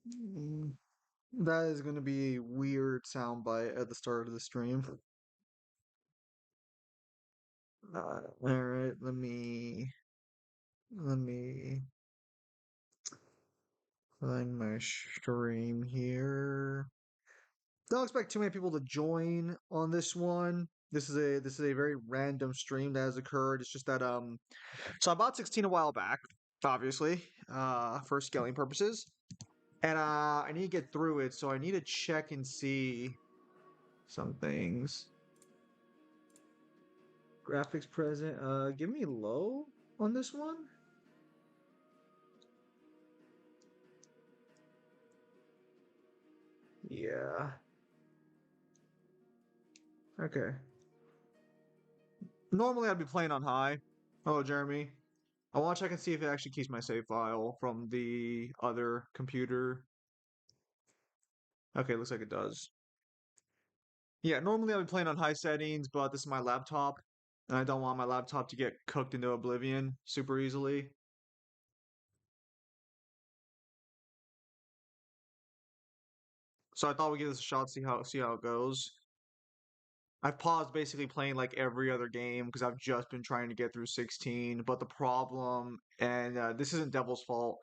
Mm, That is going to be a weird soundbite at the start of the stream. All right, let me find my stream here. Don't expect too many people to join on this one. This is a very random stream that has occurred. It's just that so I bought 16 a while back, obviously, for scaling purposes. And I need to get through it, so I need to check and see some things. Graphics present. Give me low on this one. Yeah. Okay. Normally I'd be playing on high. Hello, Jeremy. I want to check and see if it actually keeps my save file from the other computer. Okay, looks like it does. Yeah, normally I'd be playing on high settings, but this is my laptop, and I don't want my laptop to get cooked into oblivion super easily. So I thought we'd give this a shot, see how it goes. I've paused basically playing like every other game because I've just been trying to get through 16. But the problem, and this isn't Devil's fault,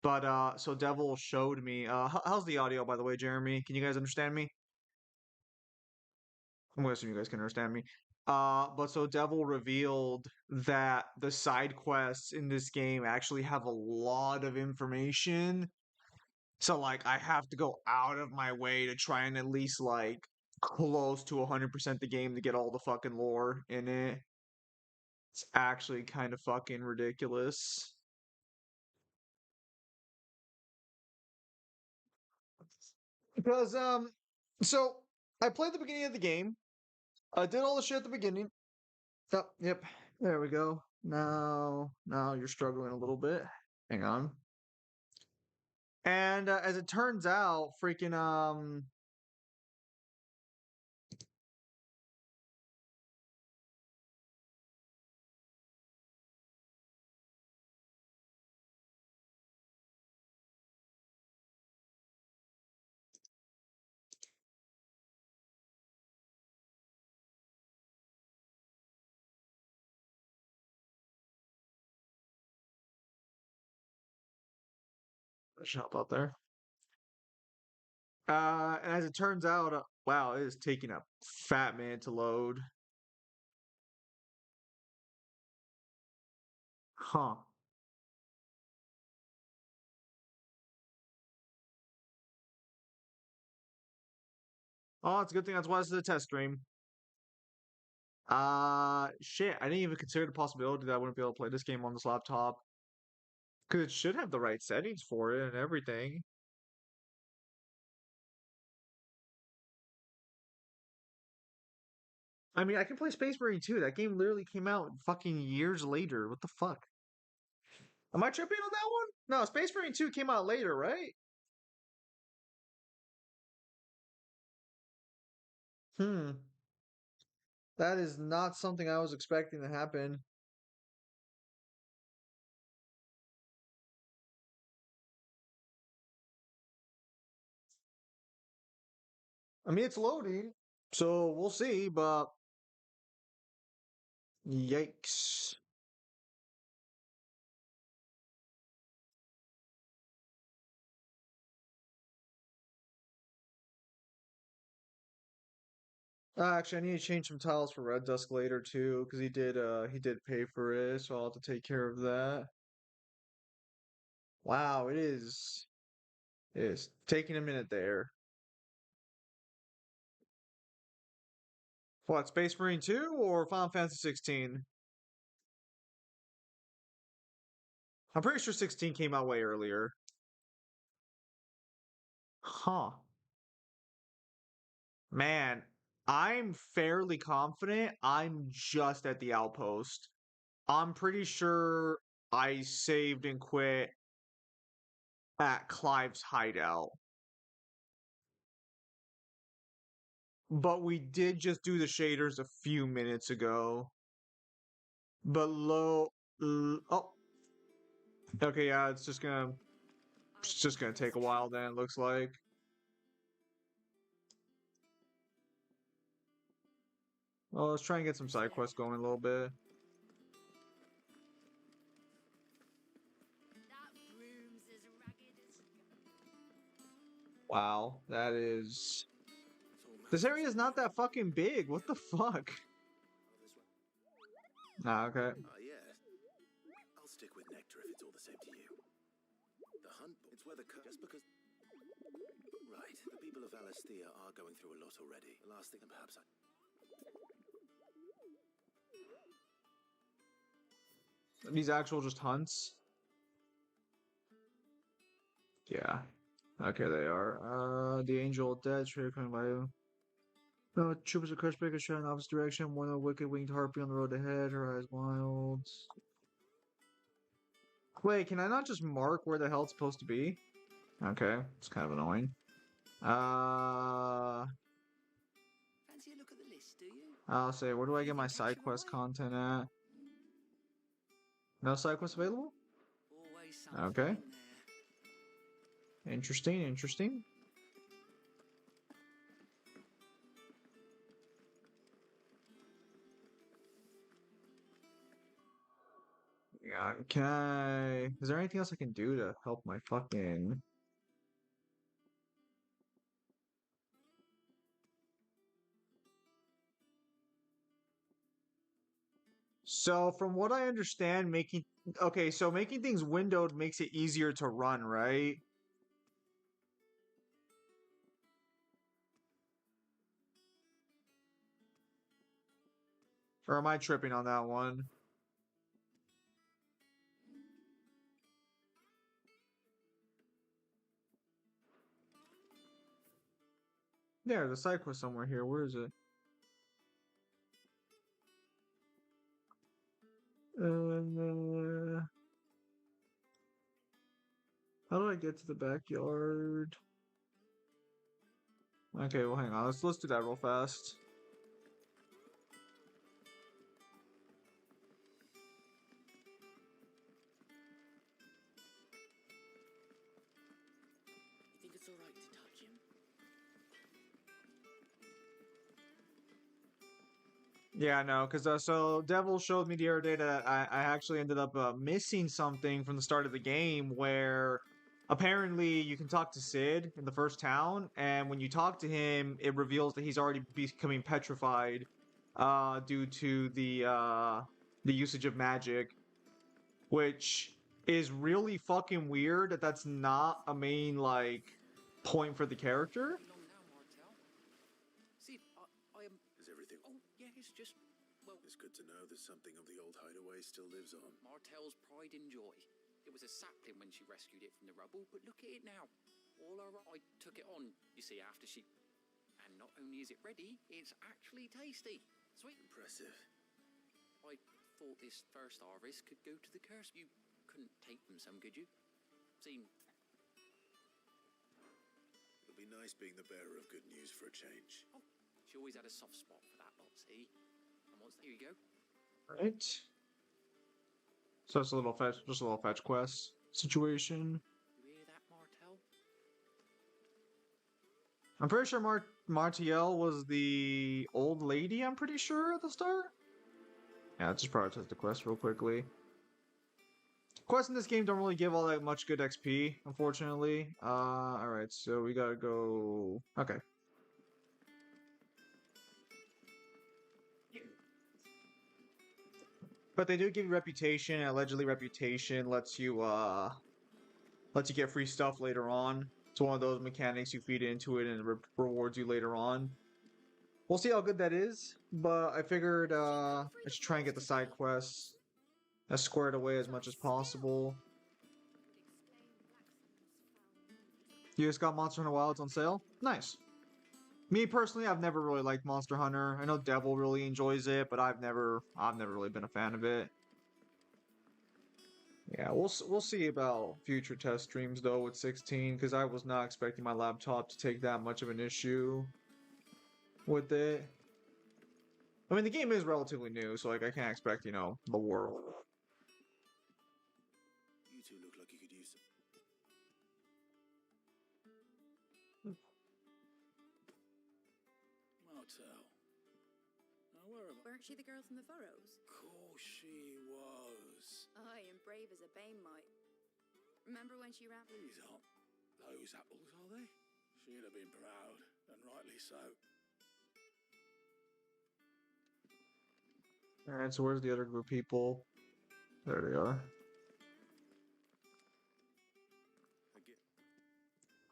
but so Devil showed me. How's the audio, by the way, Jeremy? Can you guys understand me? I'm gonna assume you guys can understand me. But so Devil revealed that the side quests in this game actually have a lot of information. So like I have to go out of my way to try and at least like close to 100% the game to get all the fucking lore in it. It's actually kind of fucking ridiculous. Because so I played the beginning of the game. I did all the shit at the beginning. Oh, yep. There we go. Now you're struggling a little bit. Hang on. And as it turns out, freaking shop out there. And as it turns out, wow, it is taking a fat minute to load. Huh. Oh, it's a good thing that's why this is a test stream. Shit, I didn't even consider the possibility that I wouldn't be able to play this game on this laptop. Because it should have the right settings for it and everything. I mean, I can play Space Marine 2. That game literally came out fucking years later. What the fuck? Am I tripping on that one? No, Space Marine 2 came out later, right? Hmm. That is not something I was expecting to happen. I mean, it's loading, so we'll see, but yikes. Actually, I need to change some tiles for Red Dusk later too, because he did pay for it, so I'll have to take care of that. Wow, it is taking a minute there. What, Space Marine 2 or Final Fantasy 16? I'm pretty sure 16 came out way earlier. Huh. Man, I'm fairly confident I'm just at the outpost. I'm pretty sure I saved and quit at Clive's hideout. But we did just do the shaders a few minutes ago. Below. Oh, okay, yeah, it's just gonna. It's just gonna take a while then, it looks like. Well, let's try and get some side quests going a little bit. Wow, that is... This area is not that fucking big. What the fuck? Ah, okay. Yeah. I'll stick with nectar if it's all the same to you. The hunt, it's where just because... Right, the people of Alastia are going through a lot already. The last thing perhaps These actual just hunts? Yeah. Okay, they are. The Angel of Death, trade coming by you. No, troopers of Cursebreaker shot in the opposite direction. One of the wicked winged harpy on the road ahead. Her eyes wild. Wait, can I not just mark where the hell it's supposed to be? Okay, it's kind of annoying. fancy a look at the list, do you? I'll say, where do I get my side quest content at? No side quests available? Always something Okay. in there. Interesting, interesting. Yeah, can I... Is there anything else I can do to help my fucking... So, from what I understand, making... Okay, so making things windowed makes it easier to run, right? Or am I tripping on that one? There, the side quest somewhere here. Where is it? How do I get to the backyard? Okay, well, hang on. Let's do that real fast. You think it's alright to touch him? Yeah, no, because so Devil showed me the other day that I actually ended up missing something from the start of the game where apparently you can talk to Sid in the first town, and when you talk to him, it reveals that he's already becoming petrified due to the usage of magic, which is really fucking weird that that's not a main like point for the character. Long now, Martel. See, I am... Is everything... Oh, yeah, it's just... Well, It's good to know that something of the old hideaway still lives on. Martel's pride and joy. It was a sapling when she rescued it from the rubble, but look at it now. All her... I took it on, you see, after she... And not only is it ready, it's actually tasty. Sweet. Impressive. I thought this first harvest could go to the curse. You couldn't take them some, could you? Seem... It'll be nice being the bearer of good news for a change. Oh, she always had a soft spot for that lot, see? And what's... Here you go. Right. So it's a little fetch, just a little fetch quest situation. You hear that, Martel? I'm pretty sure Martial was the old lady, I'm pretty sure, at the start. Yeah, let's just prioritize the quest real quickly. Quests in this game don't really give all that much good XP, unfortunately. Alright, so we gotta go... Okay. But they do give you reputation, and allegedly reputation lets you get free stuff later on. It's one of those mechanics you feed into it and it rewards you later on. We'll see how good that is, but I figured I should try and get the side quests squared away as much as possible. You just got Monster Hunter Wilds on sale? Nice. Me personally, I've never really liked Monster Hunter. I know Devil really enjoys it, but I've never really been a fan of it. Yeah, we'll see about future test streams though with 16, because I was not expecting my laptop to take that much of an issue with it. I mean, the game is relatively new, so like I can't expect, you know, the world. You two look like you could use some... Weren't she the girl from the furrows? Course she was. Aye, and brave as a bane might. Remember when she ran? These aren't those apples, are they? She'd have been proud, and rightly so. Alright, so where's the other group of people? There they are.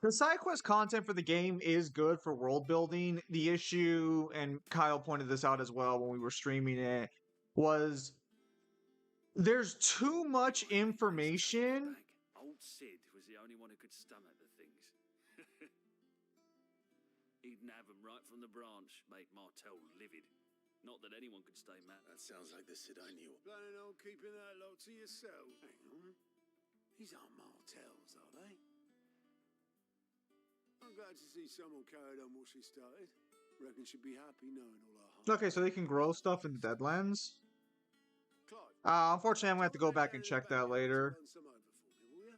The side quest content for the game is good for world building. The issue, and Kyle pointed this out as well when we were streaming it, was there's too much information. Old Sid was the only one who could stomach the things. He'd nab them right from the branch, make Martel livid. Not that anyone could stay mad. That sounds like the Sid I knew. Planning on keeping that lot to yourself? Hang on. These aren't Martels, are they? I'm glad to see someone carried on what she started. Reckon she'd be happy knowing all our heart. Okay, so they can grow stuff in the Deadlands. Clive, Unfortunately, I'm going to have to go back and check that later. run some over for me, will ya?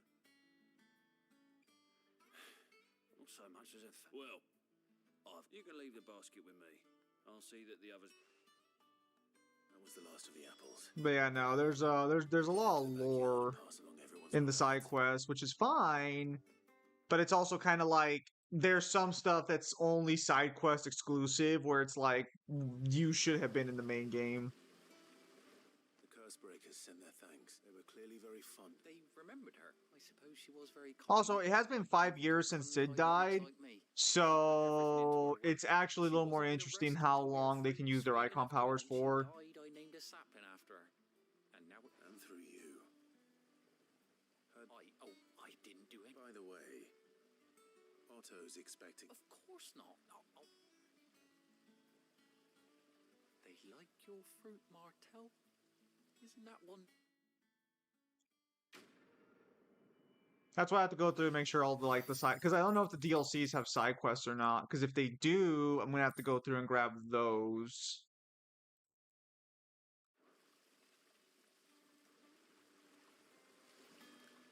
Not so much as a... Well, you can leave the basket with me. I'll see that the others... That was the last of the apples. But yeah, no, there's a lot of lore Pass along everyone's in the side quest, which is fine, but it's also kind of like there's some stuff that's only side quest exclusive, where it's like you should have been in the main game. The curse breakers sent their thanks. They were clearly very fun. They remembered her. I suppose she was very kind. Also, it has been 5 years since Sid died, so it's actually a little more interesting how long they can use their icon powers for. I named a sapling after her. And now And through you. I didn't do it. By the way, Otto's expecting... Of course not. They like your fruit, Martel. Isn't that one? That's why I have to go through and make sure all the side, because I don't know if the DLCs have side quests or not. Because if they do, I'm gonna have to go through and grab those.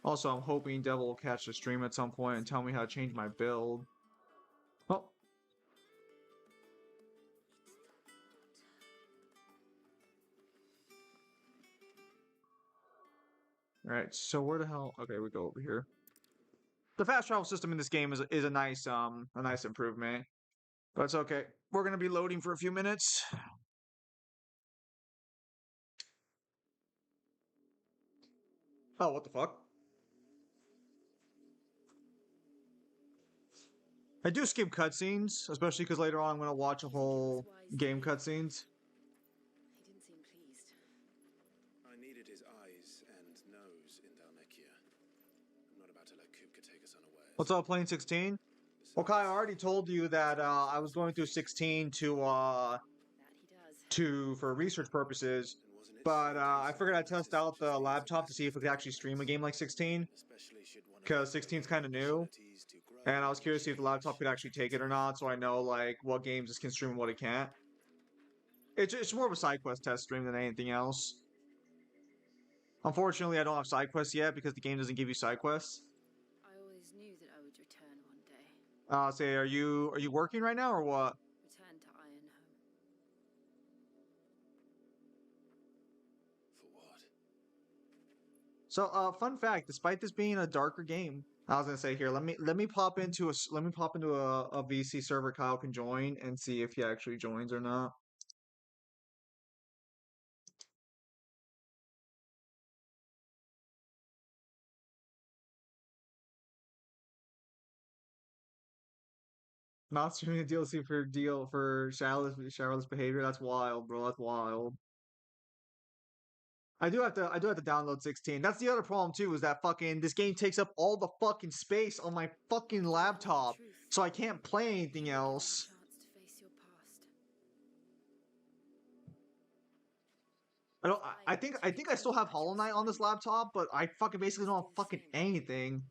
Also, I'm hoping Devil will catch the stream at some point and tell me how to change my build. Oh. Alright, so where the hell... Okay, we go over here. The fast travel system in this game is a nice improvement. But it's okay. We're gonna be loading for a few minutes. Oh, what the fuck? I do skip cutscenes, especially because later on I'm gonna watch a whole game cutscenes. He didn't seem pleased. I needed his eyes and nose in Dalmekia. I'm not about to let Kupka take us unawares. What's up, playing 16? Well, Kai, I already told you that I was going through 16 That he does. for research purposes, but I figured I'd test out the laptop to see if it could actually stream a game like 16, because 16 is kind of new, and I was curious to see if the laptop could actually take it or not, so I know like what games it can stream and what it can't. It's more of a side quest test stream than anything else. Unfortunately, I don't have side quests yet because the game doesn't give you side quests. I always knew that I would return one day. Say, are you working right now or what? Return to Ironhome. For what? So, fun fact: despite this being a darker game, I was gonna say here, let me pop into a VC server Kyle can join and see if he actually joins or not. Not streaming a DLC for showerless behavior. That's wild, bro. That's wild. I do have to download 16. That's the other problem too, is that fucking this game takes up all the fucking space on my fucking laptop, so I can't play anything else. Chance to face your past. I think I still have Hollow Knight on this laptop, but I fucking basically don't have fucking anything.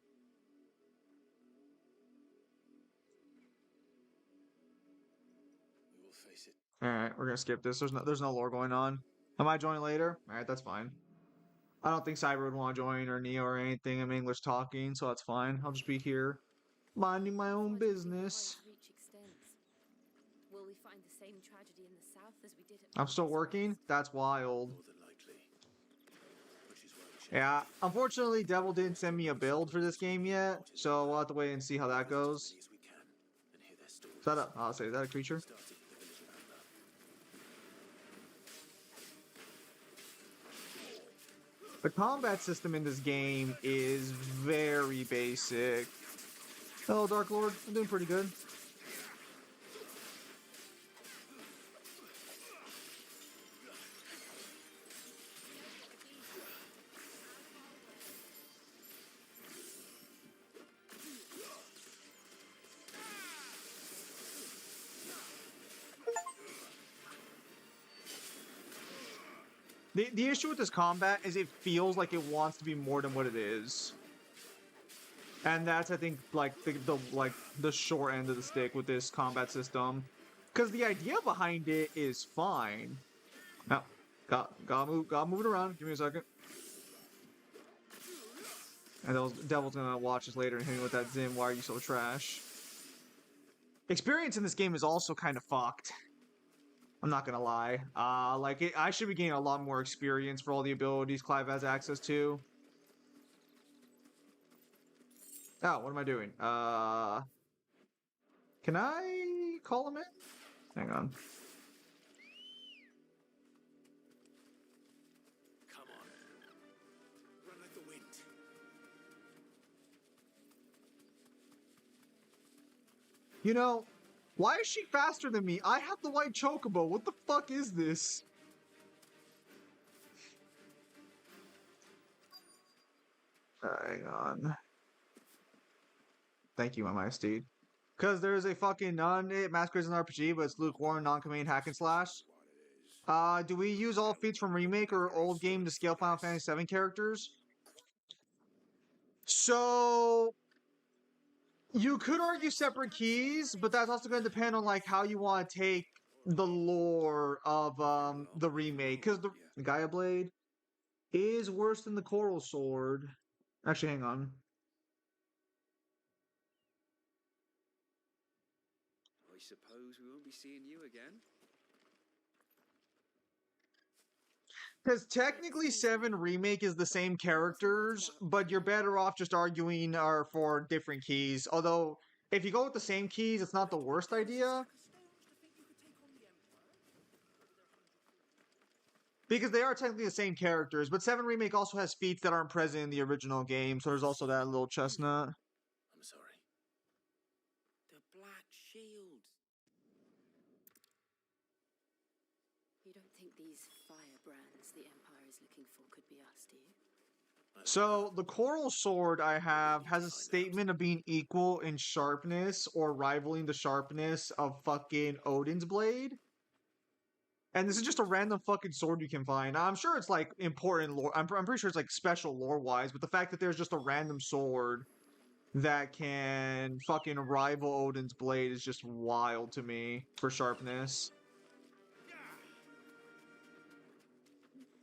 We will face it. Alright, we're gonna skip this. There's no lore going on. I might join later. Alright, that's fine. I don't think Cyber would want to join or Neo or anything. I'm English talking, so that's fine. I'll just be here, minding my own business. Reach extends. Will we find the same tragedy in the south as we did at I'm still working? That's wild. More than likely. Which is why we should Yeah, unfortunately, Devil didn't send me a build for this game yet, so we'll have to wait and see how that goes. as we can and hear their stories. Is that a, I'll say, is that a creature? Started with the village of Amber. The combat system in this game is very basic. Hello, Dark Lord. I'm doing pretty good. The issue with this combat is it feels like it wants to be more than what it is. And that's, I think, like the short end of the stick with this combat system. Because the idea behind it is fine. Now, gotta move it around. Give me a second. And Devil's gonna watch us later and hit me with that Zim, why are you so trash? Experience in this game is also kind of fucked. I'm not gonna lie. I should be getting a lot more experience for all the abilities Clive has access to. Oh, what am I doing? Can I call him in? Hang on. Come on. Run like the wind. You know, why is she faster than me? I have the white chocobo. What the fuck is this? Hang on. Thank you, my Majesty. Because there's a fucking none. It masquerades as an RPG, but it's lukewarm, non-commain hack and slash. Do we use all feats from remake or old game to scale Final Fantasy VII characters? So you could argue separate keys, but that's also going to depend on like how you want to take the lore of the remake. Because the Gaia Blade is worse than the Coral Sword. Actually, hang on. I suppose we won't be seeing you again. Because technically 7 Remake is the same characters, but you're better off just arguing for different keys. Although, if you go with the same keys, it's not the worst idea. Because they are technically the same characters, but 7 Remake also has feats that aren't present in the original game, so there's also that little chestnut. I'm sorry. The Black Shield. You don't think these firebrands the Empire is looking for could be us, do you? So, the Coral Sword I have has a statement of being equal in sharpness or rivaling the sharpness of fucking Odin's Blade. And this is just a random fucking sword you can find. I'm sure it's like important lore. I'm pretty sure it's like special lore wise, but the fact that there's just a random sword that can fucking rival Odin's Blade is just wild to me for sharpness.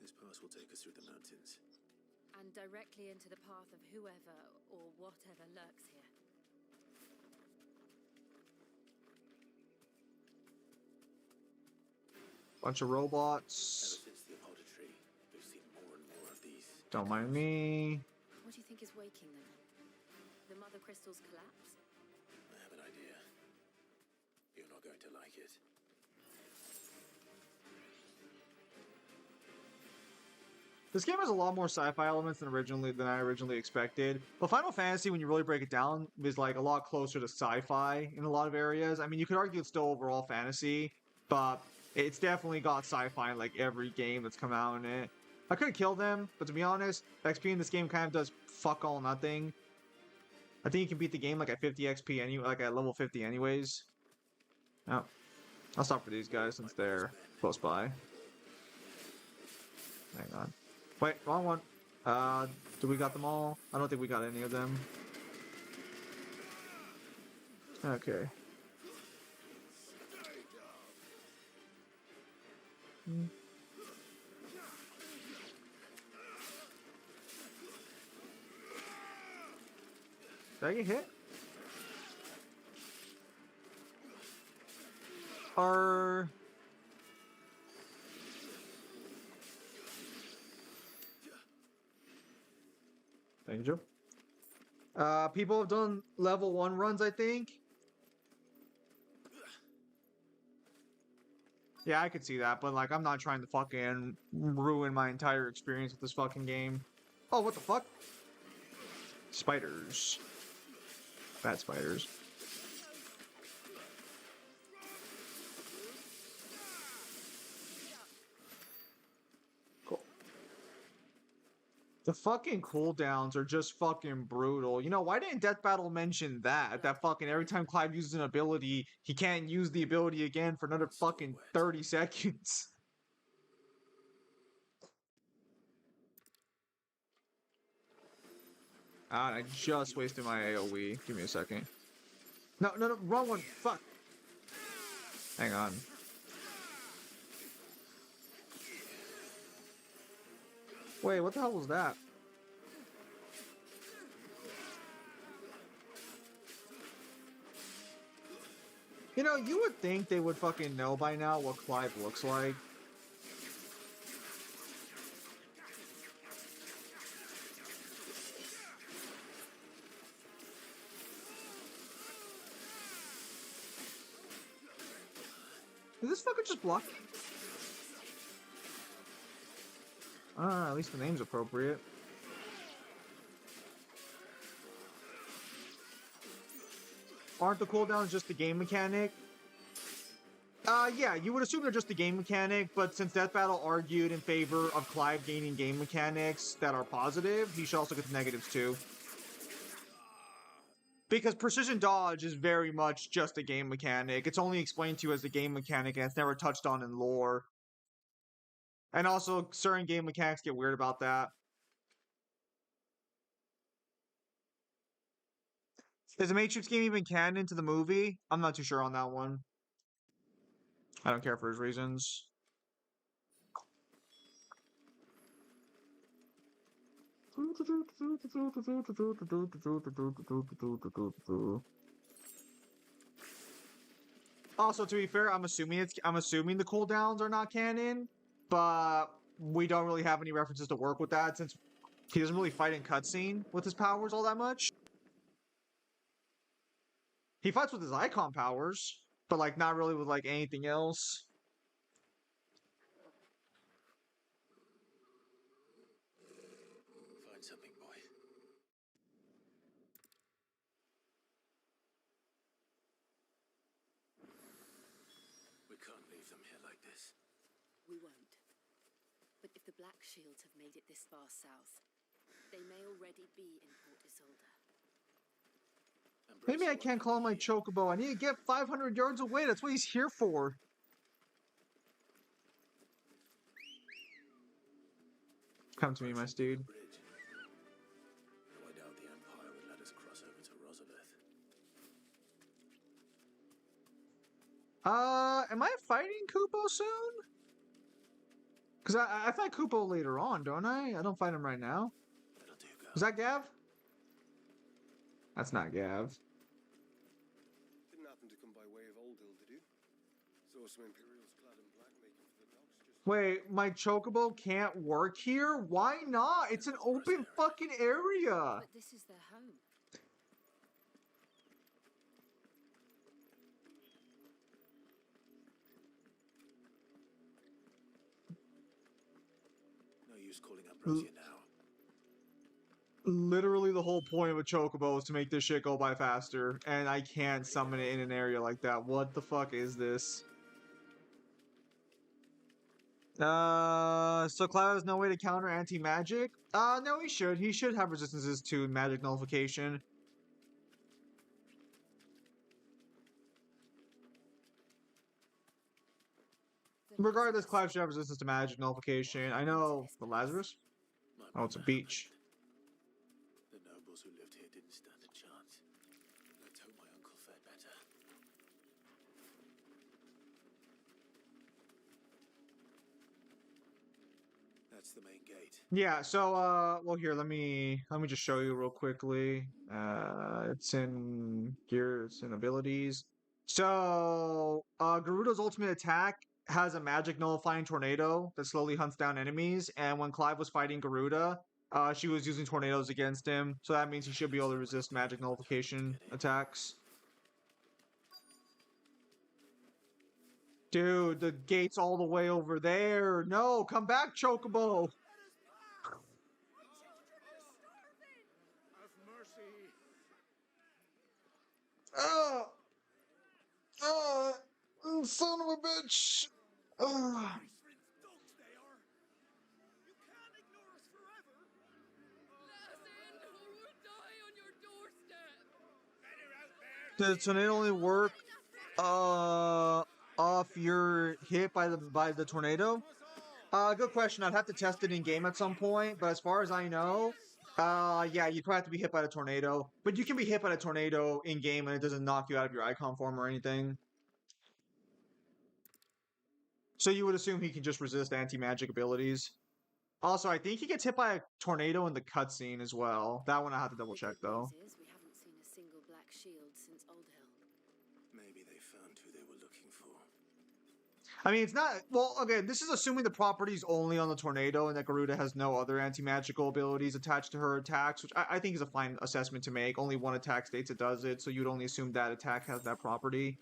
This pass will take us through the mountains. And directly into the path of whoever or whatever lurks here. Bunch of robots. Ever since the auditory, we've seen more and more of these. Don't mind me. What do you think is waking them? The mother crystal's collapse? I have an idea. You're not going to like it. This game has a lot more sci-fi elements than I originally expected. But Final Fantasy, when you really break it down, is like a lot closer to sci-fi in a lot of areas. I mean, you could argue it's still overall fantasy, but it's definitely got sci-fi in like every game that's come out in it. I could have killed them, but to be honest, XP in this game kind of does fuck all nothing. I think you can beat the game like at 50 XP anyway, like at level 50 anyways. Oh, I'll stop for these guys since they're close by. Hang on. Wait, wrong one. Do we got them all? I don't think we got any of them. Okay. Did I get hit? Thank you. People have done level 1 runs, I think. Yeah, I could see that, but like, I'm not trying to fucking ruin my entire experience with this fucking game. Oh, what the fuck? Spiders. Bad spiders. Cool. The fucking cooldowns are just fucking brutal. You know, why didn't Death Battle mention that? That fucking every time Clive uses an ability, he can't use the ability again for another Still fucking wet. 30 seconds. Ah, I just wasted my AoE. Give me a second. No, no, no, wrong one. Fuck. Hang on. Wait, what the hell was that? You know, you would think they would fucking know by now what Clive looks like. Is this fucker just block? Ah, at least the name's appropriate. Aren't the cooldowns just a game mechanic? Yeah, you would assume they're just a game mechanic, but since Death Battle argued in favor of Clive gaining game mechanics that are positive, he should also get the negatives too. Because precision dodge is very much just a game mechanic. It's only explained to you as a game mechanic and it's never touched on in lore. And also, certain game mechanics get weird about that. Is the Matrix game even canon to the movie? I'm not too sure on that one. I don't care for his reasons. Also, to be fair, I'm assuming the cooldowns are not canon, but we don't really have any references to work with that since he doesn't really fight in cutscene with his powers all that much. He fights with his icon powers, but like not really with like anything else. Find something, boy. We can't leave them here like this. We won't. But if the Black Shields have made it this far south, they may already be in Port Isolde. Maybe I can't call him my chocobo. I need to get 500 yards away. That's what he's here for. Come to me, my dude. Bridge. Though I doubt the Empire would let us cross over to Rosalith. Am I fighting Kupo soon? Because I fight Kupo later on, don't I? I don't fight him right now. That'll do, girl. Is that Gav? That's not Gav. Didn't happen to come by way of Oldhill, did you? Saw some Imperials clad in black making for the docks just... Wait, my chocobo can't work here? Why not? It's an open fucking area. But this is their home. No use calling Ambrosia now. Literally the whole point of a chocobo is to make this shit go by faster, and I can't summon it in an area like that. What the fuck is this? So Cloud has no way to counter anti-magic? No, he should. He should have resistances to magic nullification. Regardless, Clive should have resistance to magic nullification. I know the Lazarus. My Oh, it's a mother beach. The nobles who lived here didn't stand a chance. Let's hope my uncle fared better. That's the main gate. Yeah, so well here, let me just show you real quickly. It's in here, it's in abilities. So Garuda's ultimate attack has a magic nullifying tornado that slowly hunts down enemies, and when Clive was fighting Garuda, She was using tornadoes against him, so that means he should be able to resist magic nullification attacks. Dude, the gate's all the way over there. No, come back, Chocobo. Have mercy. Son of a bitch. Dogs they are. You can't ignore us forever. Let us in, or we'll die on your doorstep. Better out there. Does tornado only work off you're hit by the tornado? Good question. I'd have to test it in game at some point, but as far as I know, yeah, you'd probably have to be hit by the tornado. But you can be hit by the tornado in game and it doesn't knock you out of your icon form or anything. So you would assume he can just resist anti-magic abilities. Also, I think he gets hit by a tornado in the cutscene as well. That one I have to double The check good though. news is we haven't seen a single black shield since Old Hill. Maybe they found who they were looking for. I mean, it's not... Well, again, this is assuming the property's only on the tornado and that Garuda has no other anti-magical abilities attached to her attacks, which I think is a fine assessment to make. Only one attack states it does it, so you'd only assume that attack has that property.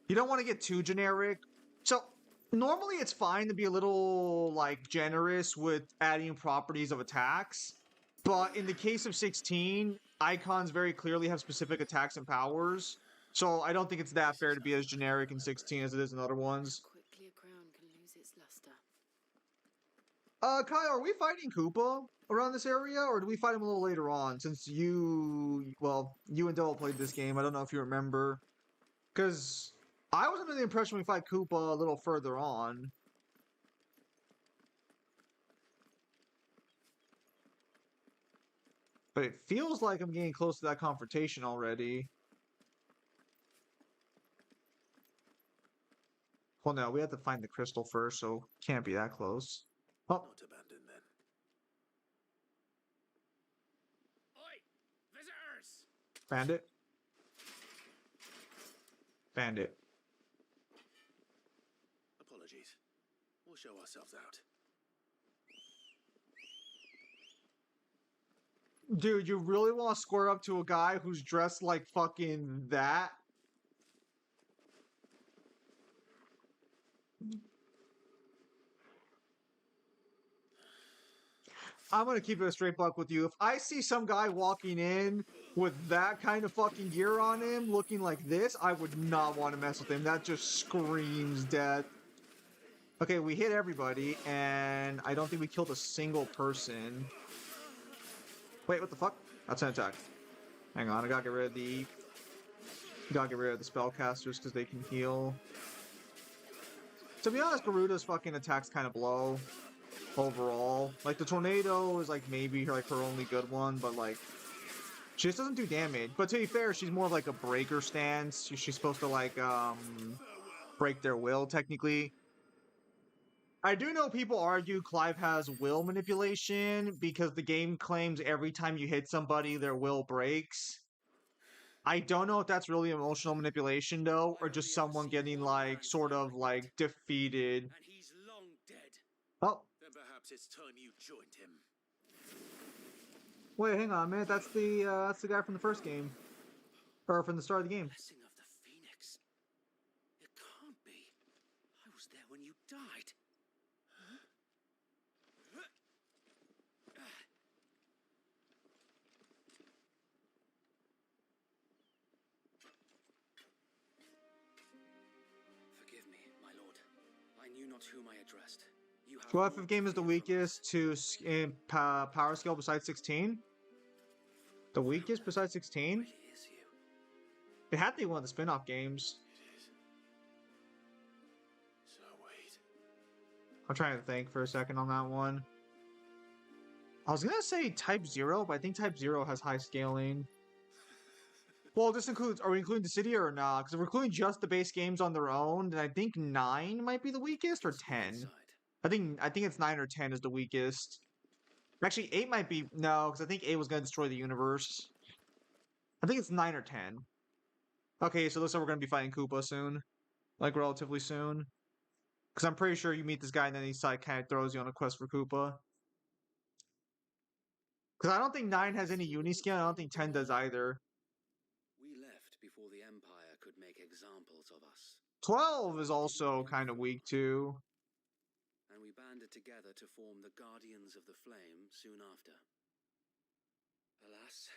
You don't want to get too generic. So, normally it's fine to be a little, like, generous with adding properties of attacks. But in the case of 16, icons very clearly have specific attacks and powers. So I don't think it's that fair to be as generic in 16 as it is in other ones. Quickly a crown can lose its luster. Kyle, are we fighting Koopa around this area, or do we fight him a little later on? Since you and Devil played this game, I don't know if you remember. Because I was under the impression we fight Koopa a little further on. But it feels like I'm getting close to that confrontation already. Well, no, we have to find the crystal first, so can't be that close. Oh, Not abandoned then. Oi! Visitors! bandit. Bandit. Apologies. We'll show ourselves out. Dude, you really want to square up to a guy who's dressed like fucking that? I'm gonna keep it a straight buck with you. If I see some guy walking in with that kind of fucking gear on him, looking like this, I would not want to mess with him. That just screams death. Okay, we hit everybody, and I don't think we killed a single person. Wait, what the fuck? That's an attack. Hang on, I gotta get rid of the... Gotta get rid of the spellcasters because they can heal. To be honest, Garuda's fucking attacks kind of blow. Overall. Like, the tornado is, like, maybe her, like, her only good one, but, like... She just doesn't do damage. But to be fair, she's more of, like, a breaker stance. She's supposed to, like, break their will, technically. I do know people argue Clive has will manipulation because the game claims every time you hit somebody, their will breaks. I don't know if that's really emotional manipulation, though, or just someone getting, like, sort of, like, defeated. And he's long dead. Oh, Then perhaps it's time you joined him. wait, hang on a minute. That's the guy from the first game. Or from the start of the game. Blessing of the Phoenix. It can't be. I was there when you died. Forgive me, my lord. I knew not whom I addressed. You have So more FF game is the to fear from us. weakest power scale besides 16? The weakest besides 16? Really is you. It had to be one of the spin-off games. It is. So wait. I'm trying to think for a second on that one. I was gonna say Type 0, but I think Type 0 has high scaling. Well, this includes... Are we including the city or not? Because if we're including just the base games on their own, then I think 9 might be the weakest, or Let's go 10. inside. I think it's 9 or 10 is the weakest. Actually, 8 might be... No, because I think 8 was gonna destroy the universe. I think it's 9 or 10. Okay, so looks like we're gonna be fighting Koopa soon. Like, relatively soon. Because I'm pretty sure you meet this guy and then he kind of throws you on a quest for Koopa. Because I don't think 9 has any uni skin. I don't think 10 does either. We left before the Empire could make examples of us. 12 is also kind of weak too. And we banded together to form the Guardians of the Flame soon after. Alas,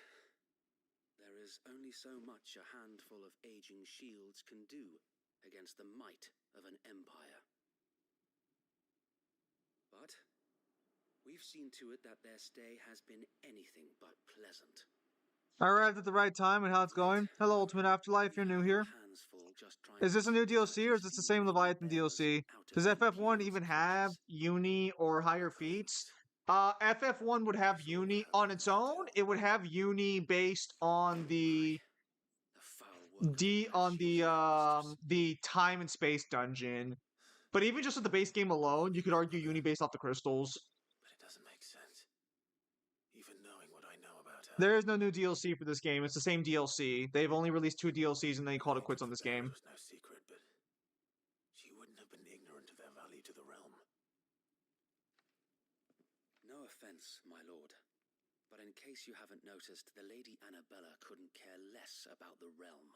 there is only so much a handful of aging shields can do against the might of an empire. But we've seen to it that their stay has been anything but pleasant. I arrived at the right time and how it's going. Hello, Ultimate Afterlife. You're new here. Is this a new DLC or is this the same Leviathan DLC? Does FF1 even have uni or higher feats? FF1 would have uni on its own. It would have uni based on the time and space dungeon. But even just with the base game alone, you could argue uni based off the crystals. But it doesn't make sense. Even knowing what I know about her. There is no new DLC for this game. It's the same DLC. They've only released 2 DLCs and they called it quits on this game. Was no secret, but she wouldn't have been ignorant of their value to the realm. No offense, my lord, but in case you haven't noticed, the Lady Annabella couldn't care less about the realm.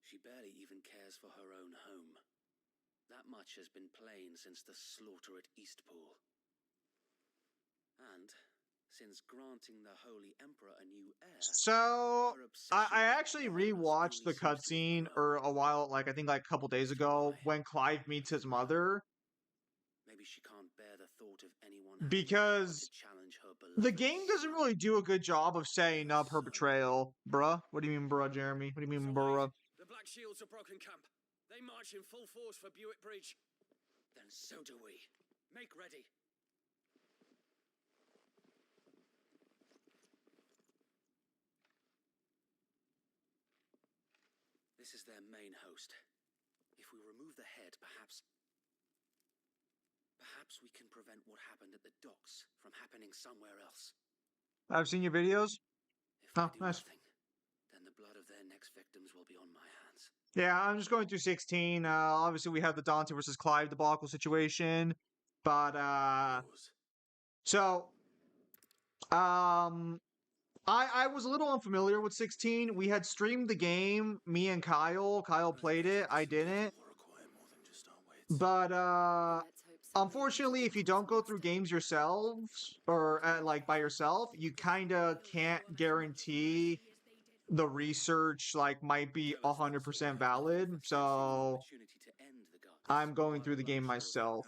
She barely even cares for her own home. That much has been plain since the slaughter at Eastpool. And since granting the Holy Emperor a new heir... So, I actually rewatched the cutscene a while, I think a couple days ago, when Clive meets his mother. Maybe she can't bear the thought of anyone because the game doesn't really do a good job of setting up her betrayal. Bruh? What do you mean, bruh, Jeremy? What do you mean, bruh? The Black Shields have broken camp. They march in full force for Buick Bridge. Then so do we. Make ready. This is their main host. If we remove the head, perhaps we can prevent what happened at the docks from happening somewhere else. I've seen your videos. If I do nice. nothing, then the blood of their next victims will be on my hands. Yeah, I'm just going through 16. Obviously, we have the Dante versus Clive debacle situation. But, so, I was a little unfamiliar with 16. We had streamed the game, me and Kyle. Kyle played it, I didn't. But, unfortunately, if you don't go through games yourselves, or, by yourself, you kinda can't guarantee the research, might be 100% valid. So, I'm going through the game myself.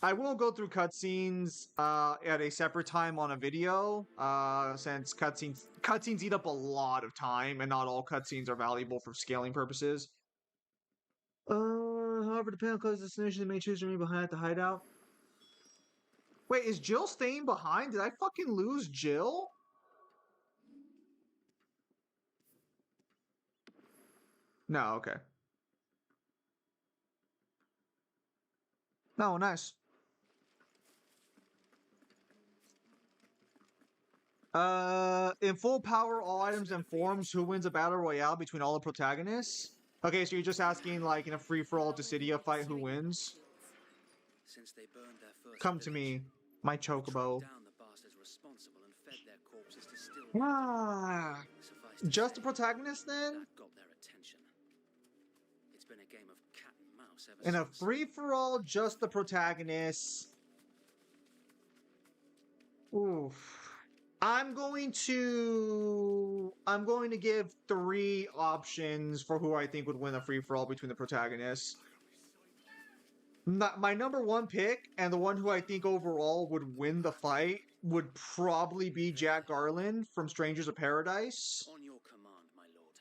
I will go through cutscenes at a separate time on a video, since cutscenes eat up a lot of time, and not all cutscenes are valuable for scaling purposes. However, depending on close destination, they may choose to remain behind at the hideout. Wait, is Jill staying behind? Did I fucking lose Jill? No, okay. No, nice. In full power, all items and forms, who wins a battle royale between all the protagonists? Okay, so you're just asking, in a free-for-all Dissidia fight, who wins? Since they burned their first Come to me, my chocobo. Just the protagonist, then? That got their attention. It's been a game of cat and mouse ever In a since. free-for-all, just the protagonist. Oof. I'm going to give 3 options for who I think would win a free-for-all between the protagonists. My number 1 pick, and the one who I think overall would win the fight, would probably be Jack Garland from Strangers of Paradise. On your command, my lord.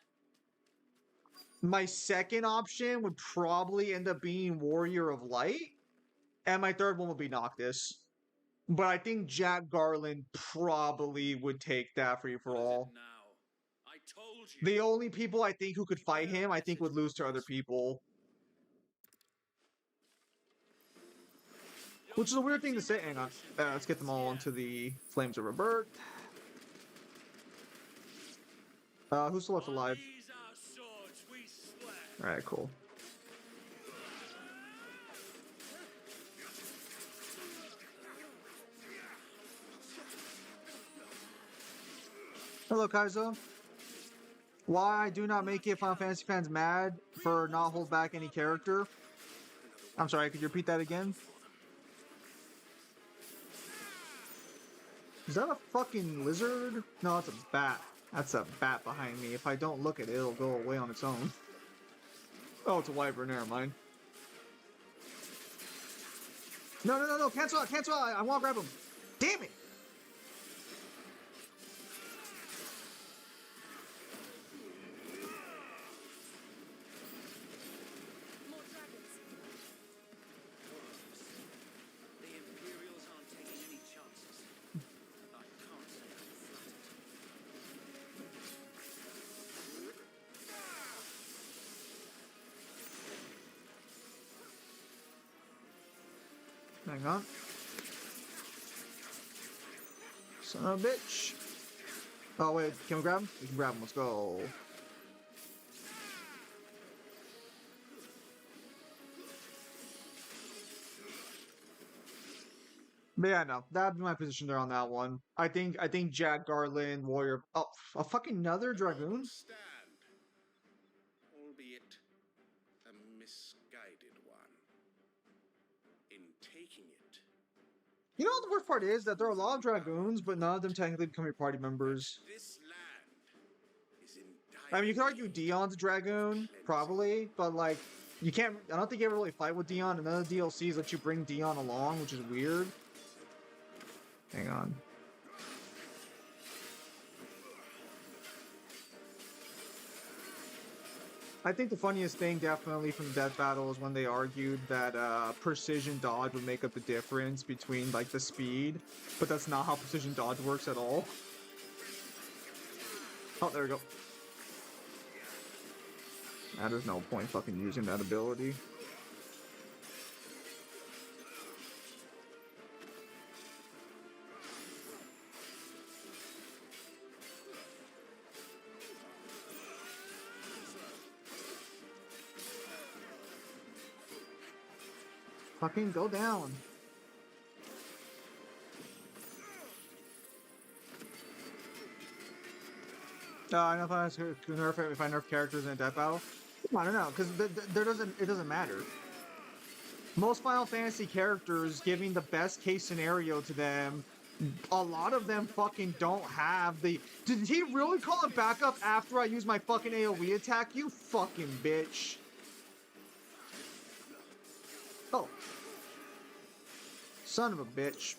My second option would probably end up being Warrior of Light. And my third one would be Noctis. But I think Jack Garland probably would take that free-for-all. I told you. The only people I think who could fight him, I think would lose to other people. Which is a weird thing to say. Hang on. Let's get them all into the Flames of Rebirth. Who's still left alive? Alright, cool. Hello, Kaizo. Why do not make it Final Fantasy fans mad for not hold back any character? I'm sorry, could you repeat that again? Is that a fucking lizard? No, it's a bat. That's a bat behind me. If I don't look at it, it'll go away on its own. Oh, it's a wyvern. Never mind. No, no, no, no. Cancel out. Cancel out. I want to grab him. Damn it. More dragons. The Imperials aren't taking any chances. I can't say I'm flattered. Hang on. Son of a bitch. Oh, wait. Can we grab him? We can grab him. Let's go. But yeah, no, that'd be my position there on that one. I think Jack Garland, Warrior. Oh, a fucking another Dragoon? Stand, albeit a misguided one. In taking it, You know what the worst part is? That there are a lot of Dragoons, but none of them technically become your party members. this land is in I mean, you could argue Dion's a Dragoon, probably, but like, you can't. I don't think you ever really fight with Dion, and none of the DLCs let you bring Dion along, which is weird. Hang on. I think the funniest thing, definitely, from the death battle is when they argued that precision dodge would make up the difference between like the speed, but that's not how precision dodge works at all. Oh, there we go. Nah, there's no point fucking using that ability. Fucking go down. I know if I nerf characters in a death battle. I don't know, because it doesn't matter. Most Final Fantasy characters, giving the best case scenario to them, a lot of them fucking don't have the. Did he really call it back up after I use my fucking AoE attack? You fucking bitch. Oh. Son of a bitch.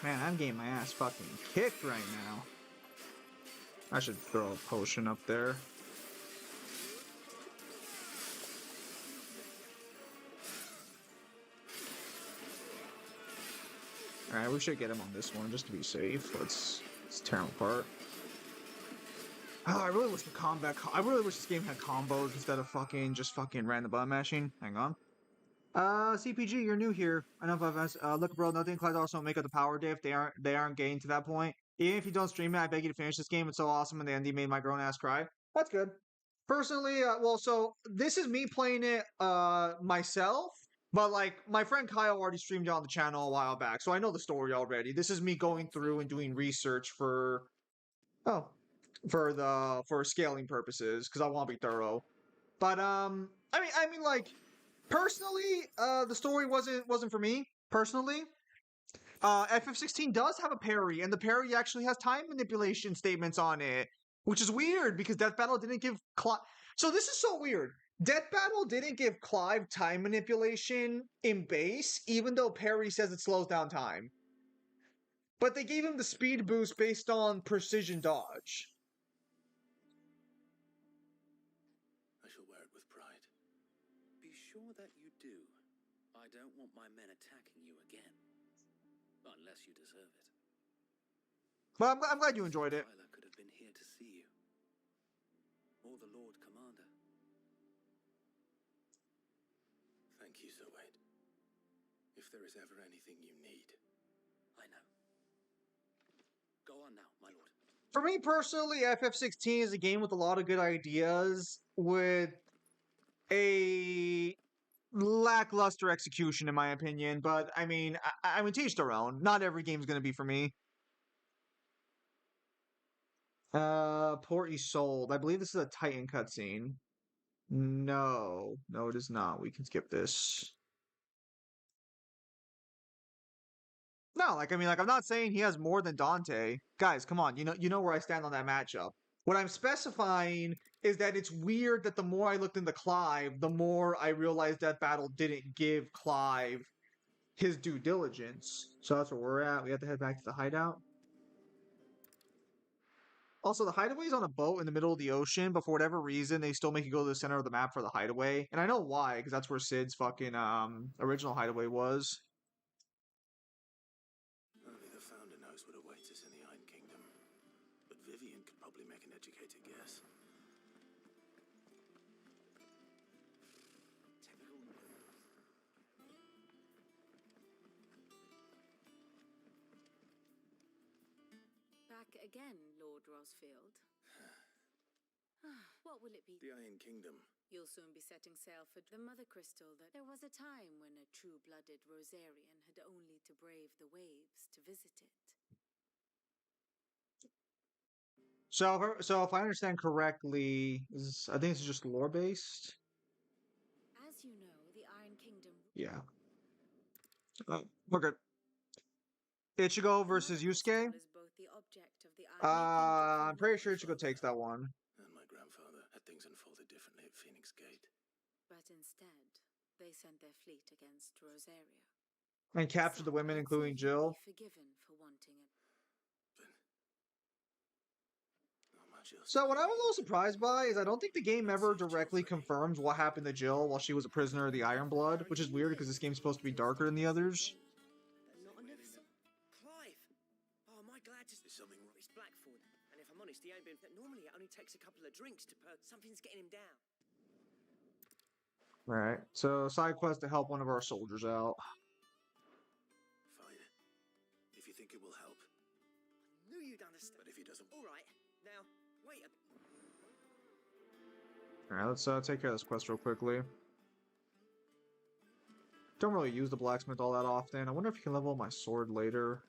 Man, I'm getting my ass fucking kicked right now. I should throw a potion up there. Alright, we should get him on this one just to be safe. Let's tear him apart. Oh, I really wish the combat. I really wish this game had combos instead of just fucking random button mashing. Hang on. CPG, you're new here. I know if I've asked, look, bro, nothing Clyde also make up the power diff. They aren't getting to that point. Even if you don't stream it, I beg you to finish this game. It's so awesome, and the ending made my grown ass cry. That's good. Personally, well, so this is me playing it myself. But like my friend Kyle already streamed it on the channel a while back, so I know the story already. This is me going through and doing research for scaling purposes because I want to be thorough. But I mean like personally, the story wasn't for me personally. FF16 does have a parry, and the parry actually has time manipulation statements on it, which is weird because Death Battle didn't give So this is so weird. Death Battle didn't give Clive time manipulation in base, even though parry says it slows down time. But they gave him the speed boost based on precision dodge. I shall wear it with pride. Be sure that you do. I don't want my men attacking you again. Unless you deserve it. But I'm glad you enjoyed it. Tyler could have been here to see you. Or the Lord Commander. Thank you, Sir Wade. if there is ever anything you need. I know. Go on now, my lord. For me personally, FF16 is a game with a lot of good ideas, with a lackluster execution, in my opinion. But I mean, I mean, to each their own. Not every game's gonna be for me. Port Sold. I believe this is a Titan cutscene. No, no, it is not. We can skip this. No, like I mean, like I'm not saying he has more than Dante. Guys, come on, you know where I stand on that matchup. What I'm specifying is that it's weird that the more I looked into Clive, the more I realized that battle didn't give Clive his due diligence. So that's where we're at. We have to head back to the hideout. Also, the hideaway's on a boat in the middle of the ocean, but for whatever reason, they still make you go to the center of the map for the hideaway. And I know why, because that's where Sid's fucking original hideaway was. Only the founder knows what awaits us in the Iron Kingdom. But Vivian could probably make an educated guess. Back again, Lord Rosfield. What will it be? The Iron Kingdom. You'll soon be setting sail for the Mother Crystal. That there was a time when a true-blooded Rosarian had only to brave the waves to visit it. So if I understand correctly, I think it's just lore based. As you know, the Iron Kingdom. Yeah. Okay. Ichigo versus Yusuke. Is both the object of the Iron I'm pretty sure Ichigo takes that one. And my grandfather had things unfolded differently at Phoenix Gate. But instead, they sent their fleet against Rosaria. And captured the women, including Jill. Be forgiven for wanting it. So what I was a little surprised by is I don't think the game ever directly confirms what happened to Jill while she was a prisoner of the Iron Blood, which is weird because this game's supposed to be darker than the others. Not enough. Clive! Oh, am I glad to... There's something wrong. It's Blackthorn. And if I'm honest, he ain't been... Normally, it only takes a couple of drinks to perk. Something's getting him down. Alright, so side quest to help one of our soldiers out. Fine. If you think it will help. I knew you'd understand. But if he doesn't... Alright, now, wait a... Alright, let's take care of this quest real quickly. Don't really use the blacksmith all that often. I wonder if you can level up my sword later.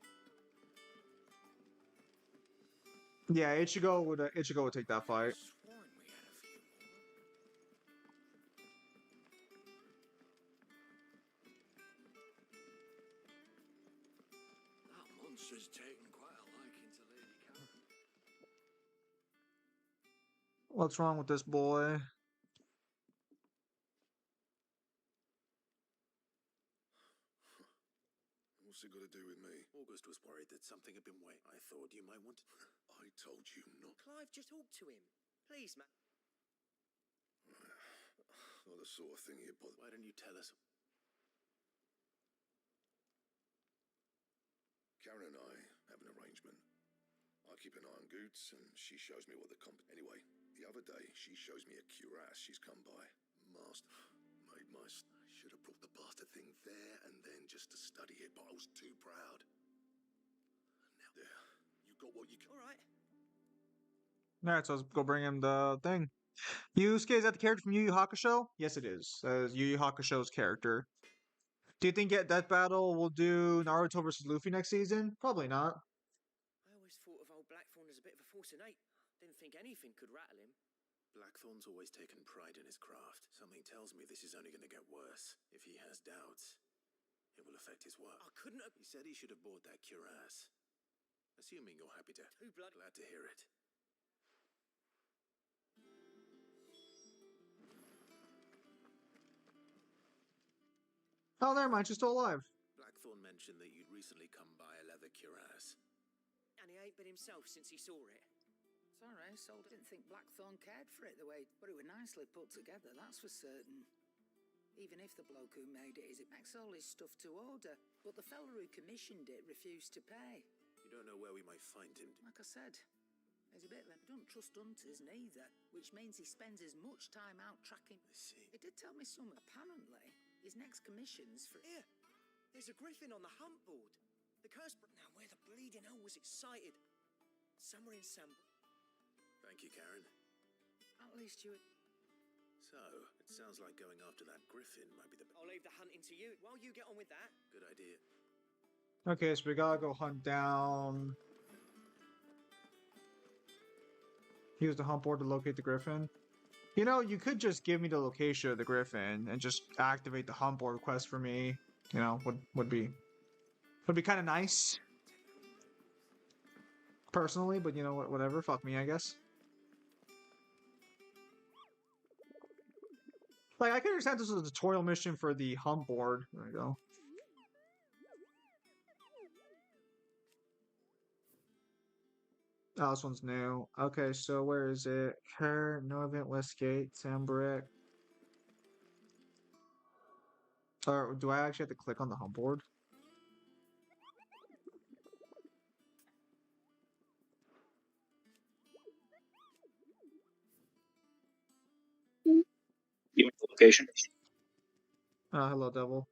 Yeah, Ichigo would take that fight. Sworn we had a few more. That monster's taken quite a liking to Lady Karen. What's wrong with this boy? What's it got to do with me? August was worried that something had been waiting. I thought you might want to... I told you not. Clive, just talk to him. Please, man. Not the sort of thing you bother. Why don't you tell us? Karen and I have an arrangement. I keep an eye on Goots, and she shows me what the Anyway, the other day, she shows me a cuirass she's come by. Made my... I should have brought the bastard thing there and then just to study it, but I was too proud. Now, there. You got what you can... All right. Alright, so let's go bring him the thing. Yusuke, is that the character from Yu Yu Hakusho? Yes, it is. Yu Yu Hakusho's character. Do you think Death Battle will do Naruto versus Luffy next season? Probably not. I always thought of old Blackthorn as a bit of a force innate. Didn't think anything could rattle him. Blackthorn's always taken pride in his craft. Something tells me this is only going to get worse. If he has doubts, it will affect his work. I couldn't have... He said he should have bought that cuirass. Assuming you're happy to... Too blood... Glad to hear it. Oh, never mind. She's still alive. Blackthorn mentioned that you'd recently come by a leather cuirass. And he ain't been himself since he saw it. Sorry, Sold didn't think Blackthorn cared for it the way, but it was nicely put together, that's for certain. Even if the bloke who made it makes all his stuff to order, but the fella who commissioned it refused to pay. You don't know where we might find him. Like I said, he's a bit like, don't trust hunters neither, which means he spends as much time out tracking. I see. He did tell me some, apparently, his next commission's for... Here, There's a griffin on the hunt board. The curse. Now, where the bleeding hell was it sighted? Somewhere in Sam. Thank you, Karen. At least you. So, it sounds like going after that griffin might be the I'll leave the hunting to you. While you get on with that. good idea. Okay, so we gotta go hunt down. Use the hunt board to locate the griffin. You know, you could just give me the location of the griffin and just activate the hunt board quest for me. You know, would be kind of nice. Personally, but you know what? Whatever. Fuck me, I guess. Like, I can understand this is a tutorial mission for the hunt board. There we go. Oh, this one's new. Okay, so where is it? Kerr, Norvent, Westgate, Sambrick. Or do I actually have to click on the hunt board? You want the location? Hello, Devil.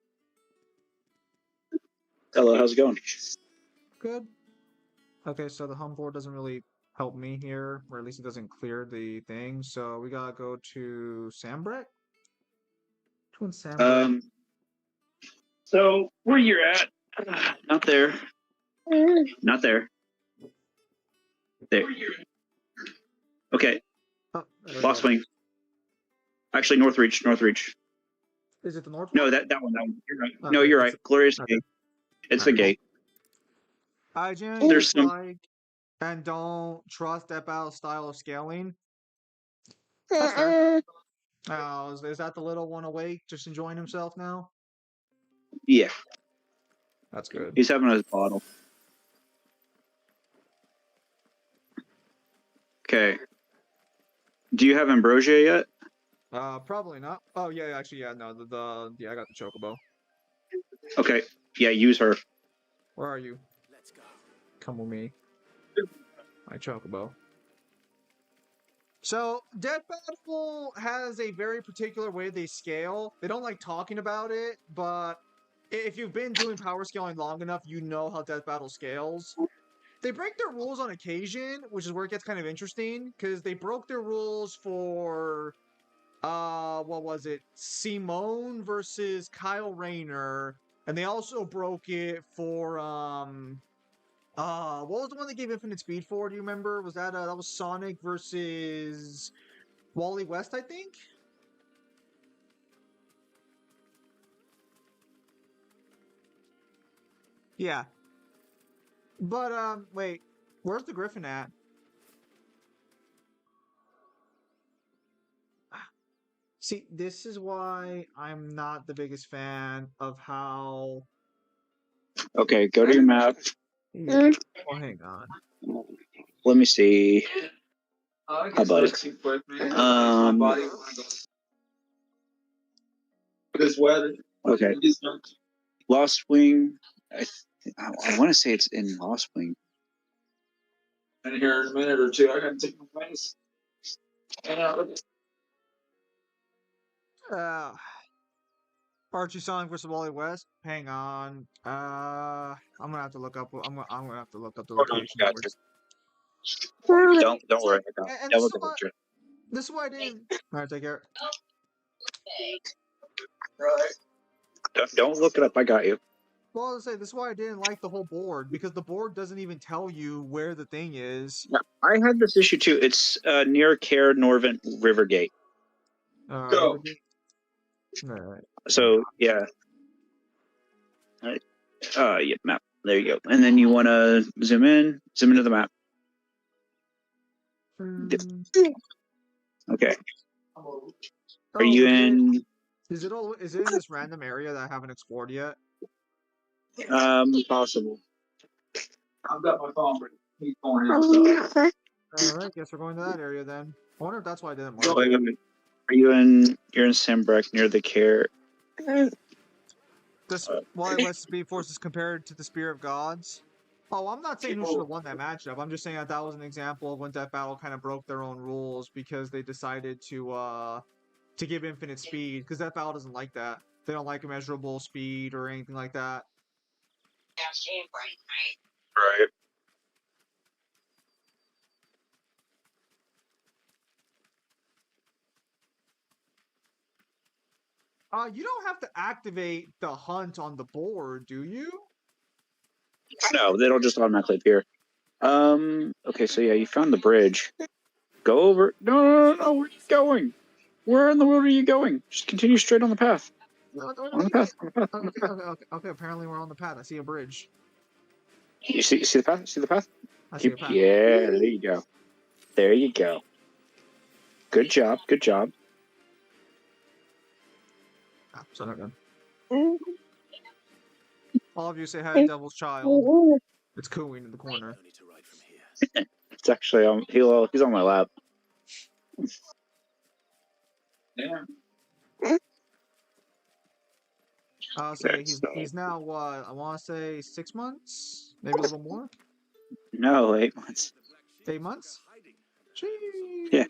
Hello, how's it going? Good. Okay, so the hunt board doesn't really help me here, or at least it doesn't clear the thing. So we gotta go to Sambrick? Which one's Sambrick? So where you're at? Not there. Not there. There. Okay. Oh, there we Lost go. Wing. Actually, Northreach. Northreach. Is it the north No, one? that one. You're right. Okay, No, you're it's- right. Glorious okay. Gate. It's Alright, the gate. I genuinely There's some. dislike and don't trust that battle style of scaling. That's fair. Oh, is that the little one awake, just enjoying himself now? Yeah, That's good. he's having his bottle. Okay. Do you have Ambrosia yet? Probably not. Oh yeah, actually, yeah, no, yeah, I got the chocobo. Okay. Yeah, use her. Where are you? Let's go. Come with me. My chocobo. So, Death Battle has a very particular way they scale. They don't like talking about it, but if you've been doing power scaling long enough, you know how Death Battle scales. They break their rules on occasion, which is where it gets kind of interesting, because they broke their rules for, what was it? Simone versus Kyle Rayner, and they also broke it for, what was the one they gave infinite speed for? Do you remember? Was that that was Sonic versus Wally West, I think? Yeah. But wait, where's the Griffin at? See, this is why I'm not the biggest fan of how. Okay, go to your map. Yeah. Oh, hang on. Let me see. Hi, buddy. This weather. Okay. Lost Wing. I want to say it's in Lost Wing. In here in a minute or two, I gotta take my place. Archie Sonic versus Wally West. Hang on. I'm gonna have to look up. I'm gonna have to look up the location. Gotcha. Don't worry. I got And Devil Devotion. this is why I didn't. All right, take care. Right. Don't look it up. I got you. Well, I'll say this is why I didn't like the whole board, because the board doesn't even tell you where the thing is. Yeah, I had this issue too. It's near Care Norvent Rivergate. Go. All right. So yeah. Yeah, map. There you go. And then you want to zoom into the map. Okay. Are you in? Is it in this random area that I haven't explored yet? Possible. I've got my phone. He's going in. All right, guess we're going to that area then. I wonder if that's why I didn't mark. Wait. Are you in? You're in Sambreck near the Care. This Wally West Speed Force is compared to the Spear of Gods. Oh, I'm not saying who should have won that matchup. I'm just saying that was an example of when Death Battle kind of broke their own rules because they decided to give infinite speed, because Death Battle doesn't like that. They don't like immeasurable speed or anything like that. Right. You don't have to activate the hunt on the board, do you? No, they don't just automatically appear. Okay, so yeah, you found the bridge. Go over. No, where are you going? Where in the world are you going? Just continue straight on the path. On the path. On the path. On the path. Okay, apparently we're on the path. I see a bridge. You see the path? See the path? I see a path. Yeah, there you go. There you go. Good job. Good job. Ah, so not good. All of you say hi to Devil's Child. It's cooing in the corner. It's actually he's on my lap. Yeah. I'll say he's now what? I want to say 6 months, maybe a little more. No, 8 months. 8 months. Jeez. Yeah.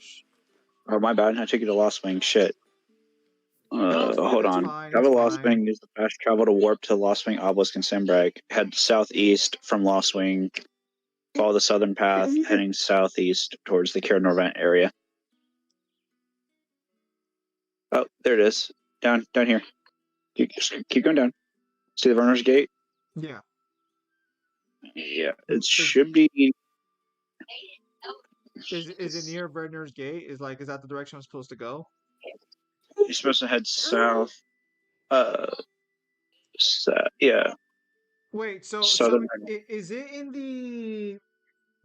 Oh, my bad. I took you to Lost Wing. Shit. Hold on. Travel Lost Wing. Use the fast travel to warp to Lost Wing, Obelisk, and Simbrag. Head southeast from Lost Wing. Follow the southern path, heading southeast towards the Care Norvent area. Oh, there it is. Down here. Keep going down. See the Runner's Gate? Yeah. Yeah, it should be. Is it near Bredner's Gate? Is that the direction I'm supposed to go? You're supposed to head south. Yeah. Wait, so is it in the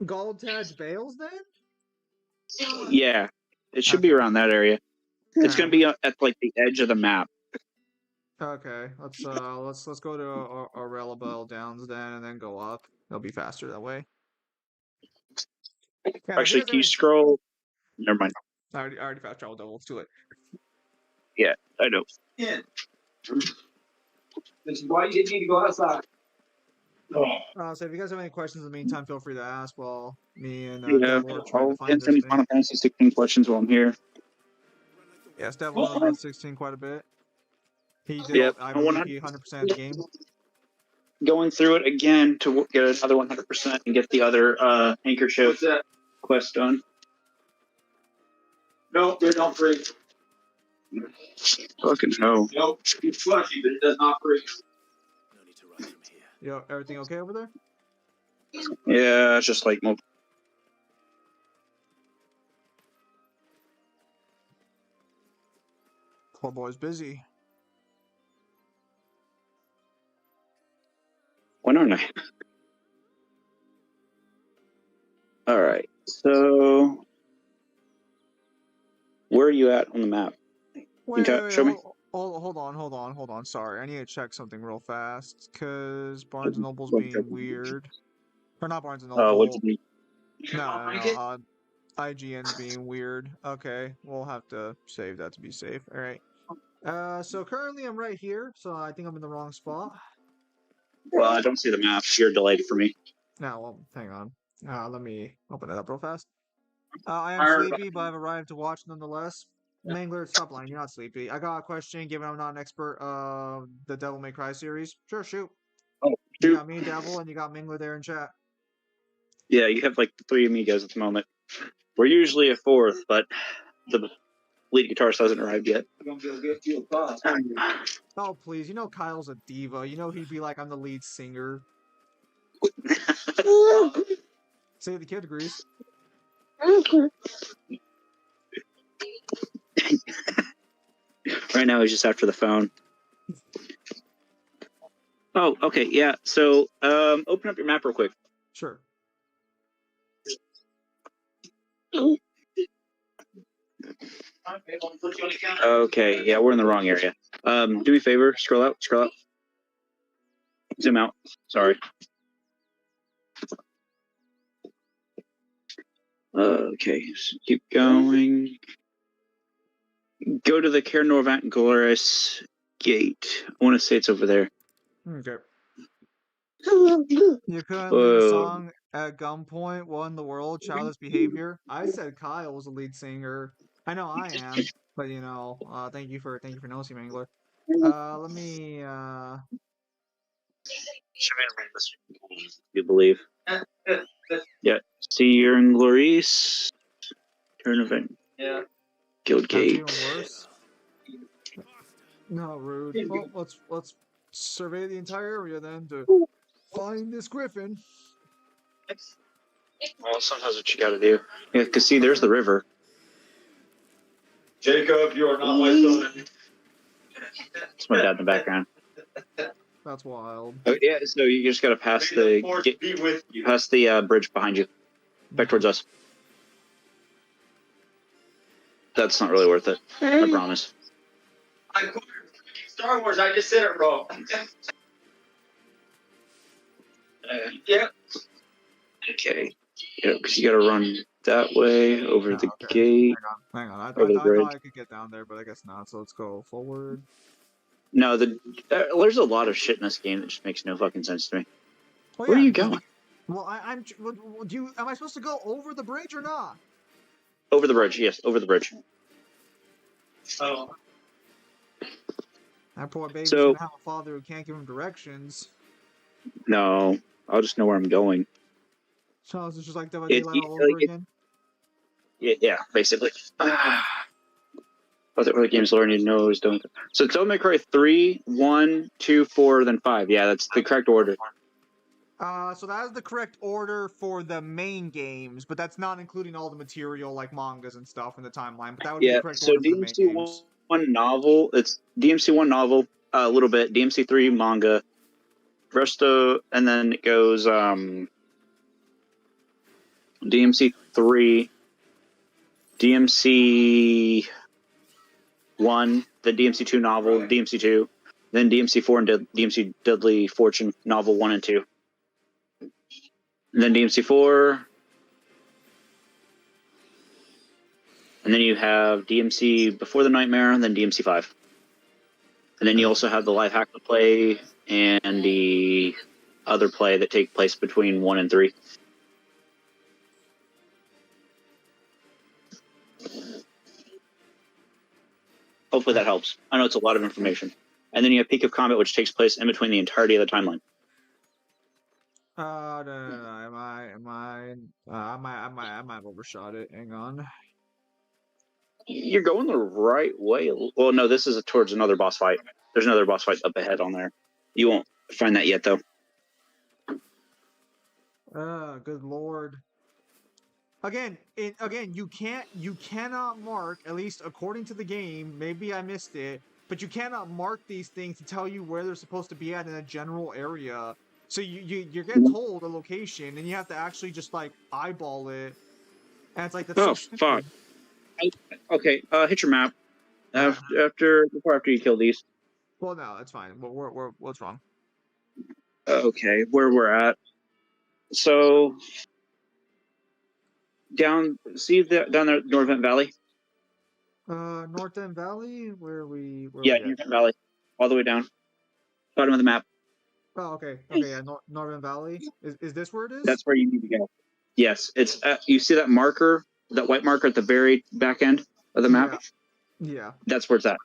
Galdtadge Bales then? Yeah, it should be around that area. It's going to be at like the edge of the map. Okay, let's go to Arellabelle Downs then, and then go up. It'll be faster that way. Yeah, Actually, can you scroll? Never mind. I already fast traveled double. It's too late. Yeah, I know. Yeah. This is why you didn't need to go outside. So if you guys have any questions in the meantime, feel free to ask while me and Devil are trying to find answer any this Final Fantasy 16 questions while I'm here. Yes, Devil knows about 16 quite a bit. He did, I believe he 100% of the game. Going through it again to get another 100% and get the other anchor ship quest done. No, they're not free. Fucking no. Nope, it's flashy, but it does not free. No need to run from here. Yo, everything okay over there? Yeah, it's just like Poor boy's busy. When aren't I? All right, so where are you at on the map? Wait, show me. Hold on. Sorry, I need to check something real fast because Barnes & Noble's being weird. Or not Barnes & Noble. Oh, what do you mean? No. IGN's being weird. Okay, we'll have to save that to be safe. All right. So currently I'm right here, so I think I'm in the wrong spot. Well, I don't see the map. You're delayed for me. No, well, hang on. Let me open it up real fast. I am sleepy, but I've arrived to watch nonetheless. Mangler, stop lying. You're not sleepy. I got a question, given I'm not an expert of the Devil May Cry series. Sure, shoot. Oh, shoot. You got me, Devil, and you got Mangler there in chat. Yeah, you have like 3 amigos at the moment. We're usually a 4th, but the lead guitarist hasn't arrived yet. Oh, please. You know Kyle's a diva. You know he'd be like, I'm the lead singer. Say the kid agrees. Right now he's just after the phone. Oh, okay, yeah. So, open up your map real quick. Sure. Okay, yeah, we're in the wrong area. Do me a favor, scroll out. Zoom out. Sorry. Okay, so keep going. Go to the Care Norvant Glorious Gate. I want to say it's over there. Okay. You couldn't leave a song at gunpoint. What in the world? Childish behavior. I said Kyle was the lead singer. I know I am, but thank you for noticing, Mangler. Let me you believe. Yeah. See, you're in Glorice. Turn event. Yeah. Guild that's Gate. even worse. No, rude. Well, let's survey the entire area then to find this griffin. Well, sometimes what you gotta do. Yeah, because see, there's the river. Jacob, you are not my son. It's my dad in the background. That's wild. Oh, yeah, so you just gotta pass the pass the bridge behind you, back towards us. That's not really worth it. I promise. Star Wars, I just said it wrong. Yeah. Okay. Yeah, because you gotta run that way over the Okay. gate. Hang on. I Over the bridge. thought I could get down there, but I guess not. So let's go forward. No, there's a lot of shit in this game that just makes no fucking sense to me. Well, Where yeah, are you because going? well, I'm. Do you? Am I supposed to go over the bridge or not? Over the bridge, yes, over the bridge. Oh. That poor baby's So- gonna have a father who can't give him directions. No, I'll just know where I'm going. So it's just like Dead by Daylight all over again. Yeah, basically. Other games Laura need to know is don't. So Devil May Cry 3, 1, 2, 4, then 5. Yeah, that's the correct order. So that is the correct order for the main games, but that's not including all the material like mangas and stuff in the timeline. But that would be the correct So order for the main DMC games. 1 novel, it's DMC 1 novel, a little bit, DMC 3 manga, Resto, and then it goes DMC 3, DMC 1, then DMC 2 novel, DMC 2, then DMC 4 and DMC Deadly Fortune novel 1 and 2. And then DMC 4. And then you have DMC Before the Nightmare, and then DMC 5. And then you also have the live hack play and the other play that take place between 1 and 3. Hopefully that helps. I know it's a lot of information. And then you have Peak of Combat, which takes place in between the entirety of the timeline. No. I might have overshot it. Hang on. You're going the right way. Well, no, this is towards another boss fight. There's another boss fight up ahead on there. You won't find that yet, though. Good lord. Again, you cannot mark, at least according to the game, maybe I missed it, but you cannot mark these things to tell you where they're supposed to be at in a general area. So you get told a location, and you have to actually just like eyeball it, and it's like that's so stupid. Fuck. Okay, hit your map before after you kill these. Well, no, that's fine. What's wrong? Okay, where we're at. So down there, Northern Valley. North End Valley. Where we? Northern Valley, all the way down, bottom of the map. Oh, okay. Yeah, Northern Valley. Is this where it is? That's where you need to go. Yes, it's. You see that marker, that white marker at the very back end of the map? Yeah. That's where it's at.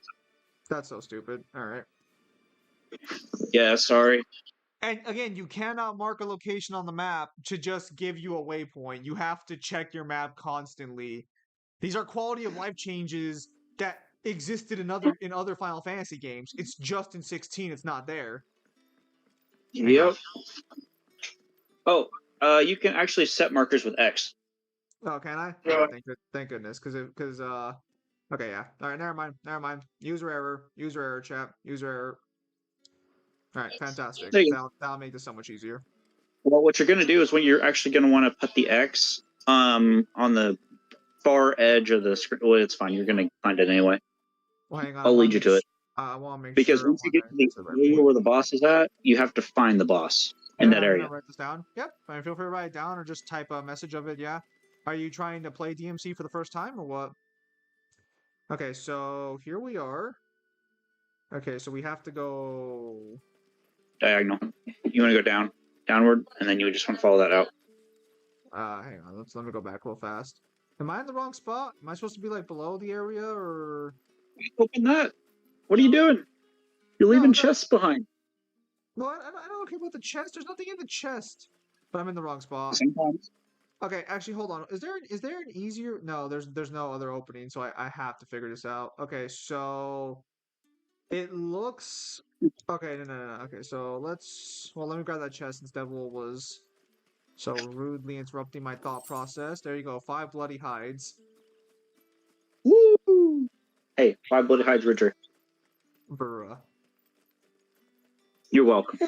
That's so stupid. All right. Yeah, sorry. And again, you cannot mark a location on the map to just give you a waypoint. You have to check your map constantly. These are quality of life changes that existed in other Final Fantasy games. It's just in 16, it's not there. Yep. Oh, you can actually set markers with X. Oh, can I? Yeah. Oh, thank goodness, because okay, yeah. All right, never mind. User error, chat. User error. All right, fantastic. That'll make this so much easier. Well, what you're going to do is when you're actually going to want to put the X on the far edge of the screen. Well, it's fine. You're going to find it anyway. Well, hang on. I'll lead you to it. I want to make because sure. Once you get to the area where the boss is at, you have to find the boss in that area. I'm gonna write this down. Yep. Feel free to write it down or just type a message of it. Yeah. Are you trying to play DMC for the first time or what? Okay, so here we are. Okay, so we have to go diagonal. You want to go downward, and then you just want to follow that out. Hang on. Let me go back real fast. Am I in the wrong spot? Am I supposed to be like below the area or? Open that. What are you doing? You're leaving chests behind. No, I don't care about the chest. There's nothing in the chest. But I'm in the wrong spot. Sometimes. Okay, actually, hold on. Is there an easier? No, there's no other opening, so I have to figure this out. Okay, so it looks. Okay, no. Okay, so let me grab that chest since Devil was so rudely interrupting my thought process. There you go. 5 bloody hides. Woo! Hey, 5 bloody hides, Richard. Bruh. You're welcome.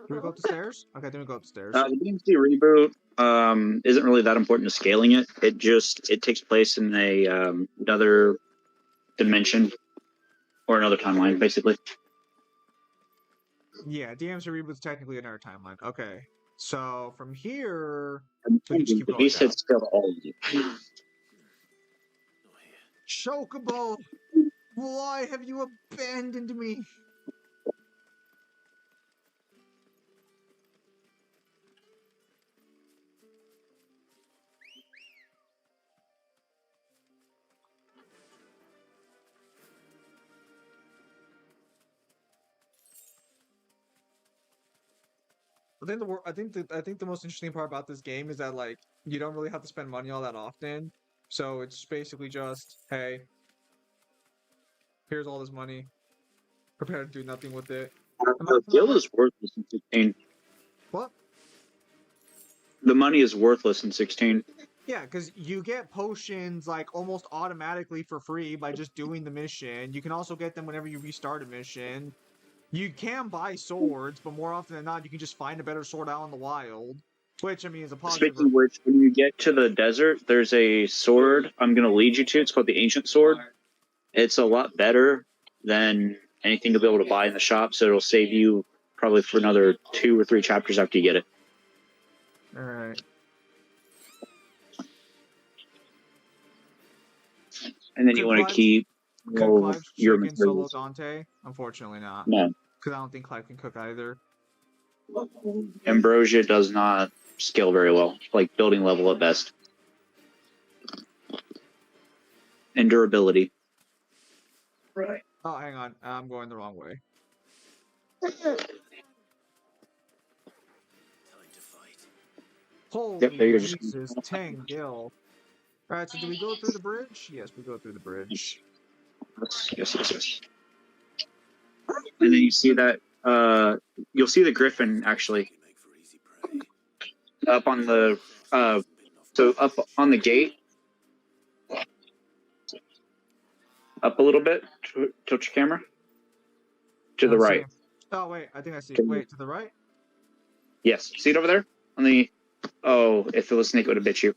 Do we go up the stairs? Okay, then we go up the stairs. The DMC reboot isn't really that important to scaling it. It takes place in a another dimension or another timeline, basically. Yeah, DMC reboot's technically another timeline. Okay, so from here we can just keep The going beast down. had scaled all of you. Chocobo, why have you abandoned me? I think the most interesting part about this game is that like you don't really have to spend money all that often. So it's basically just, hey, here's all this money. Prepare to do nothing with it. The gil is worthless in 16. What? The money is worthless in 16. Yeah, because you get potions like almost automatically for free by just doing the mission. You can also get them whenever you restart a mission. You can buy swords, but more often than not, you can just find a better sword out in the wild. Which, I mean, is a positive. Speaking of which, when you get to the desert, there's a sword I'm going to lead you to. It's called the Ancient Sword. It's a lot better than anything you'll be able to buy in the shop, so it'll save you probably for another 2 or 3 chapters after you get it. Alright. And then you want to keep Clive your chicken solo materials. Dante? Unfortunately not. No. Because I don't think Clive can cook either. Ambrosia does not scale very well, like building level at best. And durability. Right. Oh, hang on. I'm going the wrong way. Holy Jesus, Tang Gil. Alright, so do we go through the bridge? Yes, we go through the bridge. Yes. And then you see that, you'll see the griffin, actually. Up on the, up on the gate. Up a little bit. Tilt your camera. To the right. Oh, wait, I think I see it. Wait, to the right? Yes. See it over there? On the... Oh, if it was snake, it would have bit you.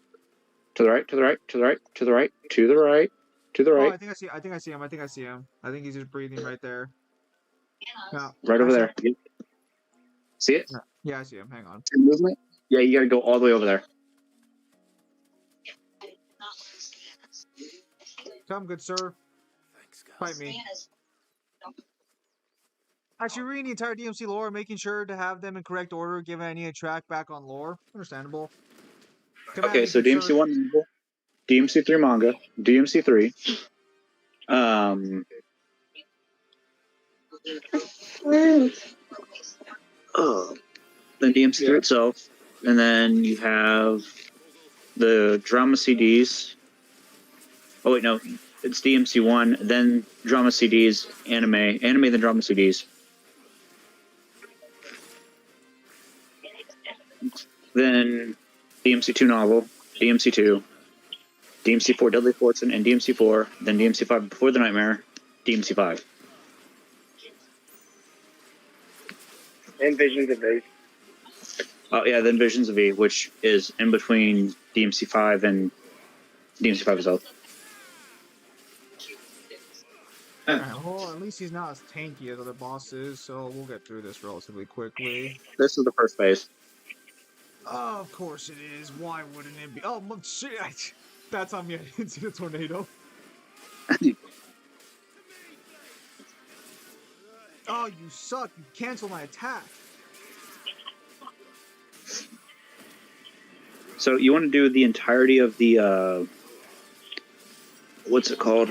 To the right, to the right, to the right, to the right, to the right, to the right. Oh, I think I see him. I think he's just breathing right there. Yeah, right over there. See it? Yeah, I see him. Hang on. Movement? Yeah, you gotta go all the way over there. Come, good sir. Thanks, guys. Fight me. Actually, reading the entire DMC lore, making sure to have them in correct order, given I need to track back on lore. Understandable. Okay, so DMC 1 novel, DMC 3 manga, DMC 3. Then DMC 3 itself, and then you have the drama CDs. Oh wait, no, it's DMC 1, then drama CDs, anime, then drama CDs. Then DMC 2 novel, DMC 2, DMC 4 Deadly Fortune, and DMC 4, then DMC 5 Before the Nightmare, DMC 5. And Visions of V. Oh yeah, then Visions of V, which is in between DMC 5 and DMC 5 itself. Alright, well, at least he's not as tanky as other bosses, so we'll get through this relatively quickly. This is the first phase. Of course it is. Why wouldn't it be? Oh, shit! That's on me. I didn't see the tornado. Oh, you suck. You canceled my attack. So you want to do the entirety of the, what's it called?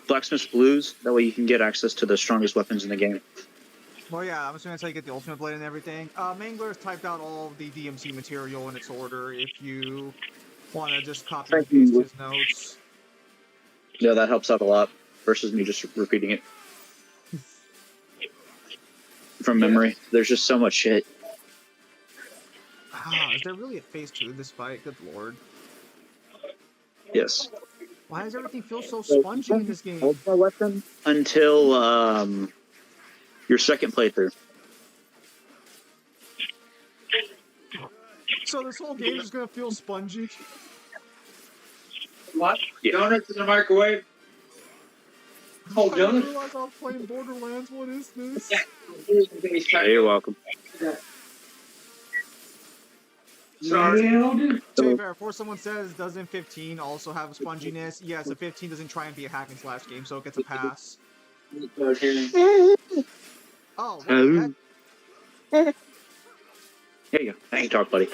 Blacksmith's Blues. That way you can get access to the strongest weapons in the game. Well, yeah, I'm assuming that's how you get the ultimate blade and everything. Mangler's typed out all the DMC material in its order if you want to just copy and paste his notes. Yeah, that helps out a lot versus me just repeating it from memory. There's just so much shit. Is there really a phase 2 in this fight? Good lord. Yes. Why does everything feel so spongy in this game? Until your second playthrough. So this whole game is just gonna feel spongy? What? Yeah. Donuts in the microwave? Oh, I didn't realize I was playing Borderlands. What is this? Yeah, you're welcome. Sorry. To be fair, before someone says, doesn't 15 also have sponginess? Yes, a 15 doesn't try and be a hack and slash game, so it gets a pass. Oh, what the heck? Here you go. I can talk, buddy.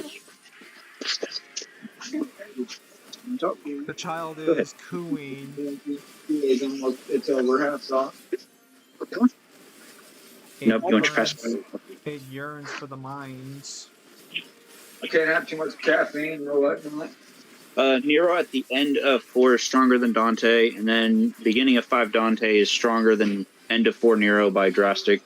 The child is cooing. It's over half off. Nope, you want your pass. It yearns for the mines. I can't have too much caffeine or whatnot. Nero at the end of 4 is stronger than Dante, and then beginning of 5 Dante is stronger than end of 4 Nero by drastic.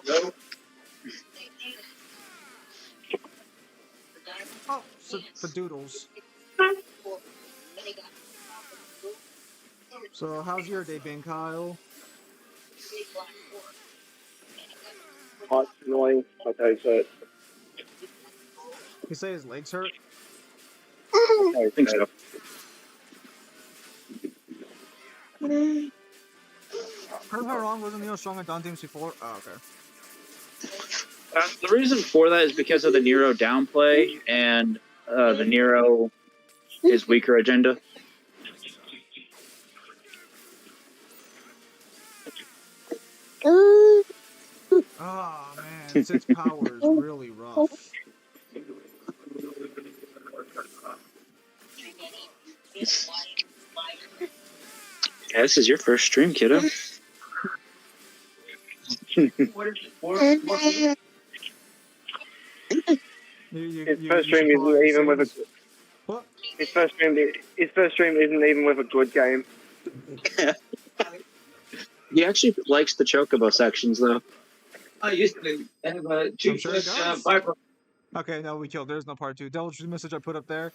No. Oh, so for doodles. So how's your day been, Kyle? Hot, annoying, my toes hurt. You say his legs hurt? I think so. Heard her wrong, wasn't Nero strong at Dante's before? Oh, okay. The reason for that is because of the Nero downplay and the Nero is weaker agenda. Oh man, Sid's power is really rough. Yeah, this is your first stream, kiddo. His first stream isn't even with a. What? His first stream isn't even with a good game. He actually likes the Chocobo sections, though. I used to have a Okay, no, we killed. There's no part 2. Devil's message I put up there.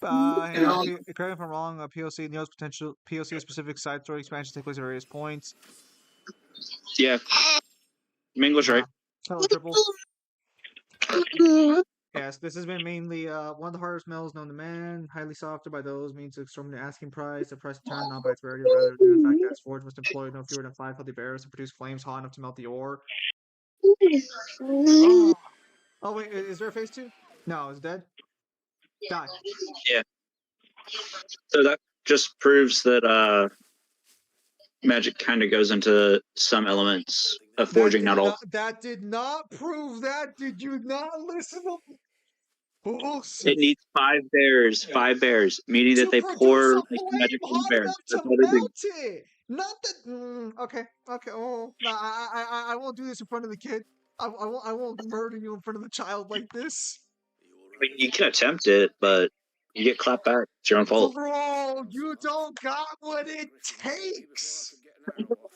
Correct me if I'm wrong. POC Neo's potential POC specific side story expansion take place at various points. Yeah, Mingle's right. Hello, Triple. Yes, this has been mainly one of the hardest metals known to man. Highly sought by those means exorbitant asking price. The price determined not by its rarity, rather due to the fact that its forge must employ no fewer than 5 healthy bearers to produce flames hot enough to melt the ore. Oh wait, is there a phase 2? No, it's dead. Die. Yeah. So that just proves that magic kind of goes into some elements of forging, not all. That did not prove that. Did you not listen to It needs 5 bears, 5 bears, meaning that they pour magic on bears. That's what they do. It. Not that. Okay. Oh, no, I won't do this in front of the kid. I won't murder you in front of the child like this. I mean, you can attempt it, but you get clapped back. It's your own fault. Bro, you don't got what it takes.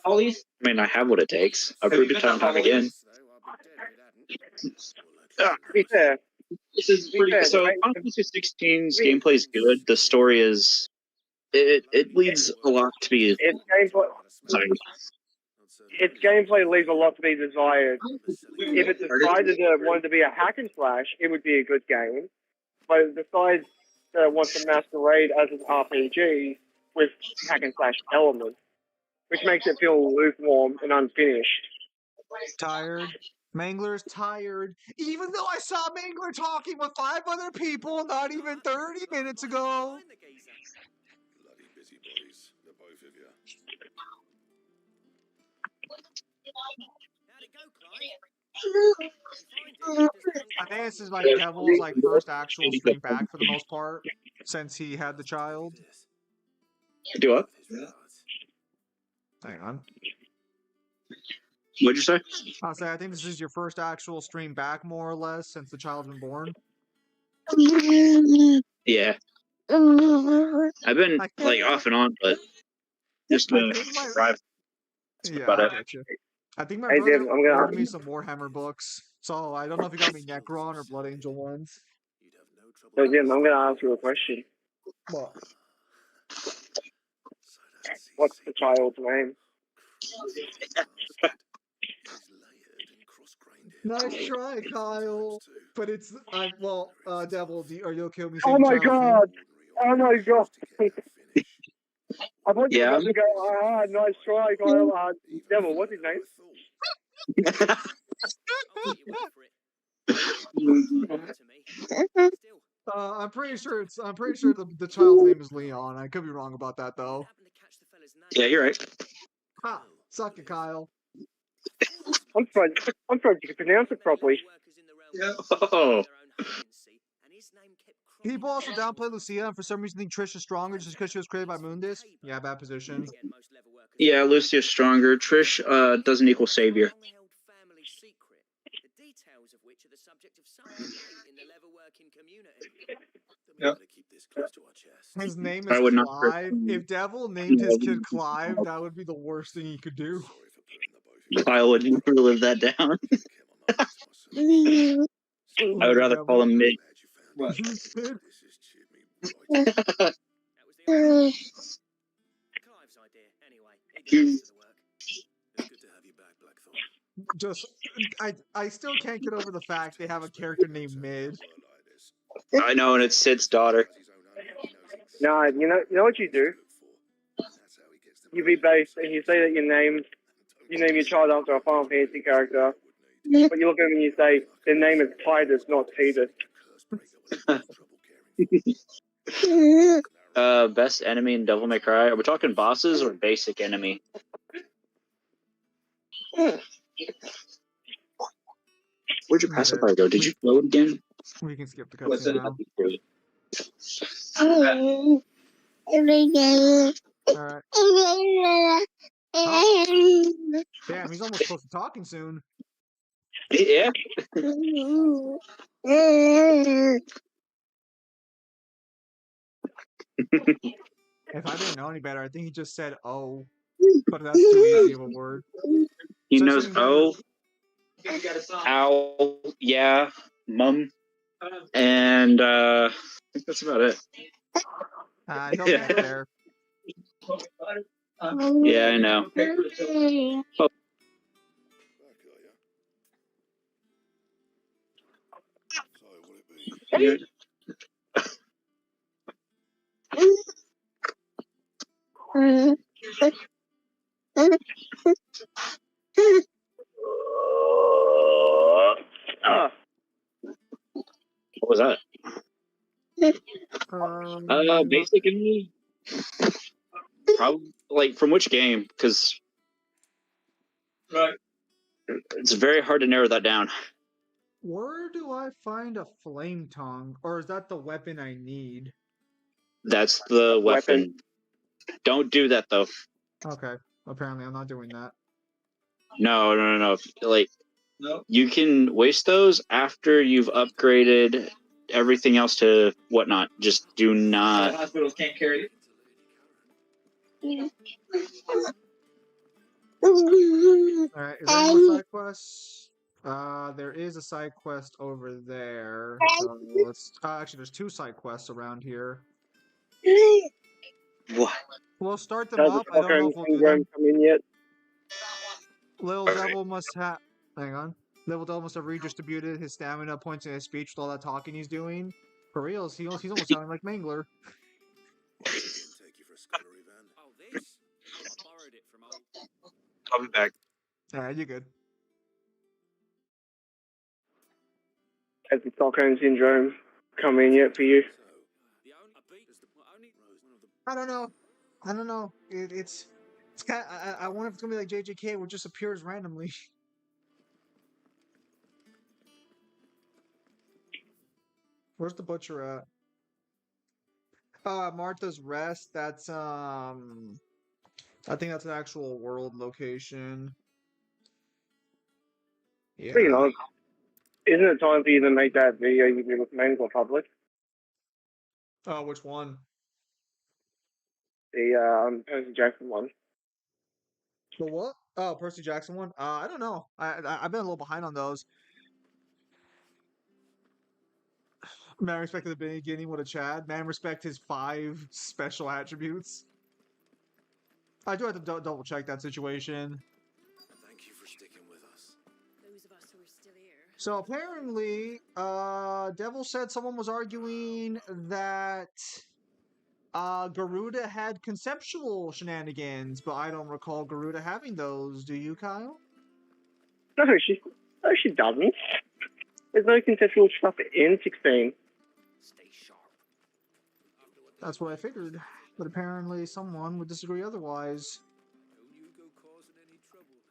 I mean, I have what it takes. I've proved it time and time again. To be fair, This is pretty good. So, Final Fantasy 16's gameplay is good. The story is... It leads a lot to be... Its gameplay leaves a lot to be desired. If it decided that it wanted to be a hack and slash, it would be a good game. But it decides that it wants to masquerade as an RPG with hack and slash elements, which makes it feel lukewarm and unfinished. Tired. Mangler's tired. Even though I saw Mangler talking with 5 other people not even 30 minutes ago. Bloody busybodies, the both of you. How'd it go, Clive? I think this is like Devil's like first actual stream back for the most part since he had the child. Do what? Hang on. What'd you say? I'll say I think this is your first actual stream back more or less since the child's been born. Yeah. I've been like off and on, but just drive. Yeah, I get you. I think my brother ordered me some Warhammer books, so I don't know if he got me Necron or Blood Angel ones. So Jim, I'm gonna ask you a question. What? What's the child's name? Nice try, Kyle. But it's Devil. Are you okay with me saying Oh my child's god! Oh my god! I thought you were Yeah. about to go, nice try, Kyle. Devil, what's his name? I'm pretty sure the child's name is Leon. I could be wrong about that though. Yeah, you're right. Ha! Suck it, Kyle. I'm surprised you can pronounce it properly. Oh. People also downplay Lucia and for some reason think Trish is stronger just because she was created by Mundus. Yeah, bad position. Yeah, Lucia's stronger. Trish doesn't equal savior. Yep. His name is Clive. If Devil named his kid Clive, that would be the worst thing he could do. Kyle would never live that down. I would rather call him Mid. What? Just, I still can't get over the fact they have a character named Mid. I know, and it's Sid's daughter. No, you know what you do? You be based and you say that you name your child after a Final Fantasy character, but you look at them and you say their name is Titus, not Titus. Best enemy in Devil May Cry. Are we talking bosses or basic enemy? Where'd your pacifier go? Did you load again? We can skip the cutscene now. Alright. Oh. Damn, he's almost close to talking soon. Yeah. If I didn't know any better, I think he just said "oh," but that's too easy of a word. He knows "oh," "ow," "yeah," "mum," and I think that's about it. He'll get there. Yeah, I know. Oh. Yeah. What was that? Basically, probably like from which game? Because it's very hard to narrow that down. Where do I find a flame tongue, or is that the weapon I need? That's the weapon. Don't do that though. Okay, apparently I'm not doing that. No. Like, you can waste those after you've upgraded everything else to whatnot. Just do not. Hospitals can't carry it. Alright, is there any more side quests? There is a side quest over there. So let's. Actually, there's two side quests around here. What? We'll start them up. I don't know if we'll do them. Come in yet? Little Devil must have. Hang on. Little Devil must have redistributed his stamina points in his speech with all that talking he's doing. For real, he's almost sounding like Mangler. I'll be back. Alright, you're good. Has the Stockholm Syndrome come in yet for you? I don't know. It's kind of, I wonder if it's gonna be like JJK where it just appears randomly. Where's the butcher at? Martha's Rest. That's I think that's an actual world location. Speaking Yeah. of, isn't it time for you to make that video you did with Mango public? Oh, which one? The Percy Jackson one. The what? Oh, Percy Jackson one. I don't know. I've been a little behind on those. Man respect to the beginning with a Chad. Man respect his 5 special attributes. I do have to double check that situation. Thank you for sticking with us. Those of us who are still here. So apparently, Devil said someone was arguing that Garuda had conceptual shenanigans, but I don't recall Garuda having those. Do you, Kyle? No, she doesn't. There's no conceptual stuff in 16. That's what I figured. But apparently someone would disagree otherwise.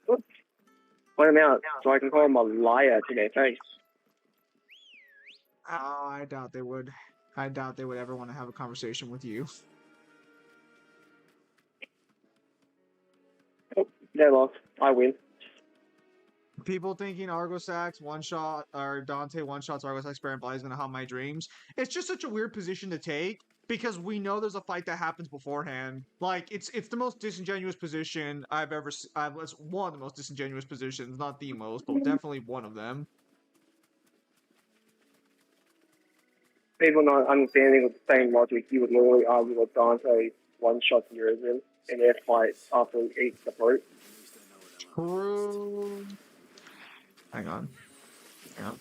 Point him out so I can call him a liar to their face. Oh, I doubt they would. I doubt they would ever want to have a conversation with you. Oh, they lost. I win. People thinking Argosax one-shot, or Dante one-shots Argosax Baron Bly is going to haunt my dreams. It's just such a weird position to take, because we know there's a fight that happens beforehand. Like, it's the most disingenuous position I've ever... it's one of the most disingenuous positions, not the most, but definitely one of them. People not understanding with the same logic, you would literally argue with Dante one-shot Urizen in their fight after he eats the fruit. True. Hang on. Hang on.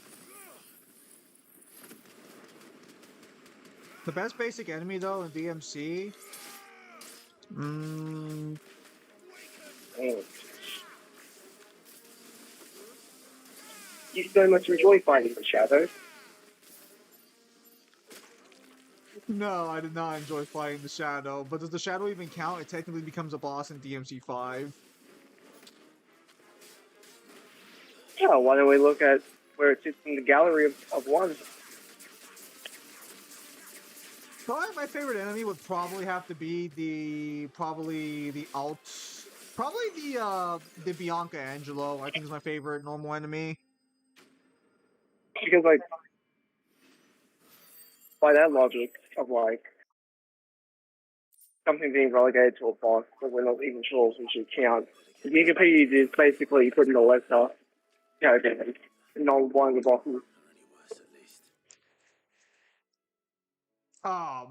The best basic enemy, though, in DMC... You so much enjoy fighting the shadows. No, I did not enjoy fighting the Shadow, but does the Shadow even count? It technically becomes a boss in DMC 5. Yeah, why don't we look at where it sits in the gallery of ones? Probably my favorite enemy would probably have to be the Bianca Angelo. I think is my favorite normal enemy. Because, like, by that logic of, like, something being relegated to a boss that we're not even sure if we should count. The Gigapedia is basically putting the lesser character in one of the bosses.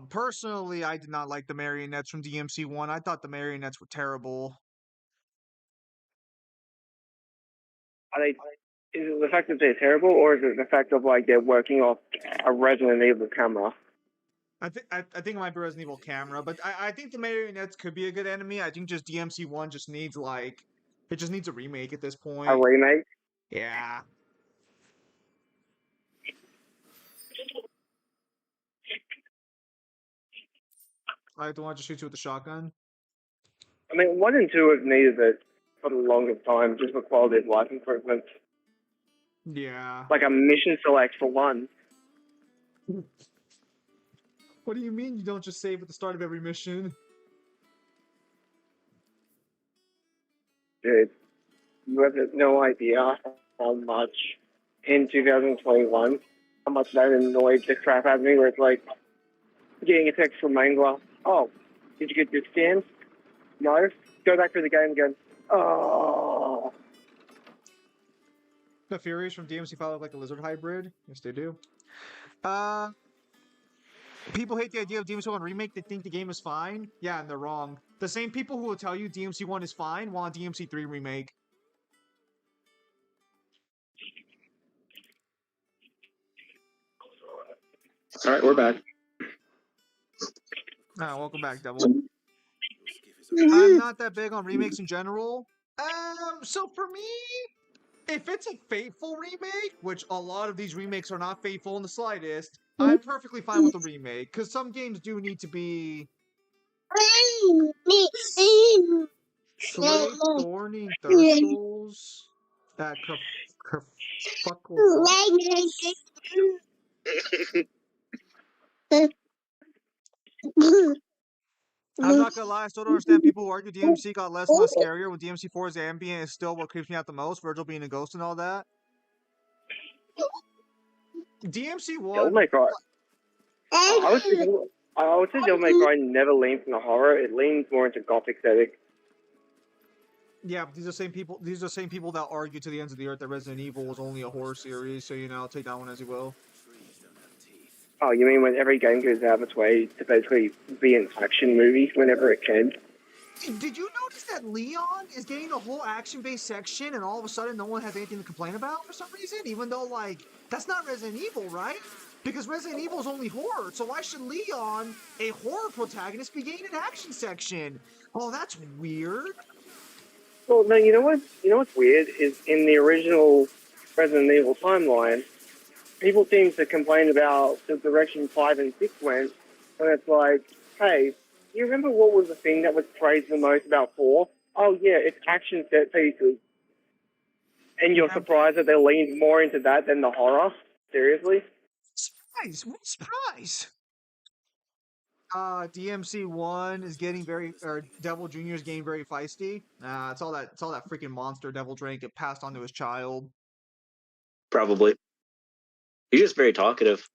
Personally, I did not like the marionettes from DMC 1. I thought the marionettes were terrible. Is it the fact that they're terrible, or is it the fact of, like, they're working off a Resident Evil camera? I think it might be Resident Evil camera, but I think the marionettes could be a good enemy. I think just DMC 1 just needs, like... It just needs a remake at this point. A remake? Yeah. I don't want to shoot you with the shotgun. I mean, 1 and 2 have needed it for the longest time, just for quality of life improvements. Yeah. Like a mission select for 1. What do you mean you don't just save at the start of every mission? Dude, you have no idea how much in 2021, how much that annoyed the crap out of me, where it's like, getting a text from Mangler, oh, did you get your scans? No? Go back to the game again. Oh. The Furies from DMC 5 look like a lizard hybrid. Yes, they do. People hate the idea of DMC 1 remake. They think the game is fine. Yeah, and they're wrong. The same people who will tell you DMC 1 is fine want a DMC 3 remake. Alright, we're back. Welcome back, Devil. I'm not that big on remakes in general. So for me, if it's a faithful remake, which a lot of these remakes are not faithful in the slightest, I'm perfectly fine with a remake, because some games do need to be... Slay Thorny Thurstles at Kerfuckle. I'm not gonna lie, I still don't understand people who argue DMC got less and less scarier when DMC4's ambient is still what creeps me out the most, Virgil being a ghost and all that. Devil DMC1... May Cry. I would say Devil May Cry never leans into horror. It leans more into gothic aesthetic. Yeah, but these are the same people. These are the same people that argue to the ends of the earth that Resident Evil was only a horror series. So take that one as you will. Oh, you mean when every game goes out of its way to basically be an action movie whenever it can? Did you notice that Leon is getting a whole action-based section, and all of a sudden no one has anything to complain about for some reason? Even though, like, that's not Resident Evil, right? Because Resident Evil is only horror. So why should Leon, a horror protagonist, be getting an action section? Oh, that's weird. Well, no, you know what? You know what's weird is in the original Resident Evil timeline, people seem to complain about the direction 5 and 6 went, and it's like, hey, you remember what was the thing that was praised the most about 4? Oh yeah, it's action set pieces. And you're surprised that they leaned more into that than the horror? Seriously? Surprise! What surprise? DMC1 is getting or Devil Jr. is getting very feisty. It's all that freaking monster Devil drank. It passed on to his child. Probably. He's just very talkative.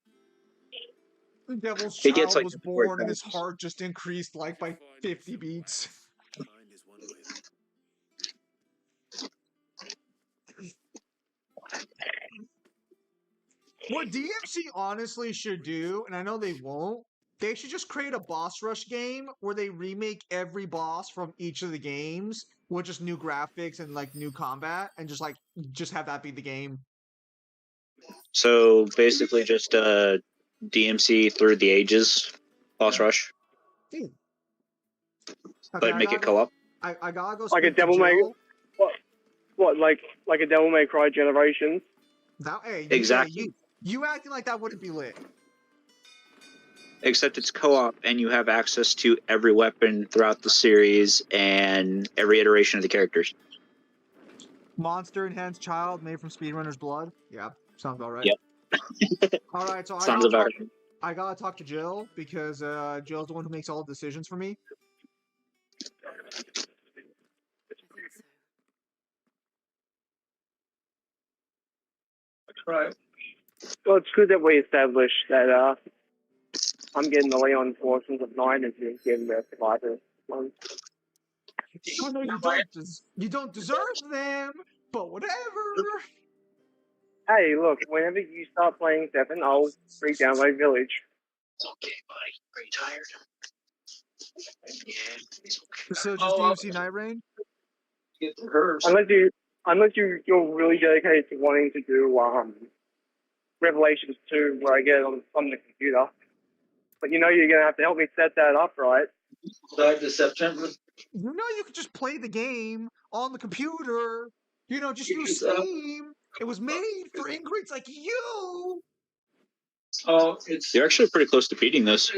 The Devil's child was born and his heart just increased like by 50 beats. What DMC honestly should do, and I know they won't, they should just create a boss rush game where they remake every boss from each of the games with just new graphics and like new combat, and just have that be the game. So basically, just DMC through the ages, boss rush. Okay, But make it co-op. I gotta go. Like a Devil May. What? Like a Devil May Cry Generations? Exactly. You acting like that wouldn't be lit. Except it's co-op, and you have access to every weapon throughout the series and every iteration of the characters. Monster enhanced child made from speedrunner's blood. Yeah, sounds about right. Yep. All right, so I gotta talk to Jill because Jill's the one who makes all the decisions for me. Right. Well, it's good that we established that I'm getting the Leon portions of 9 and you're getting the survivor ones. Oh, no, you don't deserve them, but whatever. Hey, look, whenever you start playing 7, I'll re-download Village. It's okay, buddy. Are you tired? Yeah, it's okay. So just DMC Night Rain? Get to hers. Unless you're really dedicated to wanting to do Revelations 2 where I get it on the computer. But you're going to have to help me set that up, right? 5 to September. You could just play the game on the computer. Just use Steam. It was made for ingrates like you. Oh, you're actually pretty close to beating this.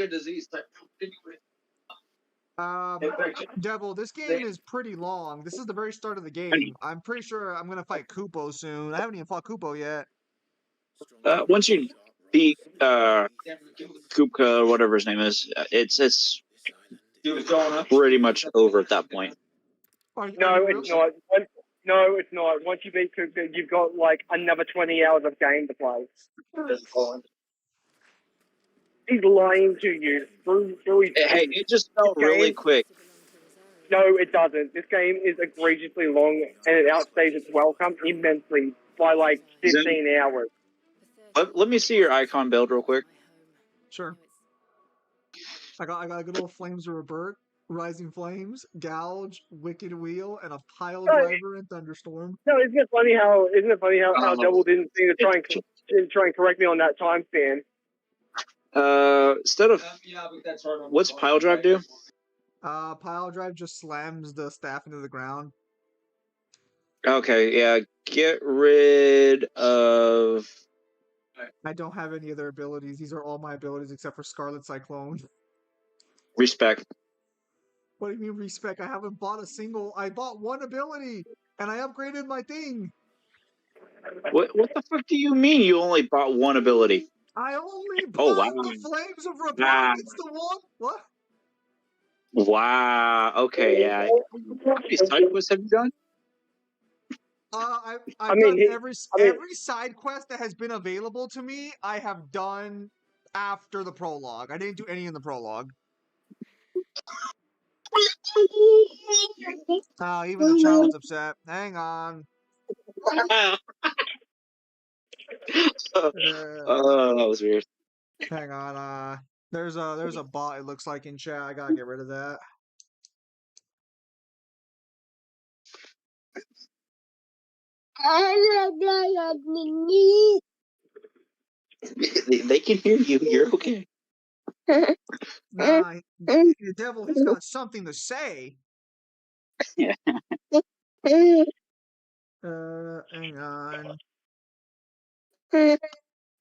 Devil, this game is pretty long. This is the very start of the game. I'm pretty sure I'm gonna fight Kupo soon. I haven't even fought Kupo yet. Once you beat Kupka or whatever his name is, it's pretty much over at that point. No, it's not. No, it's not. Once you beat Kupka, you've got like another 20 hours of game to play. He's lying to you. Hey, it just felt really quick. No, it doesn't. This game is egregiously long, and it outstays its welcome immensely by like 15 hours. Let me see your icon build real quick. Sure. I got a good old Flames of Rebirth, Rising Flames, Gouge, Wicked Wheel, and a Pile Driver and Thunderstorm. No, isn't it funny how Double didn't seem to try and correct me on that time span? Instead of what's Pile Drive do? Pile Drive just slams the staff into the ground. Okay, yeah, get rid of... I don't have any other abilities. These are all my abilities except for Scarlet Cyclone. Respec. What do you mean respec? I haven't bought a single... I bought one ability, and I upgraded my thing. What the fuck do you mean you only bought one ability? I only Oh played wow! the Flames of Wow! Republic. It's the one. What? Wow! Okay, yeah. How many side quests have you done? I've done every side quest that has been available to me. I have done after the prologue. I didn't do any in the prologue. Oh, even the child's upset. Hang on. That was weird. Hang on. There's a bot. It looks like in chat. I gotta get rid of that. They can hear you. You're okay. Nah, the devil. He's got something to say. Hang on.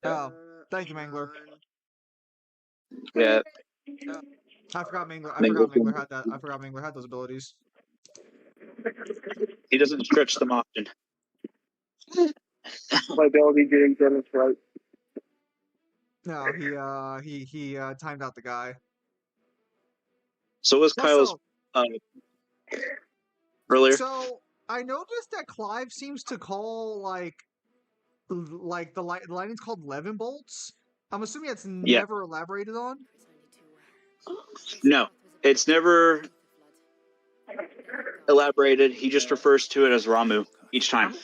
Oh, thank you, Mangler. Yeah. I forgot Mangler had that. I forgot Mangler had those abilities. He doesn't stretch them often. My ability didn't demonstrate. No, he timed out the guy. So was Kyle's earlier. So I noticed that Clive seems to call like the lightning's called Levin bolts. I'm assuming it's never elaborated on. No, it's never elaborated. He just refers to it as Ramu each time.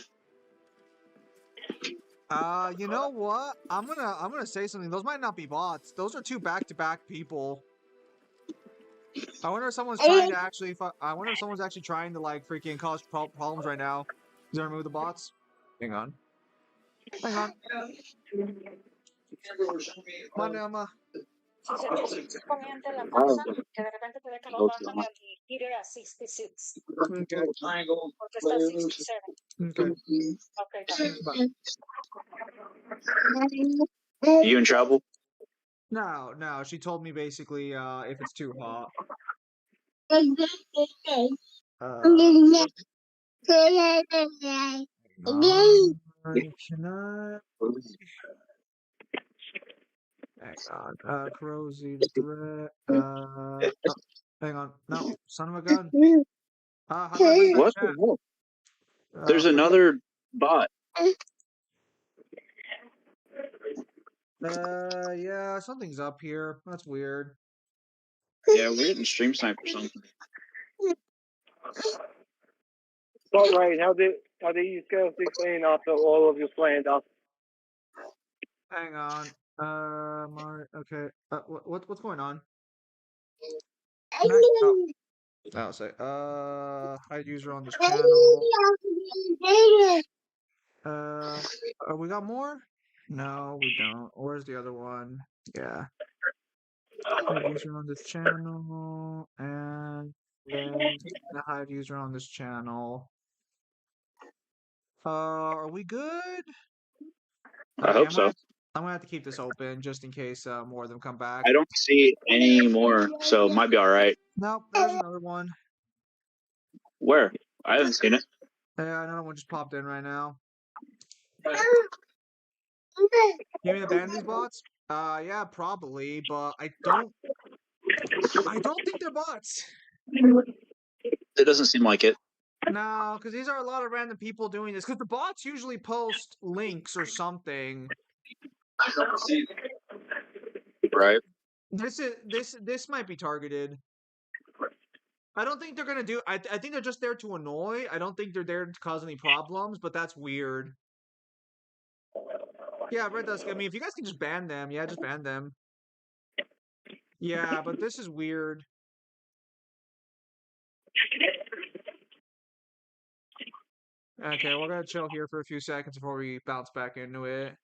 You know what? I'm gonna say something. Those might not be bots. Those are two back-to-back people. I wonder if someone's trying to actually. I wonder if someone's actually trying to like freaking cause problems right now. Is there remove the bots? Hang on. Hang on. Come on, Emma. Si se pone ante la casa, que de repente te ve que lo bajan y hit it at 66. Okay. Porque está 67. Okay. Okay, You in trouble? No. She told me basically if it's too hot. Hang on. Corrosive threat. Hang on. No, son of a gun. How do I bring What back the hell? There's another bot. Yeah, something's up here. That's weird. Yeah, we're getting stream snipe or something. All right, how did you scale 16 after all of your slander? Hang on. Okay. What's going on? I'll say. Hide user on this channel. We got more? No, we don't. Where's the other one? Yeah. Hide user on this channel, and then the hide user on this channel. Are we good? I hope so. I'm gonna have to keep this open just in case more of them come back. I don't see any more, so it might be all right. Nope, there's another one. Where? I haven't seen it. Yeah, another one just popped in right now. You mean to ban these bots? Yeah, probably, but I don't think they're bots. It doesn't seem like it. No, because these are a lot of random people doing this. Because the bots usually post links or something. I don't see it. Right. This might be targeted. I don't think they're gonna do. I think they're just there to annoy. I don't think they're there to cause any problems. But that's weird. Yeah, Red Dusk. I mean, if you guys can just ban them, yeah, just ban them. Yeah, but this is weird. Okay, we're gonna chill here for a few seconds before we bounce back into it.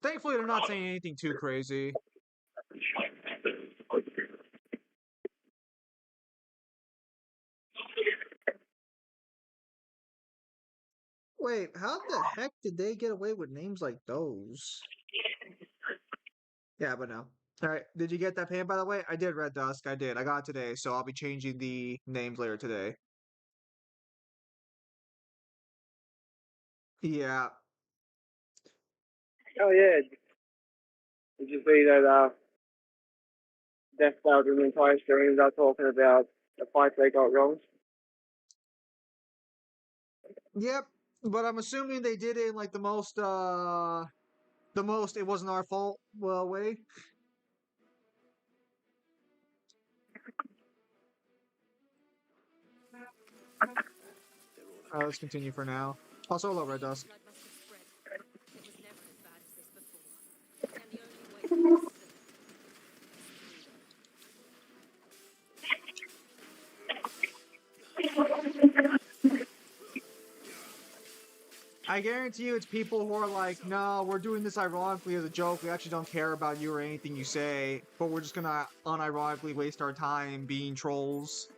Thankfully, they're not saying anything too crazy. Wait, how the heck did they get away with names like those? Yeah, but no. Alright, did you get that pan, by the way? I did, Red Dusk. I did. I got it today, so I'll be changing the names later today. Yeah. Oh yeah. Did you see that Death Cloud in the entire stream about talking about the fight they got wrong? Yep, but I'm assuming they did it in like the most it wasn't our fault way. Let's continue for now. Also, hello, Red Dust. I guarantee you it's people who are like, no, we're doing this ironically as a joke. We actually don't care about you or anything you say, but we're just gonna unironically waste our time being trolls.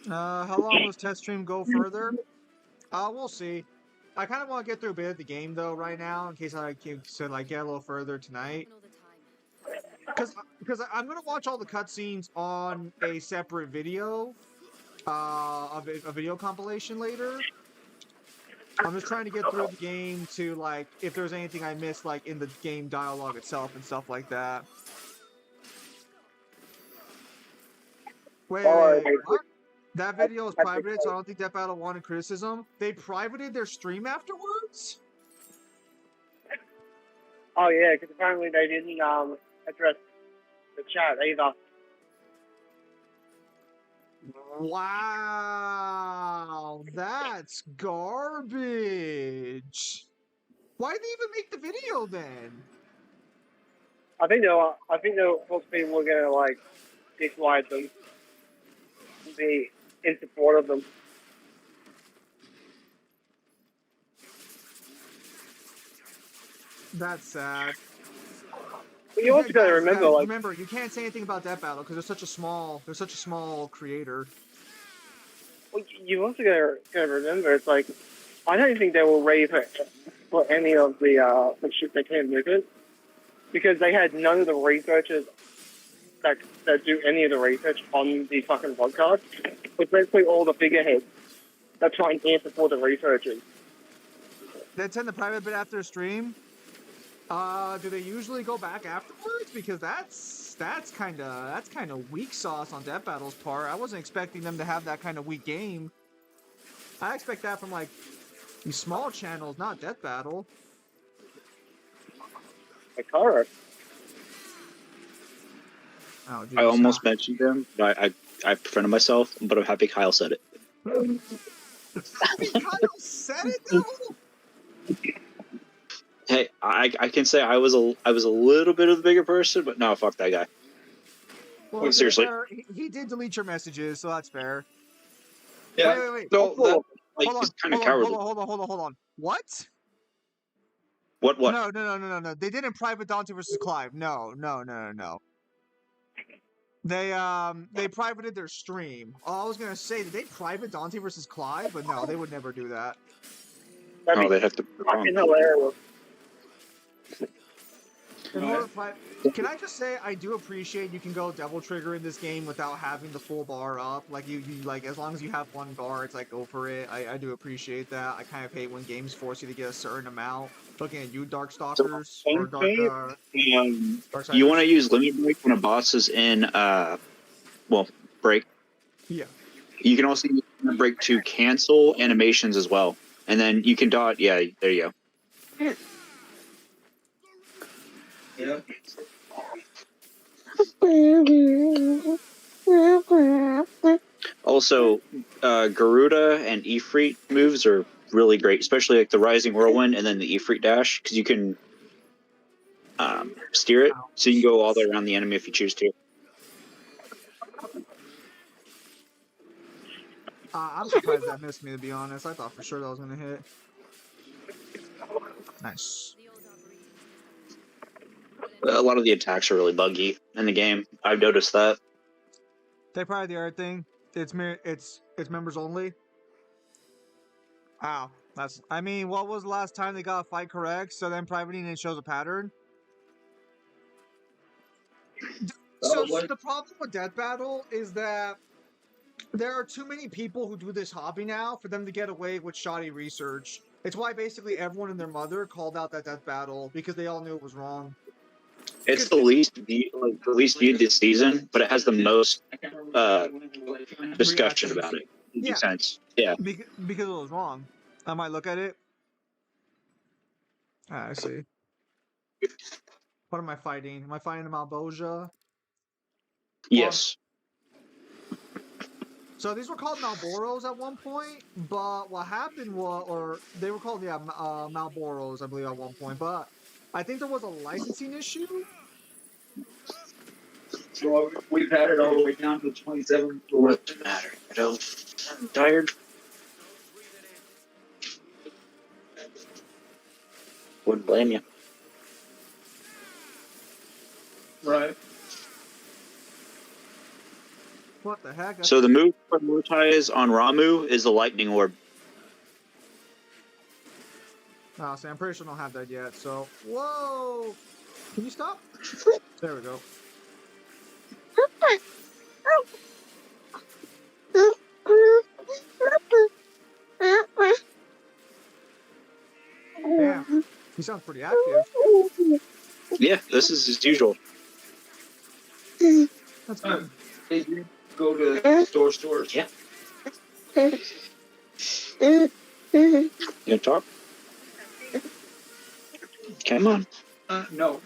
How long will this test stream go further? We'll see. I kind of want to get through a bit of the game though right now, in case I can like get a little further tonight. Because I'm gonna watch all the cutscenes on a separate video, a video compilation later. I'm just trying to get through the game to like if there's anything I missed like in the game dialogue itself and stuff like that. Wait, what? That video is privated, so I don't think Death Battle wanted criticism. They privated their stream afterwards? Oh yeah, because apparently they didn't address the chat either. Wow, that's garbage. Why did they even make the video then? I think most people were gonna like dislike them, be in support of them. That's sad. But you also gotta remember, guys, like, remember, you can't say anything about Death Battle because they're such a small creator. Well, you also gotta remember, it's like I don't think they will rave for any of the shit they came with it, because they had none of the researchers that do any of the research on the fucking podcast. It's basically all the figureheads that try and answer for the researchers. They send the private bit after a stream. Do they usually go back afterwards? Because that's kind of weak sauce on Death Battle's part. I wasn't expecting them to have that kind of weak game. I expect that from like these small channels, not Death Battle. Akara. Oh, geez, I almost mentioned him, but I prevented myself. But I'm happy Kyle said it. Happy Kyle said it, though. Hey, I can say I was a little bit of the bigger person, but no, fuck that guy. Well, okay, seriously, he did delete your messages, so that's fair. Yeah. Wait. No, hold he's kind of cowardly. Hold on. What? What? No. They didn't private Dante versus Clive. No. They privated their stream. I was gonna say, did they private Dante versus Clive? But no, they would never do that. No, they have to. Fucking hilarious. Can I just say I do appreciate you can go Devil Trigger in this game without having the full bar up. Like you like as long as you have one bar, it's like go for it. I do appreciate that. I kind of hate when games force you to get a certain amount. Looking at you, Darkstalkers or Dark. You want to use limit break when a boss is in break. Yeah. You can also use limit break to cancel animations as well, and then you can dot. Yeah, there you go. Yeah. Also, Garuda and Ifrit moves are really great, especially like the Rising Whirlwind and then the Ifrit dash, because you can steer it, so you can go all the way around the enemy if you choose to. I'm surprised that missed me, to be honest. I thought for sure that was gonna hit. Nice. A lot of the attacks are really buggy in the game. I've noticed that. They probably the other thing. It's members only. Wow, that's. I mean, what was the last time they got a fight correct? So then privating it shows a pattern. So the problem with Death Battle is that there are too many people who do this hobby now for them to get away with shoddy research. It's why basically everyone and their mother called out that Death Battle because they all knew it was wrong. It's the least viewed this season, but it has the most discussion about it. Yeah. Sense. Yeah. Because it was wrong. I might look at it. I see. What am I fighting? Am I fighting a Malboja? Yes. So these were called Malboros at one point, but what happened was, or they were called, Malboros, I believe, at one point, but I think there was a licensing issue. So we've had it all the way down to 27. What does it matter? I'm tired. Wouldn't blame you. Right. What the heck? So the move for prioritize on Ramu is the lightning orb. Oh, see, I'm pretty sure I don't have that yet, so... Whoa! Can you stop? There we go. Damn, he sounds pretty active. Yeah, this is as usual. That's good. Did you go to stores? Yeah. You gonna talk? Come on. No.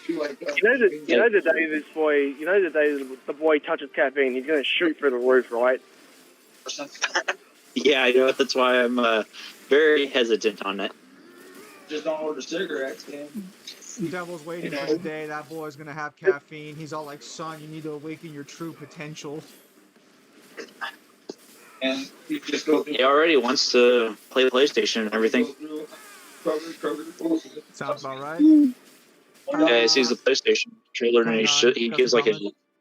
You know the day this boy, the day the boy touches caffeine, he's gonna shoot through the roof, right? Yeah, I know. That's why I'm very hesitant on it. Just don't order cigarettes, man. Devil's waiting for the day that boy's gonna have caffeine. He's all like, son, you need to awaken your true potential. And you just go through. He already wants to play PlayStation and everything. Sounds about right. Yeah, he sees the PlayStation controller and he gives like a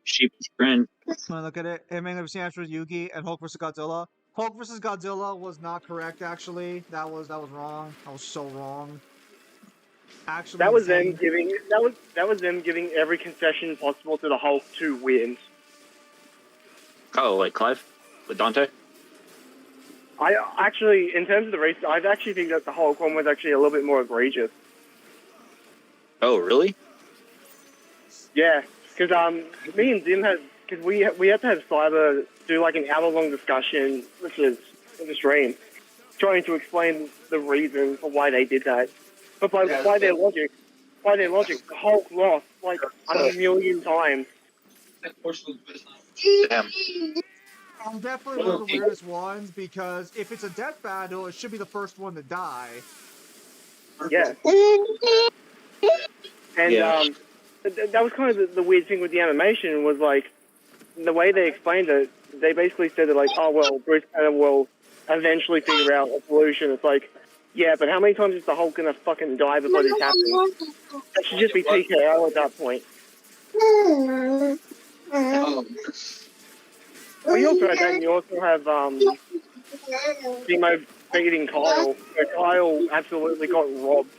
sheepish grin. Wanna look at it? Hey man, have you seen Astro Yugi and Hulk vs. Godzilla? Hulk vs. Godzilla was not correct, actually. That was wrong. That was so wrong. Actually, that was them giving every concession possible to the Hulk to win. Oh, like Clive with Dante? I actually, in terms of the race, I actually think that the Hulk one was actually a little bit more egregious. Oh, really? Yeah, because me and Dim because we had to have Cyber do like an hour-long discussion, which is in the stream, trying to explain the reason for why they did that. But by their logic, the Hulk lost like a million times. Damn. Definitely one of the weirdest ones, because if it's a death battle, it should be the first one to die. Yeah. And that was kind of the weird thing with the animation, was like, the way they explained it, they basically said that like, oh well, Bruce Banner will eventually figure out a solution. It's like, yeah, but how many times is the Hulk gonna fucking die before this happens? That should just be TKO at that point. Well, you also have that, and you also have Zemo beating Kyle. So Kyle absolutely got robbed.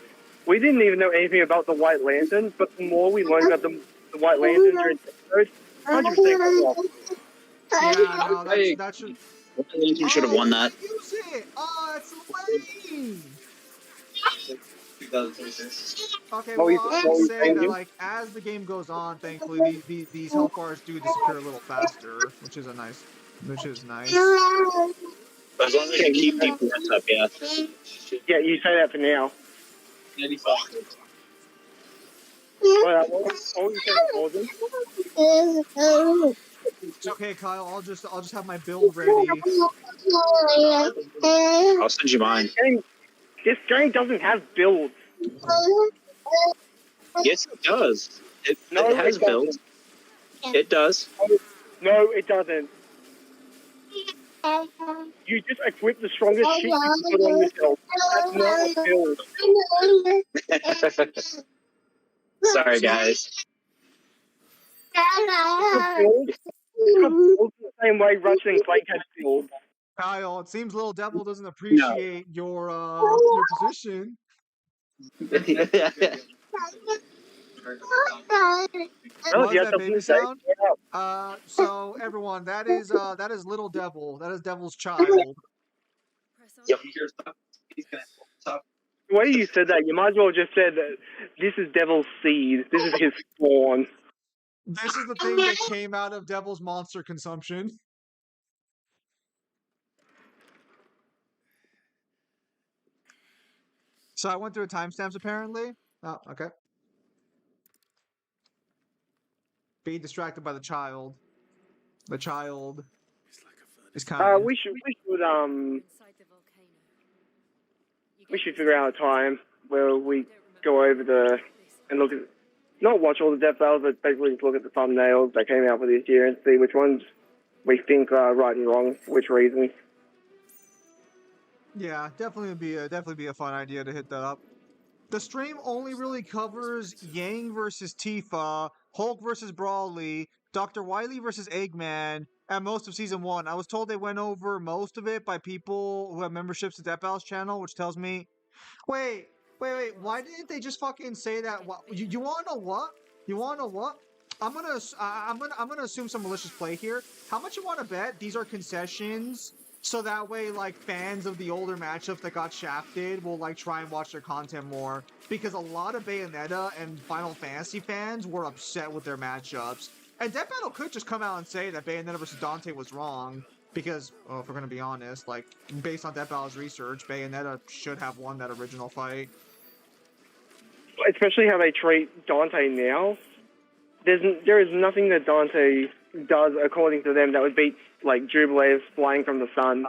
We didn't even know anything about the White Lantern, but the more we learned about the White Lantern during the episode, 100% got robbed. Yeah, no, that should... You should have won that. Use it! Oh, it's lame! Okay, well, I would say that, like, as the game goes on, thankfully, these health bars do disappear a little faster, which is nice. As long as you keep DPS up, yeah. Yeah, you say that for now. What were you saying, Morgan? It's okay, Kyle. I'll just have my build ready. I'll send you mine. This game doesn't have builds. Yes, it does. It has builds. It does. No, it doesn't. You just equip the strongest shit you can put on yourself. That's not a build. Sorry, guys. It's a build the same way Rush and Quake has builds. Kyle, it seems Little Devil doesn't appreciate your position. No, What is yeah, that baby doesn't say. sound? So everyone, that is Little Devil. That is Devil's child. The way you said that, you might as well just said that this is Devil's seed. This is his spawn. This is the thing that came out of Devil's monster consumption. So I went through timestamps apparently. Oh, okay. Being distracted by the child. The child is kind. We should figure out a time where we go over and look at, not watch all the death battles, but basically just look at the thumbnails that came out for this year and see which ones we think are right and wrong, for which reasons. Yeah, definitely be a fun idea to hit that up. The stream only really covers Yang versus Tifa, Hulk versus Brawly, Dr. Wily versus Eggman, and most of Season 1. I was told they went over most of it by people who have memberships to Death Battle's channel, which tells me... Wait, why didn't they just fucking say that? You wanna know what? You wanna know what? I'm gonna assume some malicious play here. How much you wanna bet these are concessions? So that way, like, fans of the older matchups that got shafted will, like, try and watch their content more. Because a lot of Bayonetta and Final Fantasy fans were upset with their matchups. And Death Battle could just come out and say that Bayonetta versus Dante was wrong. Because, well, if we're gonna be honest, like, based on Death Battle's research, Bayonetta should have won that original fight. Especially how they treat Dante now. There is nothing that Dante does, according to them, that would beat, like, Jubilee's flying from the sun.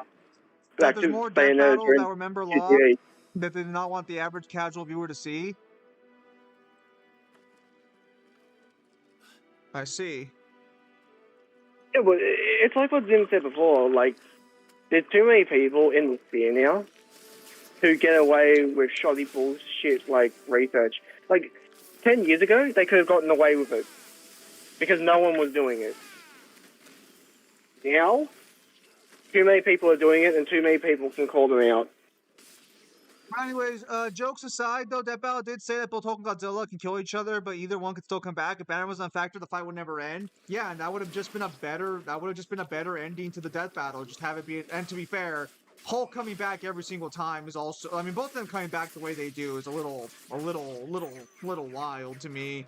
That there's more Death Battles that were member locked that they did not want the average casual viewer to see. I see. Yeah, but it's like what Zim said before, like, there's too many people in the sphere now who get away with shoddy bullshit like research. Like, 10 years ago, they could have gotten away with it because no one was doing it. Now, too many people are doing it and too many people can call them out. Anyways, jokes aside, though, Death Battle did say that both Hulk and Godzilla can kill each other, but either one could still come back. If Banner was on Factor, the fight would never end. Yeah, and that would have just been a better ending to the Death Battle. Just have it be, and to be fair, Hulk coming back every single time is also, I mean, both of them coming back the way they do is a little wild to me.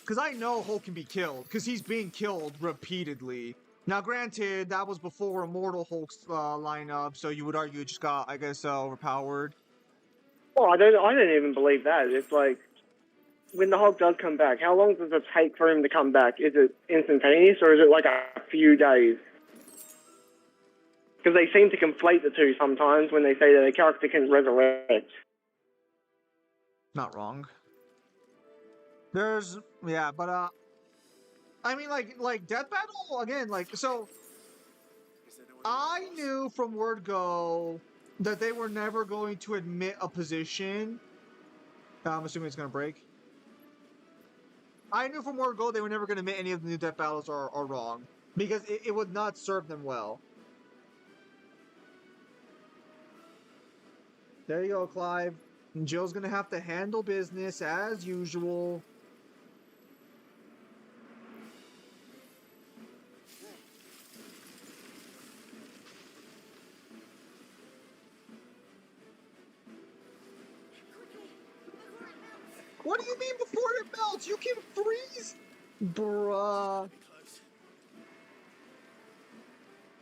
Because I know Hulk can be killed, because he's being killed repeatedly. Now, granted, that was before Immortal Hulk's lineup, so you would argue it just got, I guess, overpowered. Well, I don't even believe that. It's like, when the Hulk does come back, how long does it take for him to come back? Is it instantaneous, or is it like a few days? Because they seem to conflate the two sometimes when they say that a character can resurrect. Not wrong. Yeah, but, I mean, like, Death Battle, again, like, so, I knew from word go that they were never going to admit a position. I'm assuming it's going to break. I knew from word go they were never going to admit any of the new Death Battles are wrong, because it would not serve them well. There you go, Clive. And Jill's going to have to handle business as usual. What do you mean before it melts? You can freeze? Bruh.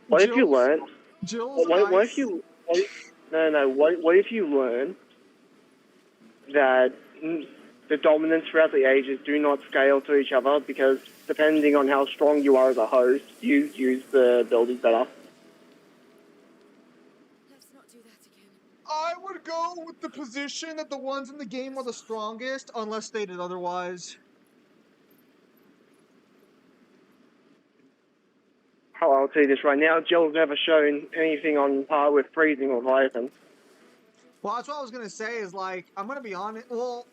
What if you learn? Jill's what if you... What if you learn that the dominance throughout the ages do not scale to each other because depending on how strong you are as a host, you use the abilities better? I would go with the position that the ones in the game are the strongest, unless stated otherwise. I'll tell you this right now, Jill's never shown anything on par with freezing or Leviathan. Well, that's what I was going to say is, like, I'm going to be honest. Well,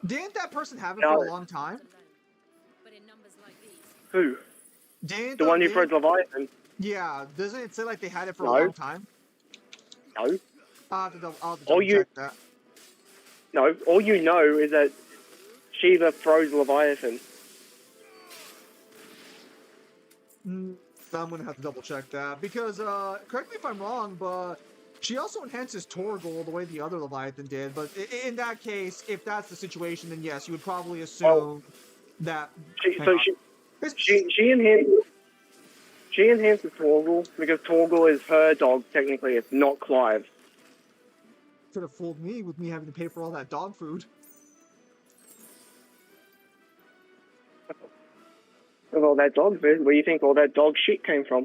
didn't that person have it for a long time? Who? The one who froze Leviathan? Yeah, doesn't it say, like, they had it for a long time? No. I'll have to double check that. No, all you know is that Shiva throws Leviathan. I'm gonna have to double check that because correct me if I'm wrong, but she also enhances Torgal the way the other Leviathan did. But in that case, if that's the situation, then yes, you would probably assume that. She enhances Torgal because Torgal is her dog. Technically, it's not Clive. Could have fooled me with me having to pay for all that dog food. With all that dog food, where do you think all that dog shit came from?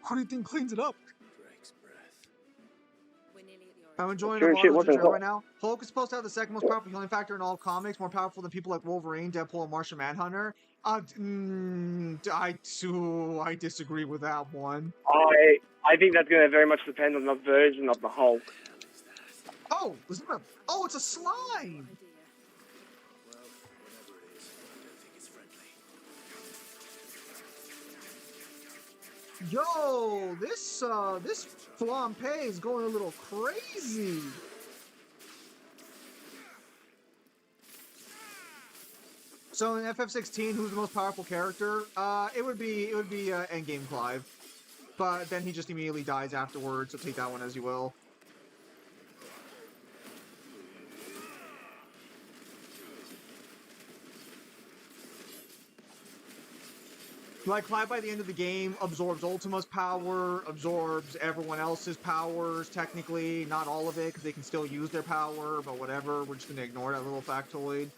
Who do you think cleans it up? I'm enjoying Sure a shit lot wasn't right now. Hulk is supposed to have the second most powerful healing factor in all of comics, more powerful than people like Wolverine, Deadpool, and Martian Manhunter. I disagree with that one. I think that's going to very much depend on the version of the Hulk. Oh, it's a slime. Yo, this Flampe is going a little crazy. So in FF16, who's the most powerful character? It would be Endgame Clive, but then he just immediately dies afterwards. So take that one as you will. Like, Clive by the end of the game absorbs Ultima's power, absorbs everyone else's powers, technically. Not all of it, because they can still use their power, but whatever. We're just going to ignore that little factoid.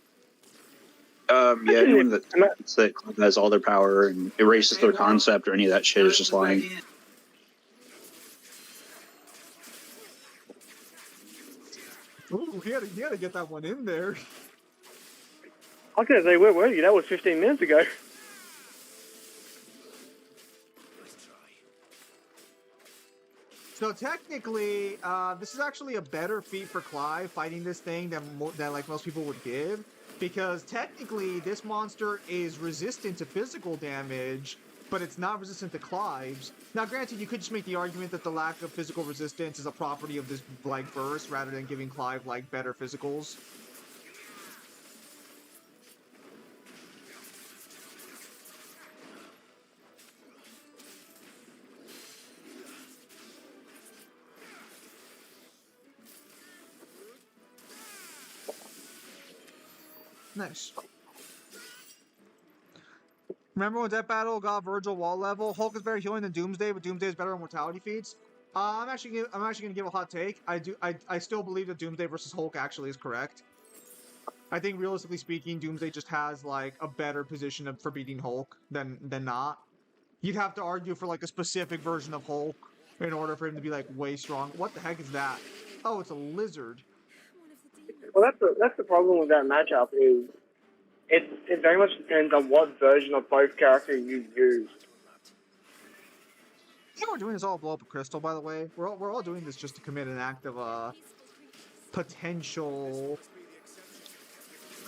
Yeah, anyone that Clive has all their power and erases their concept or any of that shit is just lying. Ooh, he had to get that one in there. I was going to say, where were you? That was 15 minutes ago. So technically, this is actually a better feat for Clive fighting this thing than like most people would give, because technically this monster is resistant to physical damage, but it's not resistant to Clive's. Now, granted, you could just make the argument that the lack of physical resistance is a property of this like burst, rather than giving Clive like better physicals. Nice. Remember when Death Battle got Virgil wall level? Hulk is better healing than Doomsday, but Doomsday is better on mortality feats. I'm actually gonna give a hot take. I still believe that Doomsday versus Hulk actually is correct. I think realistically speaking, Doomsday just has like a better position for beating Hulk than not. You'd have to argue for like a specific version of Hulk in order for him to be like way strong. What the heck is that? Oh, it's a lizard. Well, that's the problem with that matchup is it very much depends on what version of both characters you use. You know, we're doing this all to blow up a crystal, by the way. We're all doing this just to commit an act of potential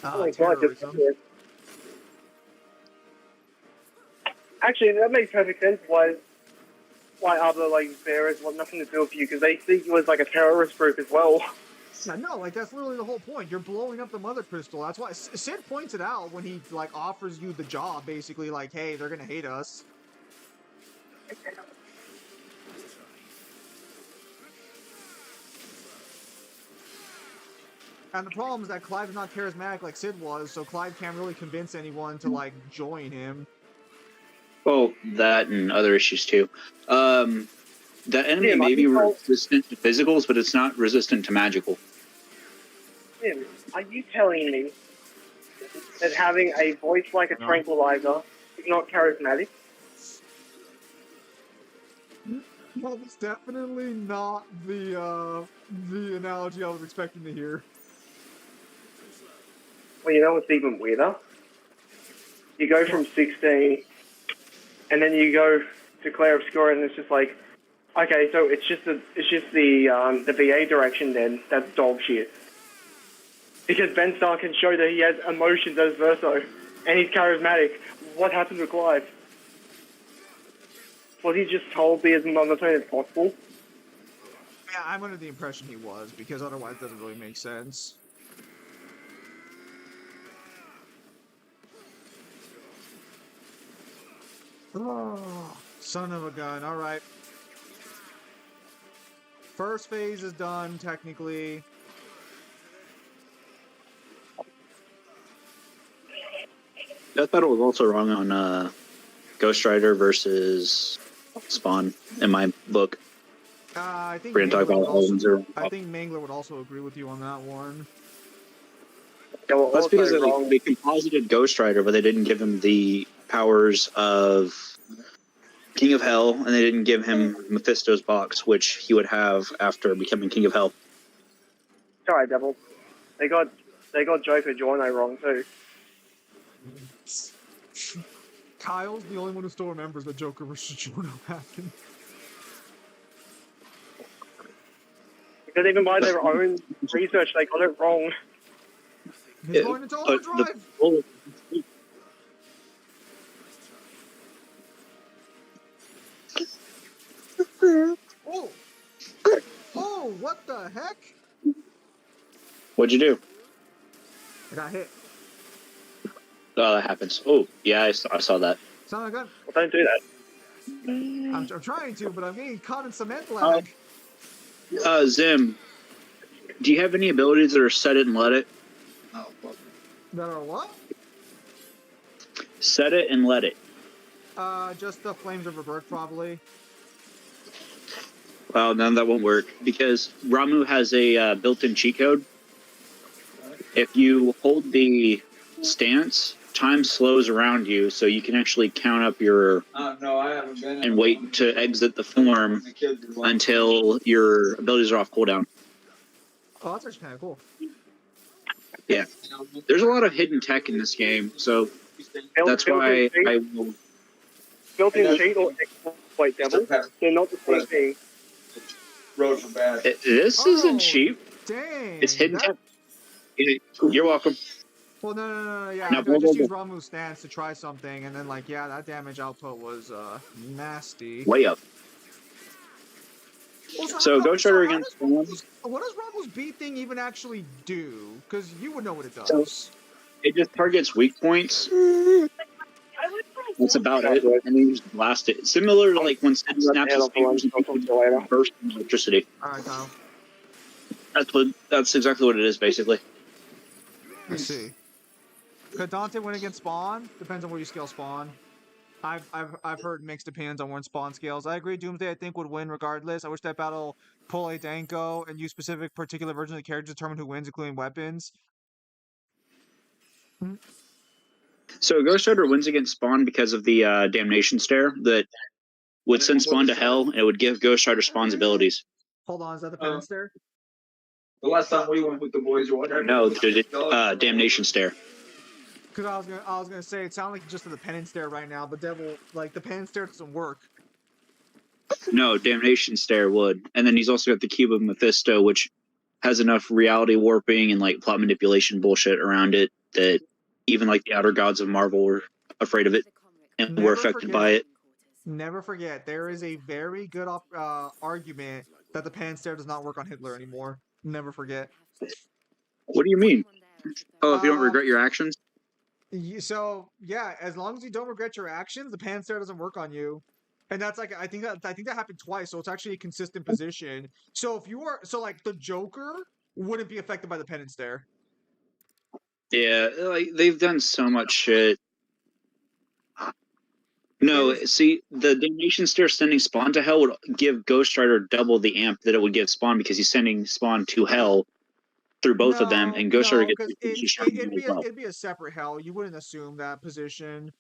terrorism. Actually, that makes perfect sense. Why other like bearers want nothing to do with you, because they see you as like a terrorist group as well. Yeah, no, like that's literally the whole point. You're blowing up the mother crystal. That's why Sid points it out when he like offers you the job, basically like, hey, they're gonna hate us. And the problem is that Clive is not charismatic like Sid was, so Clive can't really convince anyone to like join him. Well, that and other issues too. The enemy may be resistant to physicals, but it's not resistant to magical. Tim, are you telling me that having a voice like a tranquilizer is not charismatic? That's definitely not the analogy I was expecting to hear. Well, you know what's even weirder? You go from 16, and then you go to Claire Obscura, and it's just like, okay, so it's just the VA direction then. That's dog shit. Because Ben Starr can show that he has emotions as Verso, and he's charismatic. What happened to Clive? Was he just told to be as monotone as possible? Yeah, I'm under the impression he was, because otherwise it doesn't really make sense. Oh, son of a gun. All right. First phase is done, technically. Death Battle was also wrong on Ghost Rider versus Spawn in my book. I think We're gonna talk Mangler about would also. Zero. I think Mangler would also agree with you on that one. They were That's also because wrong. they composited Ghost Rider, but they didn't give him the powers of King of Hell, and they didn't give him Mephisto's box, which he would have after becoming King of Hell. Sorry, Devil. They got Joker Journo wrong too. Kyle's the only one who still remembers that Joker versus Juno happened. Because even by their own research, they got it wrong. He's going into overdrive! Oh! Oh, what the heck? What'd you do? I got hit. Oh, that happens. Oh, yeah, I saw that. Sound like gun. Well, don't do that. I'm trying to, but I'm getting caught in cement lag. Zim, do you have any abilities that are set it and let it? That are what? Set it and let it. Just the Flames of Rebirth, probably. Well, no, that won't work because Ramu has a built-in cheat code. If you hold the stance, time slows around you, so you can actually count up your and wait to exit the form until your abilities are off cooldown. Oh, that's actually kind of cool. Yeah, there's a lot of hidden tech in this game, so that's why I will. Built-in cheat or exploit, Devil. They're not the same thing. This isn't cheap. Dang. It's hidden tech. You're welcome. Well, no, yeah. No, I just used Ramu's stance to try something, and then, like, yeah, that damage output was, nasty. Way up. Well, So Ghost Rider against what does Ramu's beat thing even actually do? Because you would know what it does. So it just targets weak points. That's about it, and then you just blast it. Similar to like when Sid snaps his fingers and bursts electricity. All right, Kyle. That's exactly what it is, basically. Let's see. Could Dante win against Spawn? Depends on where you scale Spawn. I've heard mixed opinions on when Spawn scales. I agree. Doomsday I think would win regardless. I wish that battle pull a Danko and use specific particular versions of the character to determine who wins, including weapons. So Ghost Rider wins against Spawn because of the Damnation Stare that would send Spawn to hell, and it would give Ghost Rider Spawn's abilities. Hold on, is that the penance stare? The last time we went with the boys, No, the Damnation Stare. Because I was gonna say it sounds like just the penance stare right now. The devil, like the penance stare doesn't work. No, Damnation Stare would, and then he's also got the Cube of Mephisto, which has enough reality warping and like plot manipulation bullshit around it that even like the outer gods of Marvel were afraid of it and were affected by it. Never forget, there is a very good argument that the penance stare does not work on Hitler anymore. Never forget. What do you mean? Oh, if you don't regret your actions? So yeah, as long as you don't regret your actions, the penance stare doesn't work on you. And that's like I think that happened twice, so it's actually a consistent position. So if you are like the Joker wouldn't be affected by the penance stare. Yeah, like they've done so much shit. No, see, the Damnation Stare sending Spawn to hell would give Ghost Rider double the amp that it would give Spawn because he's sending Spawn to hell through both of them, and Ghost Rider gets it'd be a separate hell. You wouldn't assume that position.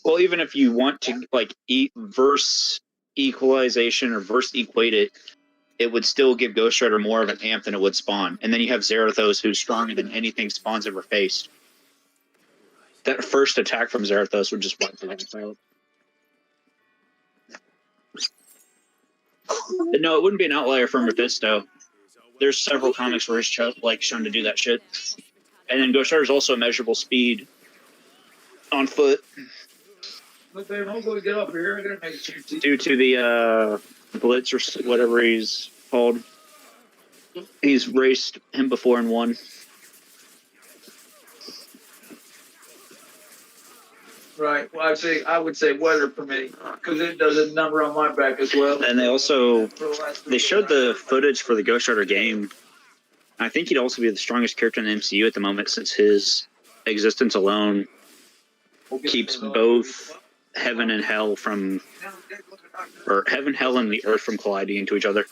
Well, even if you want to like verse equalization or verse equate it, it would still give Ghost Rider more of an amp than it would Spawn. And then you have Zarathos, who's stronger than anything Spawn's ever faced. That first attack from Zarathos would just wipe the out. No, it wouldn't be an outlier for Mephisto. There's several comics where he's shown to do that shit. And then Ghost Rider's also measurable speed on foot. But they won't go get up here. They're gonna make Due to the Blitz or whatever he's called. He's raced him before and won. Right. Well, I would say weather permitting, because it does a number on my back as well. And they showed the footage for the Ghost Rider game. I think he'd also be the strongest character in the MCU at the moment, since his existence alone keeps both heaven and hell from, or heaven, hell, and the earth from colliding into each other.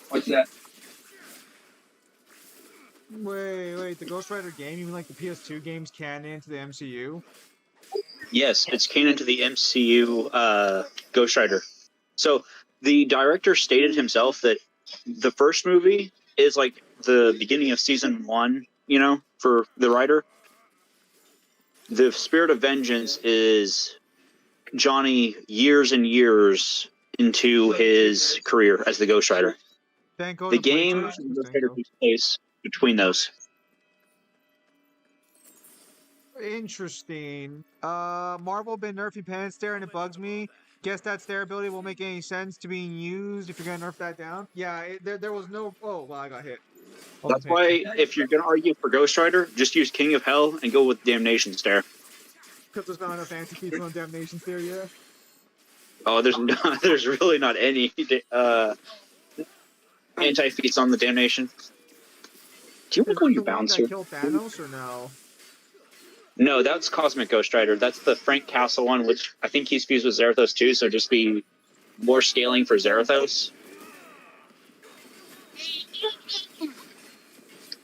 What's that? Wait, the Ghost Rider game, you mean like the PS2 games canon into the MCU? Yes, it's canon to the MCU Ghost Rider. So the director stated himself that the first movie is like the beginning of season 1, you know, for the writer. The Spirit of Vengeance is Johnny years and years into his career as the Ghost Rider. The game Ghost Rider takes place between those. Interesting. Marvel been nerfing Pen Stare and it bugs me. Guess that stare ability won't make any sense to being used if you're gonna nerf that down. Yeah, there was no. Oh, well, I got hit. That's why, if you're gonna argue for Ghost Rider, just use King of Hell and go with Damnation Stare. Because there's not enough anti-feats on Damnation Stare yet. Oh, there's really not any anti-feats on the Damnation. Do you want to go your bouncer? That killed Thanos or no? No, that's Cosmic Ghost Rider. That's the Frank Castle one, which I think he's fused with Zarathos too, so just be more scaling for Zarathos.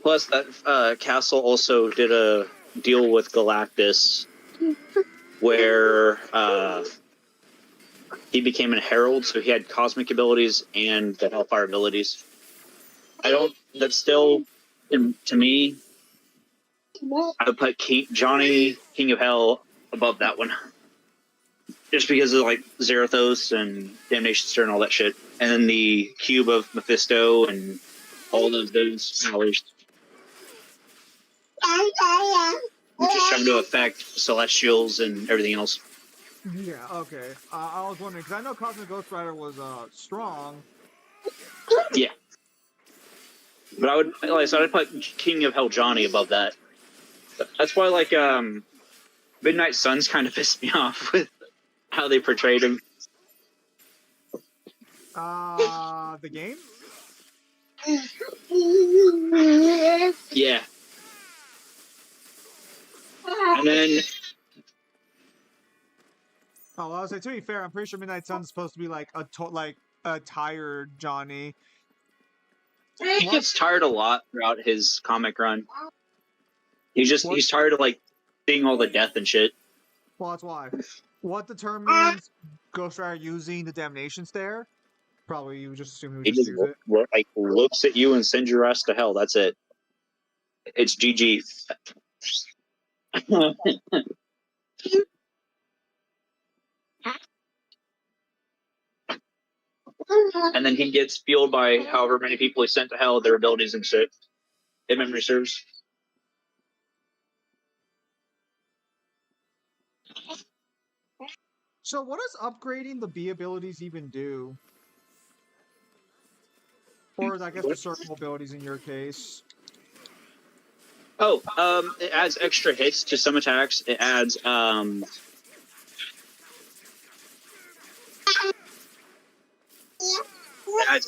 Plus, that Castle also did a deal with Galactus where he became a herald, so he had cosmic abilities and the Hellfire abilities. That's still, to me, I would put Johnny, King of Hell, above that one. Just because of, like, Zarathos and Damnation Stare and all that shit. And then the Cube of Mephisto and all of those powers. Which is shown to affect Celestials and everything else. Yeah, okay. I was wondering, because I know Cosmic Ghost Rider was strong. Yeah. But I would, like I said, I'd put King of Hell Johnny above that. That's why, like, Midnight Suns kind of pissed me off with how they portrayed him. The game? Yeah. And then... Oh, I was like, to be fair, I'm pretty sure Midnight Sun's supposed to be like a tired Johnny. He gets tired a lot throughout his comic run. He's tired of, like, seeing all the death and shit. Well, that's why. What determines Ghost Rider using the Damnation Stare? Probably you just assume he would just use it. Like, looks at you and sends your ass to hell. That's it. It's GG. And then he gets fueled by however many people he sent to hell, their abilities and shit. If memory serves. So what does upgrading the B abilities even do? Or I guess the circle abilities in your case. Oh, it adds extra hits to some attacks. It adds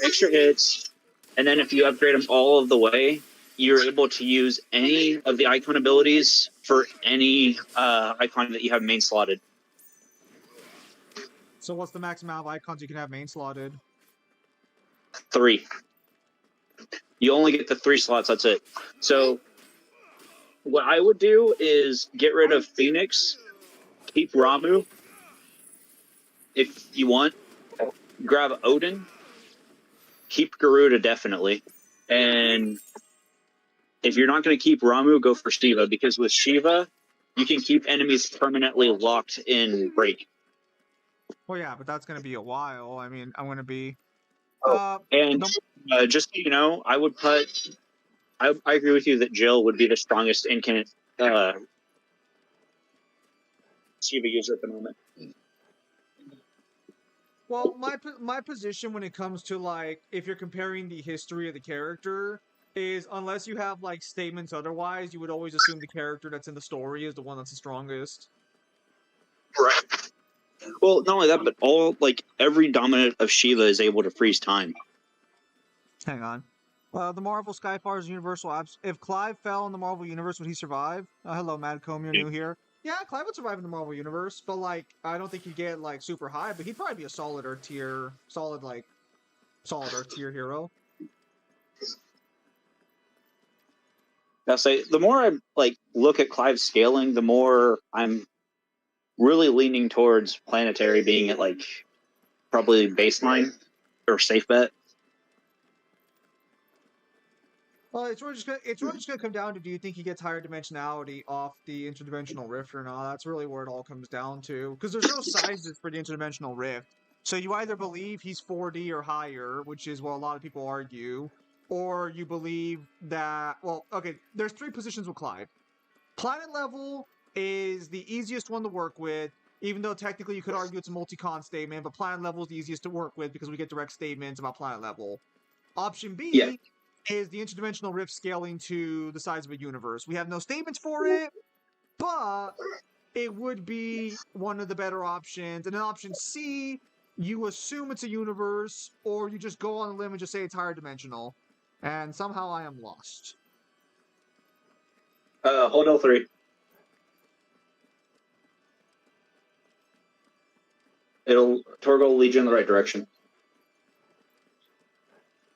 extra hits, and then if you upgrade them all of the way, you're able to use any of the icon abilities for any icon that you have main slotted. So what's the max amount of icons you can have main slotted? 3. You only get the 3 slots, that's it. So what I would do is get rid of Phoenix, keep Ramu if you want, grab Odin, keep Garuda definitely, and if you're not going to keep Ramu, go for Shiva, because with Shiva, you can keep enemies permanently locked in break. Well, yeah, but that's going to be a while. I mean, I'm going to be... just so you know, I would put... I agree with you that Jill would be the strongest Shiva user at the moment. Well, my position when it comes to, like, if you're comparing the history of the character, is unless you have like statements otherwise, you would always assume the character that's in the story is the one that's the strongest. Right. Well, not only that, but every dominant of Shiva is able to freeze time. Hang on. The Marvel Skyfar's Universal Abs. If Clive fell in the Marvel Universe, would he survive? Hello, Madcomb, you're new here. Yeah, Clive would survive in the Marvel Universe, but like, I don't think he'd get like super high, but he'd probably be a solid Earth tier hero. I'll say the more I look at Clive's scaling, the more I'm really leaning towards Planetary being at probably baseline or safe bet. Well, it's really just gonna come down to, do you think he gets higher dimensionality off the interdimensional rift or not? That's really where it all comes down to. Because there's no sizes for the interdimensional rift. So you either believe he's 4D or higher, which is what a lot of people argue, or you believe that, well, okay, there's 3 positions with Clive. Planet level is the easiest one to work with, even though technically you could argue it's a multi-con statement, but planet level is the easiest to work with because we get direct statements about planet level. Option B is the interdimensional rift scaling to the size of a universe. We have no statements for it, but it would be one of the better options. And then option C, you assume it's a universe, or you just go on a limb and just say it's higher dimensional. And somehow I am lost. Hold L3. Torgo will lead you in the right direction.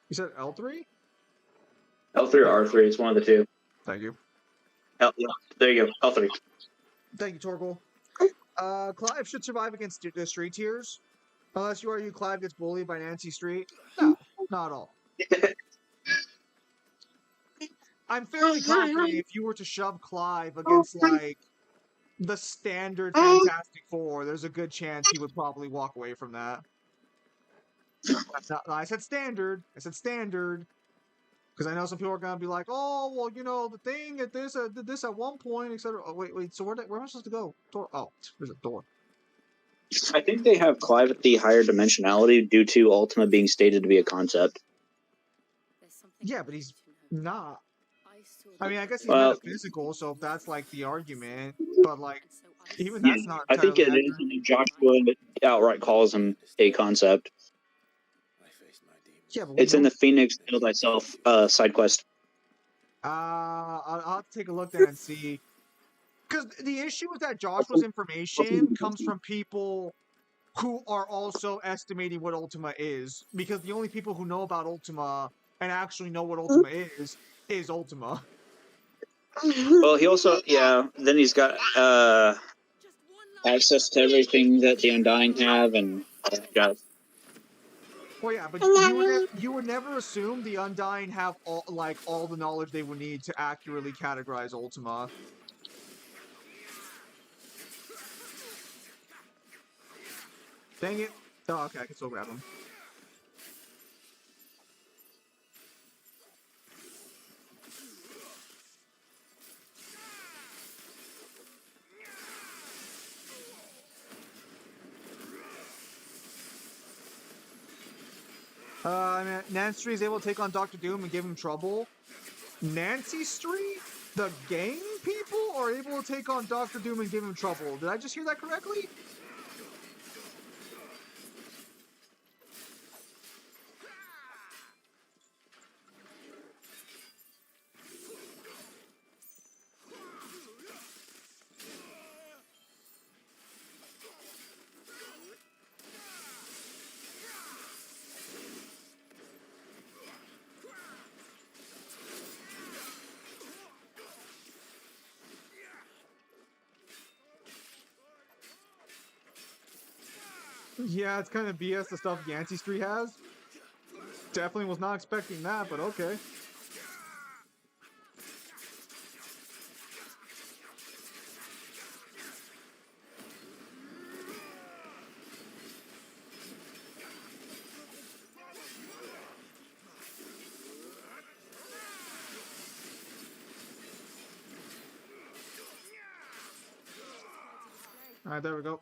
You said L3? L3 or R3, it's one of the two. Thank you. Yeah, there you go, L3. Thank you, Torgal. Clive should survive against the street tiers. Unless you argue Clive gets bullied by Nancy Street. No, not at all. I'm fairly confident if you were to shove Clive against, like, the standard Fantastic Four, there's a good chance he would probably walk away from that. I said standard. I said standard. Because I know some people are gonna be like, "Oh, well, you know, the thing at this did this at one point, etc." Oh, wait. So where am I supposed to go? Door. Oh, there's a door. I think they have Clive at the higher dimensionality due to Ultima being stated to be a concept. Yeah, but he's not. I mean, I guess he's metaphysical, so if that's like the argument, but like, even that's not. I think it is. Joshua outright calls him a concept. Yeah, but it's in the Phoenix Kill Thyself side quest. I'll have to take a look there and see. Because the issue with that Joshua's information comes from people who are also estimating what Ultima is. Because the only people who know about Ultima and actually know what Ultima is Ultima. Well, he also, then he's got access to everything that the Undying have, and Well, yeah, but you would never assume the Undying have all the knowledge they would need to accurately categorize Ultima. Dang it. Oh, okay, I can still grab him. Nancy Street is able to take on Dr. Doom and give him trouble. Nancy Street, the gang people, are able to take on Dr. Doom and give him trouble. Did I just hear that correctly? Yeah, it's kind of BS the stuff Yancey Street has. Definitely was not expecting that, but okay. Alright, there we go.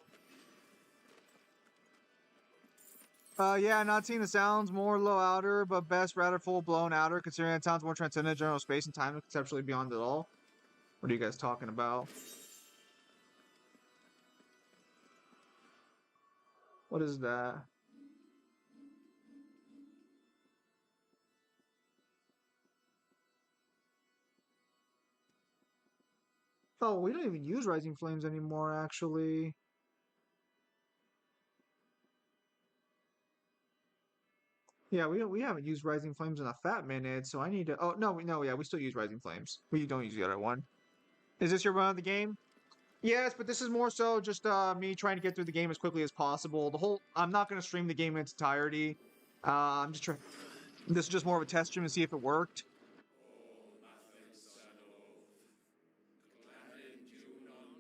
Yeah, not seeing the sounds more low outer, but best rather full blown outer, considering it sounds more transcendent general space and time and conceptually beyond it all. What are you guys talking about? What is that? Oh, we don't even use Rising Flames anymore, actually. Yeah, we haven't used Rising Flames in a fat minute, so I need to. Oh no, yeah, we still use Rising Flames. We don't use the other one. Is this your run of the game? Yes, but this is more so just me trying to get through the game as quickly as possible. I'm not gonna stream the game in its entirety. I'm just trying. This is just more of a test stream to see if it worked.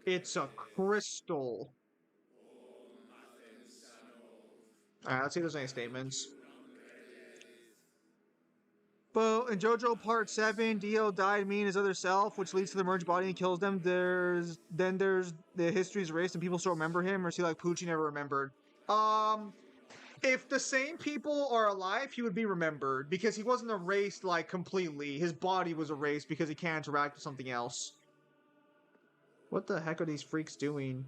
It's a crystal. Alright, let's see if there's any statements. But in JoJo Part 7, Dio died meeting his other self, which leads to the merged body and kills them. There's the history's erased and people still remember him, or is he like Poochie never remembered? If the same people are alive, he would be remembered because he wasn't erased like completely. His body was erased because he can't interact with something else. What the heck are these freaks doing?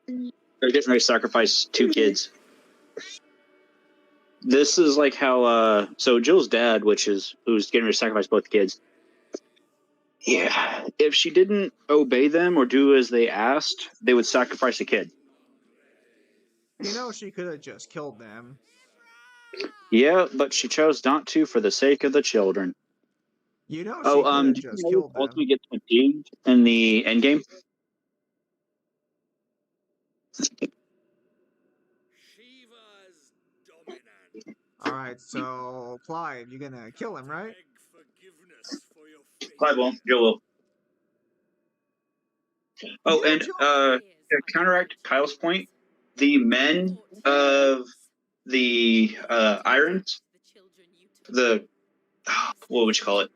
They're getting ready to sacrifice 2 kids. This is like how so Jill's dad, who's getting ready to sacrifice both kids. Yeah, if she didn't obey them or do as they asked, they would sacrifice a kid. You know, she could have just killed them. Yeah, but she chose not to for the sake of the children. You know, she could have just killed them. Ultimately gets fatigued in the endgame. Alright, so Clyde, you're gonna kill him, right? Clyde won't. Jill will. Oh, and to counteract Kyle's point, the men of the Irons, what would you call it?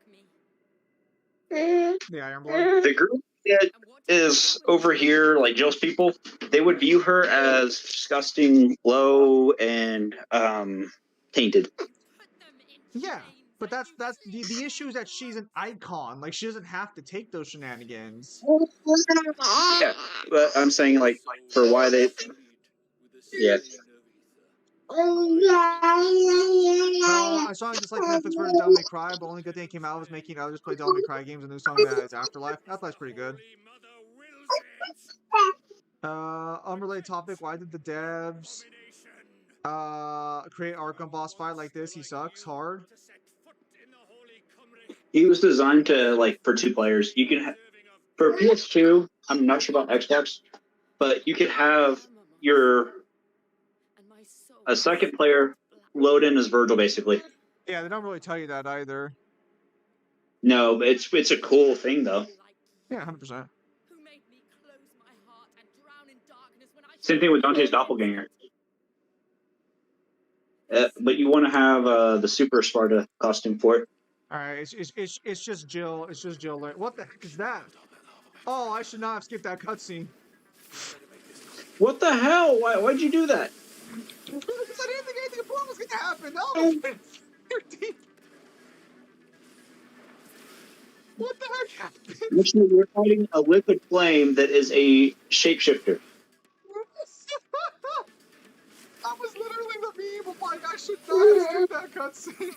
The Iron Blood. The group that is over here, like Jill's people, they would view her as disgusting, low, and tainted. Yeah, but that's the issue is that she's an icon. Like she doesn't have to take those shenanigans. Yeah, but I'm saying like for why they. Yeah. I saw just like Netflix version of Devil May Cry, but only good thing that came out was making others play Devil May Cry games. A new song that is Afterlife. That's pretty good. Unrelated topic. Why did the devs create Arkham boss fight like this? He sucks hard. He was designed to like for 2 players. You can for PS2. I'm not sure about Xbox, but you could have a second player load in as Virgil, basically. Yeah, they don't really tell you that either. No, but it's a cool thing though. Yeah, 100%. Same thing with Dante's doppelganger. But you want to have the Super Sparta costume for it. All right, it's just Jill. It's just Jill. What the heck is that? Oh, I should not have skipped that cutscene. What the hell? Why'd you do that? Because I didn't think anything important was going to happen. No, what the heck happened? Actually, you're fighting a liquid flame that is a shapeshifter. I was literally the meme of like I should not have skipped that cutscene.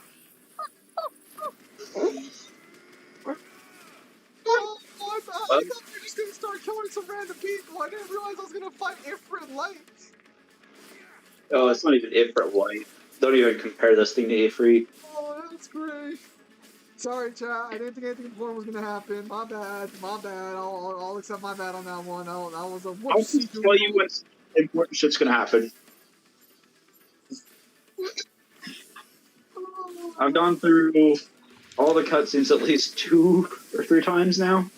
Oh, I thought we were just gonna start killing some random people. I didn't realize I was gonna fight Ifrit Light. Oh, it's not even Ifrit White. Don't even compare this thing to Ifrit. Oh, that's great. Sorry, chat. I didn't think anything important was gonna happen. My bad. My bad. I'll accept my bad on that one. That was a whoopsie. I'll just tell you what important shit's gonna happen. I've gone through all the cutscenes at least 2 or 3 times now.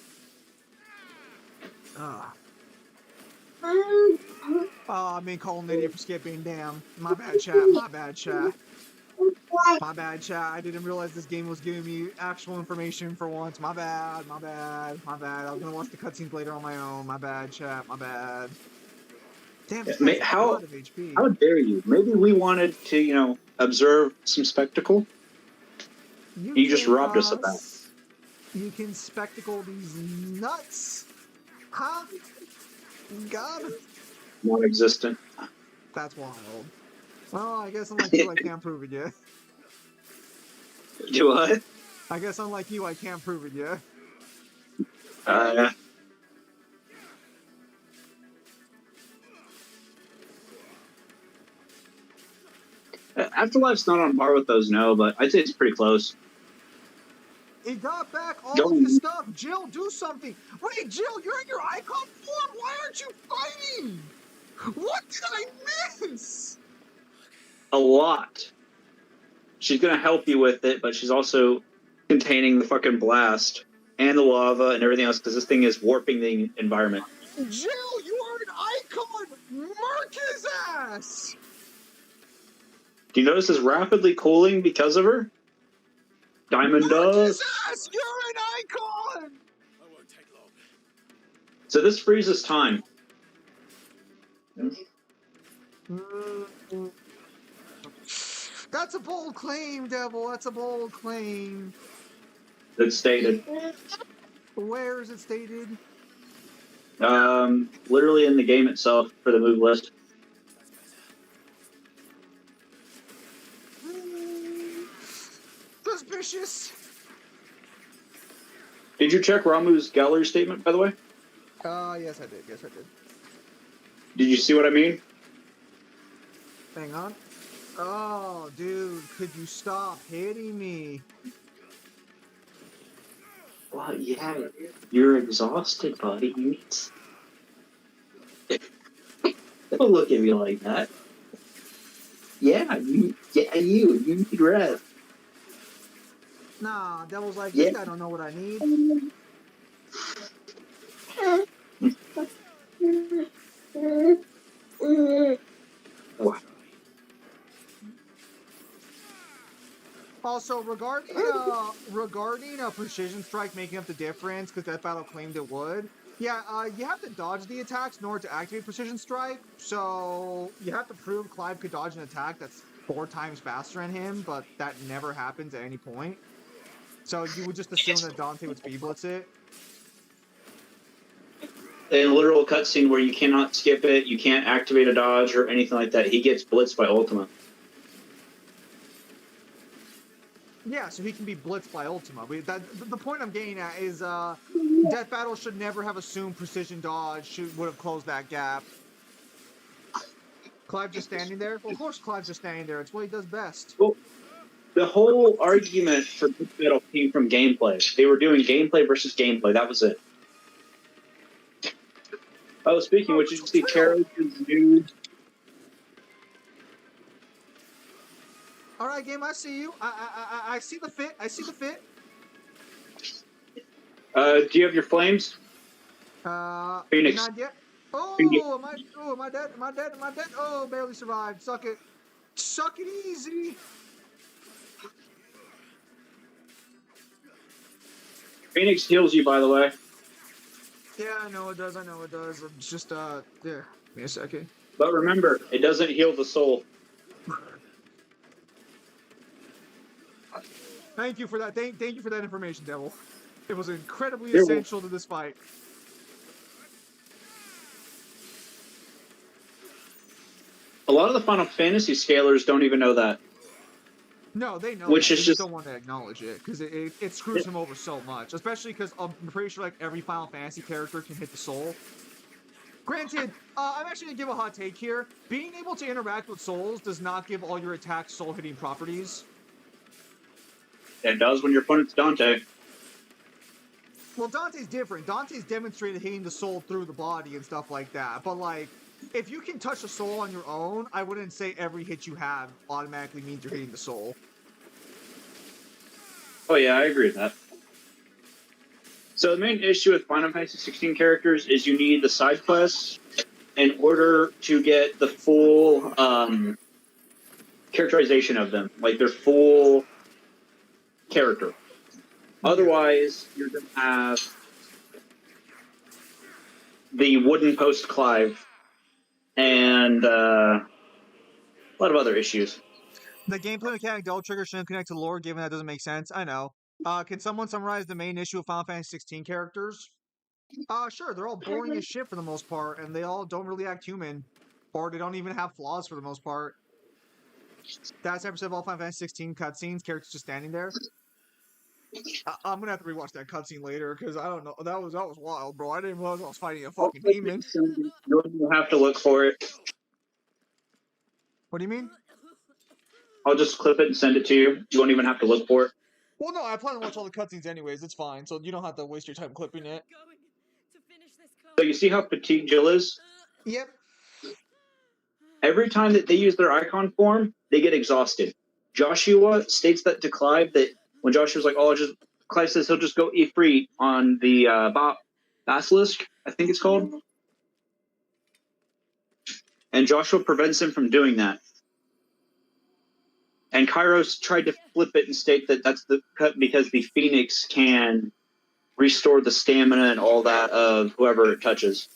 I'm being called an idiot for skipping. Damn. My bad, chat. My bad, chat. My bad, chat. I didn't realize this game was giving me actual information for once. My bad, my bad, my bad. I was gonna watch the cutscenes later on my own. My bad, chat. My bad. Damn, this guy's a lot of HP. How dare you? Maybe we wanted to, observe some spectacle. You just robbed us of that. You can spectacle these nuts, huh? God. Non-existent. That's wild. Well, I guess unlike you, I can't prove it yet. Do what? I guess unlike you, I can't prove it yet. Afterlife's not on par with those, no, but I'd say it's pretty close. It got back all of his stuff. Jill, do something. Wait, Jill, you're in your icon form. Why aren't you fighting? What did I miss? A lot. She's gonna help you with it, but she's also containing the fucking blast and the lava and everything else because this thing is warping the environment. Jill, you are an icon. Mark his ass. Do you notice it's rapidly cooling because of her? Diamond dust. Yes, you're an icon. I won't take long. So this freezes time. That's a bold claim, Devil. That's a bold claim. It's stated. Where is it stated? Literally in the game itself for the move list. Suspicious. Did you check Ramu's gallery statement, by the way? Yes, I did. Yes, I did. Did you see what I mean? Hang on. Oh, dude, could you stop hitting me? Well, yeah, you're exhausted, buddy. You need... Don't look at me like that. Yeah, you need rest. Nah, Devil's like, this guy don't know what I need. Also, regarding a precision strike making up the difference, because Death Battle claimed it would. Yeah, you have to dodge the attacks in order to activate precision strike. So you have to prove Clive could dodge an attack that's 4 times faster than him, but that never happens at any point. So you would just assume that Dante would speed blitz it. In a literal cutscene where you cannot skip it, you can't activate a dodge or anything like that, he gets blitzed by Ultima. Yeah, so he can be blitzed by Ultima. The point I'm getting at is Death Battle should never have assumed precision dodge would have closed that gap. Clive just standing there? Well, of course Clive's just standing there. It's what he does best. Well, the whole argument for Death Battle came from gameplay. They were doing gameplay versus gameplay. That was it. Oh, speaking of which, you can see characters, news. All right, game. I see you. I see the fit. I see the fit. Do you have your flames? Phoenix. Not yet. Oh, am I dead? Am I dead? Am I dead? Oh, barely survived. Suck it. Suck it easy. Phoenix heals you, by the way. Yeah, I know it does. I know it does. I'm just yeah. Give me a second. But remember, it doesn't heal the soul. Thank you for that. Thank you for that information, Devil. It was incredibly essential to this fight. A lot of the Final Fantasy scalers don't even know that. No, they know. Which that. is They just don't want to acknowledge it because it screws him over so much. Especially because I'm pretty sure like every Final Fantasy character can hit the soul. Granted, I'm actually gonna give a hot take here. Being able to interact with souls does not give all your attacks soul hitting properties. It does when your opponent's Dante. Well, Dante's different. Dante's demonstrated hitting the soul through the body and stuff like that. But like, if you can touch a soul on your own, I wouldn't say every hit you have automatically means you're hitting the soul. Oh yeah, I agree with that. So the main issue with Final Fantasy 16 characters is you need the side quests in order to get the full characterization of them, like their full character. Otherwise, you're going to have the wooden post Clive and a lot of other issues. The gameplay mechanic double trigger shouldn't connect to lore, given that doesn't make sense. I know. Can someone summarize the main issue of Final Fantasy 16 characters? Sure, they're all boring as shit for the most part, and they all don't really act human. Or they don't even have flaws for the most part. That's 10% of all Final Fantasy 16 cutscenes, characters just standing there. I'm gonna have to rewatch that cutscene later, because I don't know. That was wild, bro. I didn't realize I was fighting a fucking demon. You don't even have to look for it. What do you mean? I'll just clip it and send it to you. You won't even have to look for it. Well, no, I plan to watch all the cutscenes anyways. It's fine, so you don't have to waste your time clipping it. So you see how petite Jill is? Yep. Every time that they use their icon form, they get exhausted. Joshua states that to Clive, that when Joshua's like, Clive says he'll just go Ifrit on the Basilisk, I think it's called. And Joshua prevents him from doing that. And Kairos tried to flip it and state that that's the cut because the Phoenix can restore the stamina and all that of whoever it touches.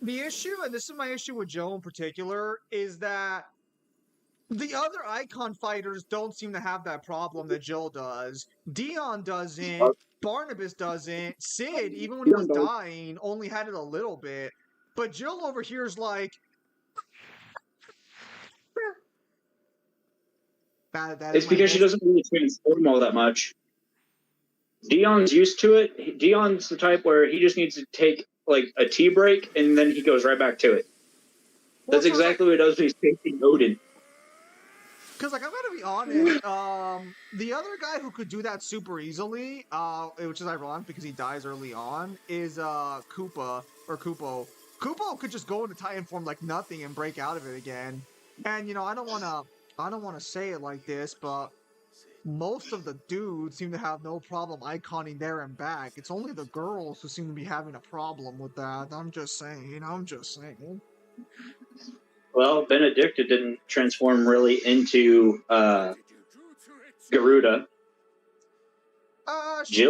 The issue, and this is my issue with Joe in particular, is that the other icon fighters don't seem to have that problem that Jill does. Dion doesn't. Barnabas doesn't. Sid, even when he was dying, only had it a little bit. But Jill over here is like... It's because she doesn't really transform all that much. Dion's used to it. Dion's the type where he just needs to take like a tea break and then he goes right back to it. That's exactly what he does when he's facing Odin. Because, like, I'm gonna be honest, the other guy who could do that super easily, which is ironic because he dies early on, is Koopa, or Koopo. Koopo could just go into Titan form like nothing and break out of it again. And, you know, I don't wanna say it like this, but most of the dudes seem to have no problem iconing there and back. It's only the girls who seem to be having a problem with that. I'm just saying. Well, Benedicta didn't transform really into Garuda. She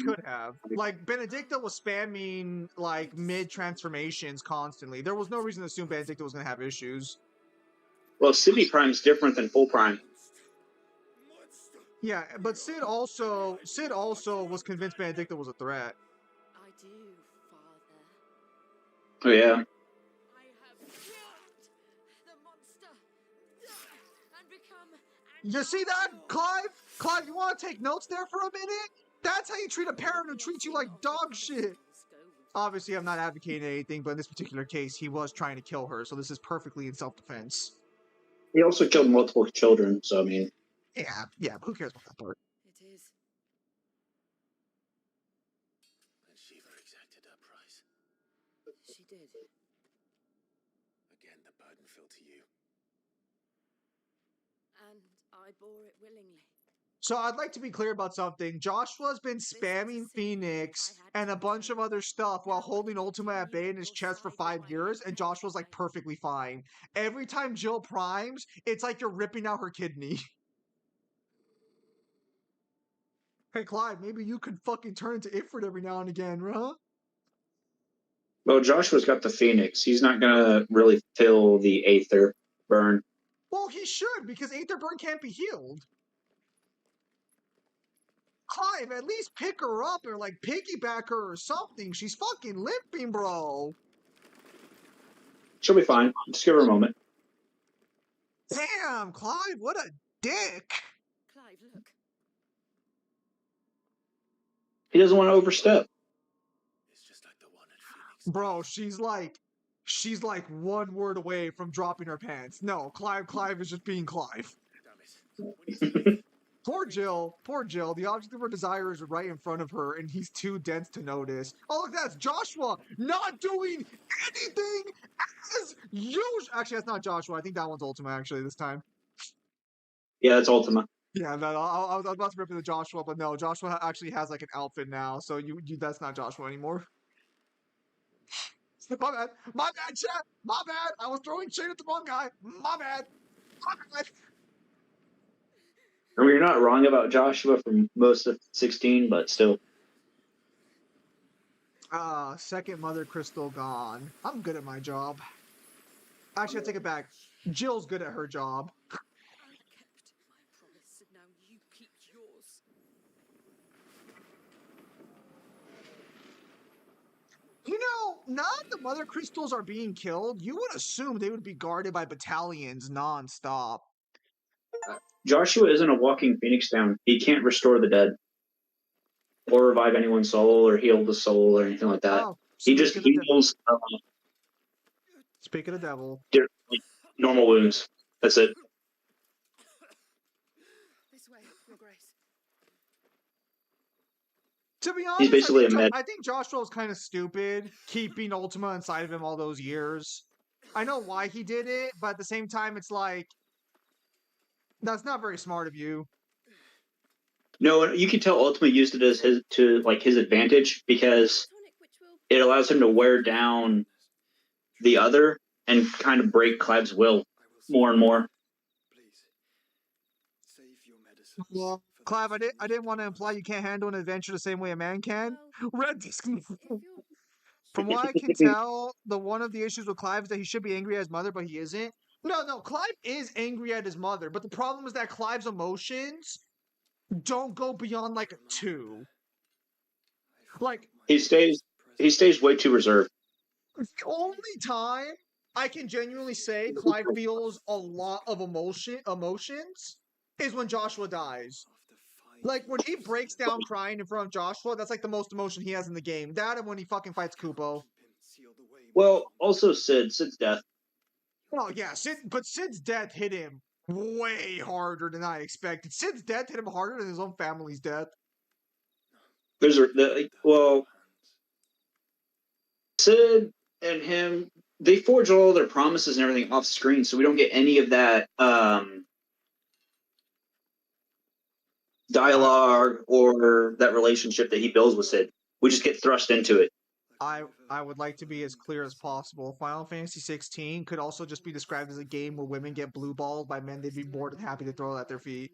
could have. Like, Benedicta was spamming, like, mid-transformations constantly. There was no reason to assume Benedicta was going to have issues. Well, Simi Prime's different than Full Prime. Yeah, but Sid also was convinced Benedicta was a threat. I do, Father. Oh, yeah. You see that, Clive? Clive, you want to take notes there for a minute? That's how you treat a parent who treats you like dog shit. Obviously, I'm not advocating anything, but in this particular case, he was trying to kill her, so this is perfectly in self-defense. He also killed multiple children, so I mean... Yeah, but who cares about that part? It is. And Shiva exacted her price. She did. Again, the burden fell to you. And I bore it willingly. So I'd like to be clear about something. Joshua's been spamming Phoenix and a bunch of other stuff while holding Ultima at bay in his chest for 5 years, and Joshua's like perfectly fine. Every time Jill primes, it's like you're ripping out her kidney. Hey Clive, maybe you could fucking turn into Ifrit every now and again, huh? Well, Joshua's got the Phoenix. He's not gonna really feel the Aether burn. Well, he should, because Aether burn can't be healed. Clive, at least pick her up or like piggyback her or something. She's fucking limping, bro. She'll be fine. Just give her a moment. Damn, Clive, what a dick. Clive, look. He doesn't want to overstep. It's just like the one at Phoenix. Bro, she's like 1 word away from dropping her pants. No, Clive is just being Clive. Poor Jill. The object of her desire is right in front of her, and he's too dense to notice. Oh, look, that's Joshua not doing anything as usual. Actually, that's not Joshua. I think that one's Ultima, actually, this time. Yeah, that's Ultima. Yeah, no, I was about to rip into Joshua, but no, Joshua actually has, like, an outfit now, so that's not Joshua anymore. My bad, chat. My bad. I was throwing shade at the wrong guy. My bad. I mean, you're not wrong about Joshua from most of 16, but still. Second Mother Crystal gone. I'm good at my job. Actually, I take it back. Jill's good at her job. I kept my promise, and now you keep yours. You know, now that the Mother Crystals are being killed, you would assume they would be guarded by battalions non-stop. Joshua isn't a walking Phoenix Down. He can't restore the dead. Or revive anyone's soul, or heal the soul, or anything like that. Oh, He just heals Speak of the devil. like, normal wounds. That's it. This way, Your Grace. To be honest, He's basically a med. I think Joshua was kind of stupid keeping Ultima inside of him all those years. I know why he did it, but at the same time, it's like that's not very smart of you. No, you can tell Ultima used it as his advantage because it allows him to wear down the other and kind of break Clive's will more and more. Well, Clive, I didn't want to imply you can't handle an adventure the same way a man can. Red disc. From what I can tell, one of the issues with Clive is that he should be angry at his mother, but he isn't. No, Clive is angry at his mother, but the problem is that Clive's emotions don't go beyond like a 2. Like he stays way too reserved. The only time I can genuinely say Clive feels a lot of emotions is when Joshua dies. Like when he breaks down crying in front of Joshua, that's like the most emotion he has in the game. That and when he fucking fights Kupo. Well, also Sid's death. Oh yeah, but Sid's death hit him way harder than I expected. Sid's death hit him harder than his own family's death. Sid and him, they forge all their promises and everything off screen, so we don't get any of that dialogue or that relationship that he builds with Sid. We just get thrust into it. I would like to be as clear as possible. Final Fantasy 16 could also just be described as a game where women get blue balled by men they'd be more than happy to throw at their feet.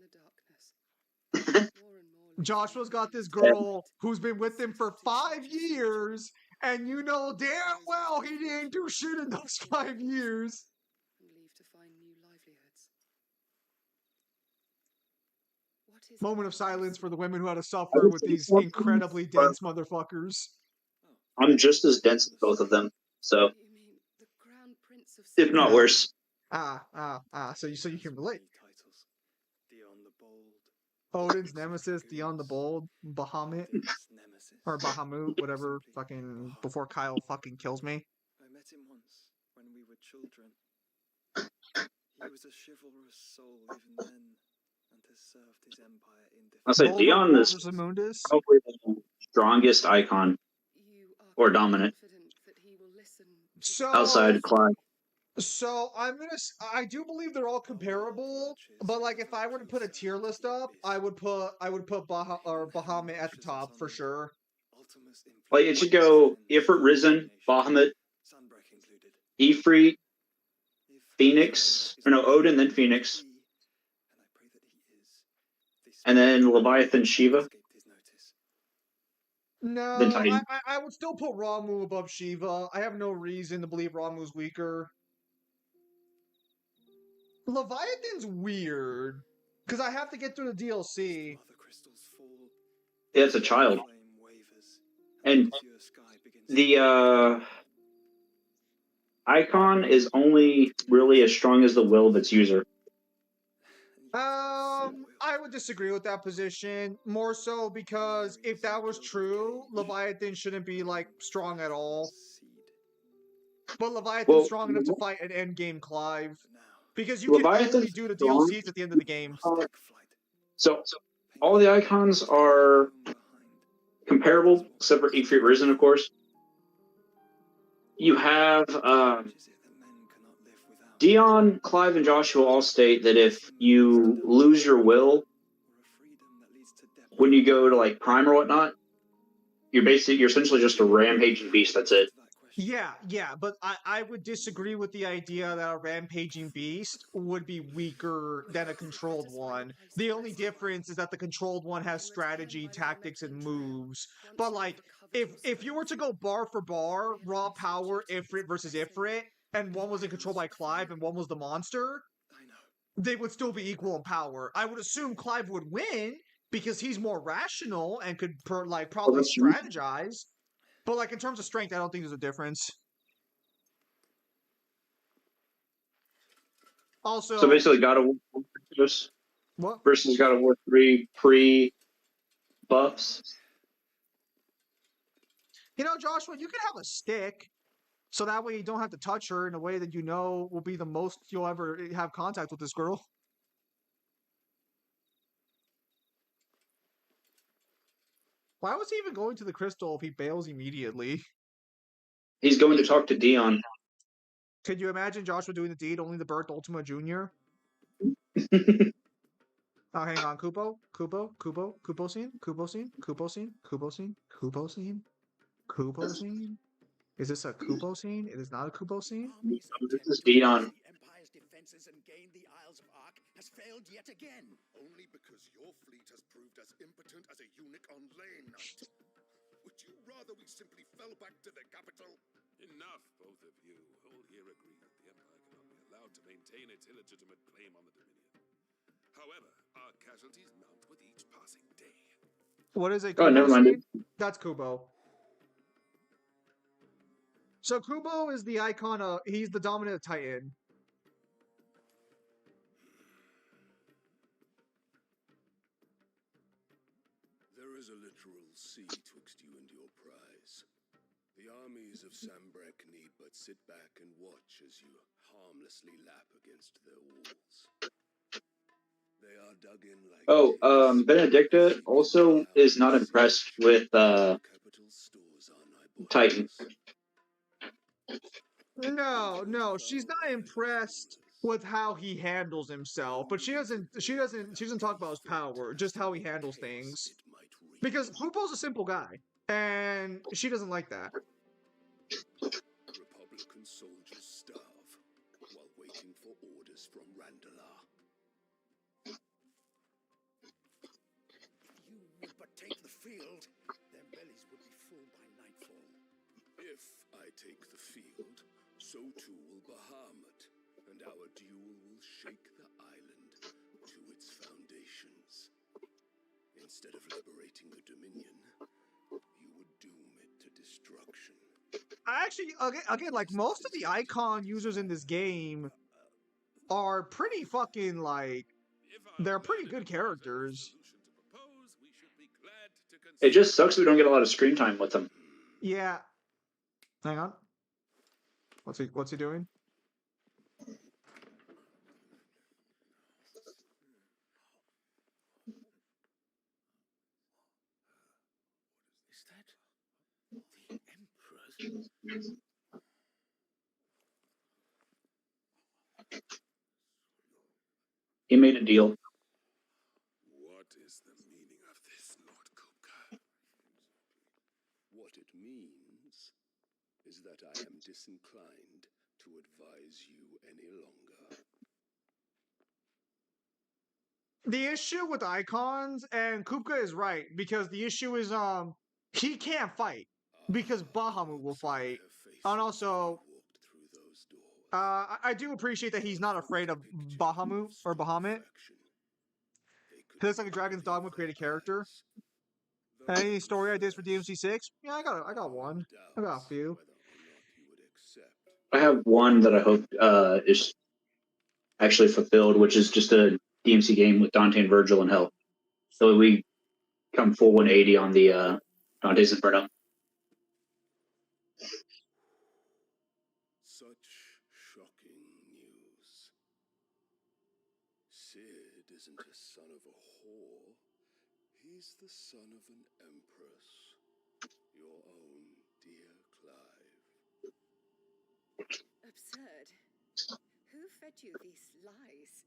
Joshua's got this girl who's been with him for 5 years, and you know damn well he didn't do shit in those 5 years. Leave to find new livelihoods. Moment of silence for the women who had to suffer with these incredibly dense motherfuckers. I'm just as dense as both of them, so if not worse. So you can relate. Odin's nemesis, Dion the Bold, Bahamut, or Bahamut, whatever. Fucking before Kyle fucking kills me. I met him once when we were children. He was a chivalrous soul even then, and has served his empire in defense. I'll say Dion is probably the strongest icon or dominant outside Clive. So I do believe they're all comparable, but like if I were to put a tier list up, I would put Bahamut at the top for sure. Like it should go Ifrit, Risen, Bahamut, Ifrit, Phoenix, or no, Odin, then Phoenix, and then Leviathan, Shiva. No, I would still put Ramuh above Shiva. I have no reason to believe Ramuh's weaker. Leviathan's weird, because I have to get through the DLC. Yeah, it's a child. And the icon is only really as strong as the will of its user. I would disagree with that position, more so because if that was true, Leviathan shouldn't be, like, strong at all. But Leviathan's strong enough to fight an endgame Clive. Because you can only do the DLCs at the end of the game. So all the icons are comparable, except for Ifrit Risen, of course. You have Dion, Clive, and Joshua all state that if you lose your will when you go to like Prime or whatnot, you're essentially just a rampaging beast. That's it. Yeah, but I would disagree with the idea that a rampaging beast would be weaker than a controlled one. The only difference is that the controlled one has strategy, tactics, and moves. But like, if you were to go bar for bar, raw power, Ifrit versus Ifrit, and one was in control by Clive and one was the monster, they would still be equal in power. I would assume Clive would win because he's more rational and could probably strategize. But like in terms of strength, I don't think there's a difference. Also, so basically, God of War just what versus God of War 3 pre buffs. You know, Joshua, you can have a stick, so that way you don't have to touch her in a way that you know will be the most you'll ever have contact with this girl. Why was he even going to the crystal if he bails immediately? He's going to talk to Dion. Could you imagine Joshua doing the deed, only the birth Ultima Jr.? Oh, hang on. Kupo scene? Kupo scene? Is this a Kupo scene? It is not a Kupo scene? This is Dion. Empire's defenses and gained the Isles of Ark has failed yet again. Only because your fleet has proved as impotent as a eunuch on lane night. Would you rather we simply fell back to the capital? Enough, both of you. All here agree that the Empire cannot be allowed to maintain its illegitimate claim on the Dominion. However, our casualties mount with each passing day. What is a Kubo never mind. That's Kubo. So Kubo is the icon of, he's the dominant Titan. There is a literal sea twixt you and your prize. The armies of Sambrek need but sit back and watch as you harmlessly lap against their walls. They are dug in like Benedicta also is not impressed with Titan. No, she's not impressed with how he handles himself, but she doesn't talk about his power, just how he handles things. Because Kupo's a simple guy, and she doesn't like that. Republican soldiers starve while waiting for orders from Randalar. If you would but take the field, their bellies would be full by nightfall. If I take the field, so too will Bahamut, and our duel will shake the island to its foundations. Instead of liberating the Dominion, you would doom it to destruction. I actually, again, like most of the icon users in this game are pretty fucking they're pretty good characters. It just sucks we don't get a lot of screen time with them. Yeah. Hang on. What's he doing? Is that the Emperor's? He made a deal. What is the meaning of this, Lord Kupka? What it means is that I am disinclined to advise you any longer. The issue with icons, and Kupka is right, because the issue is he can't fight because Bahamut will fight. And also I do appreciate that he's not afraid of Bahamut or Bahamut. He looks like a Dragon's Dogma created character. Any story ideas for DMC6? Yeah, I got one. I got a few. I have one that I hope is actually fulfilled, which is just a DMC game with Dante and Virgil and help. So we come full 180 on the Dante's Inferno. Such shocking news. Sid isn't a son of a whore. He's the son of an empress. Your own dear Clive. Absurd. Who fed you these lies?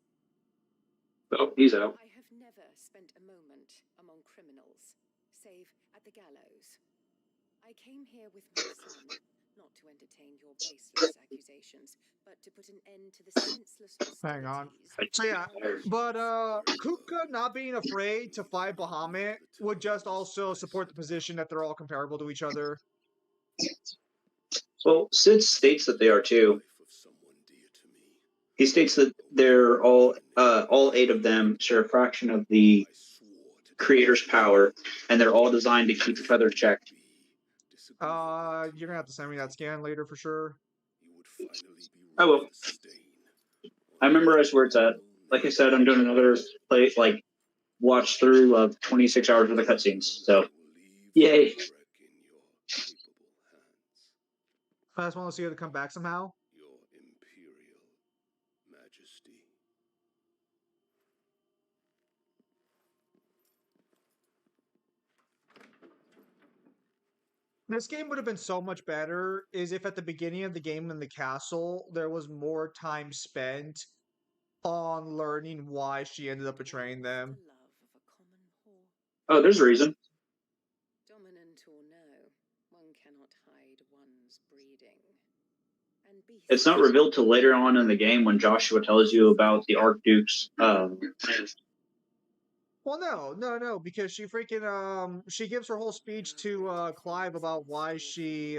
Oh, he's out. I have never spent a moment among criminals, save at the gallows. I came here with my son, Not to entertain your baseless accusations, but to put an end to the senseless Hang on. hostilities. So yeah, but Kupka not being afraid to fight Bahamut would just also support the position that they're all comparable to each other. Well, Sid states that they are too. He states that they're all 8 of them share a fraction of the creator's power, and they're all designed to keep each other checked. You're gonna have to send me that scan later for sure. I will. I memorize where it's at. Like I said, I'm doing another watch through of 26 hours worth of cutscenes. So, yay! I just want to see her to come back somehow. Your Imperial Majesty. This game would have been so much better is if at the beginning of the game in the castle, there was more time spent on learning why she ended up betraying them. Oh, there's a reason. Dominant or no, one cannot hide one's breeding. It's not revealed till later on in the game when Joshua tells you about the Archduke's plans. Well, no, because she freaking she gives her whole speech to Clive about why she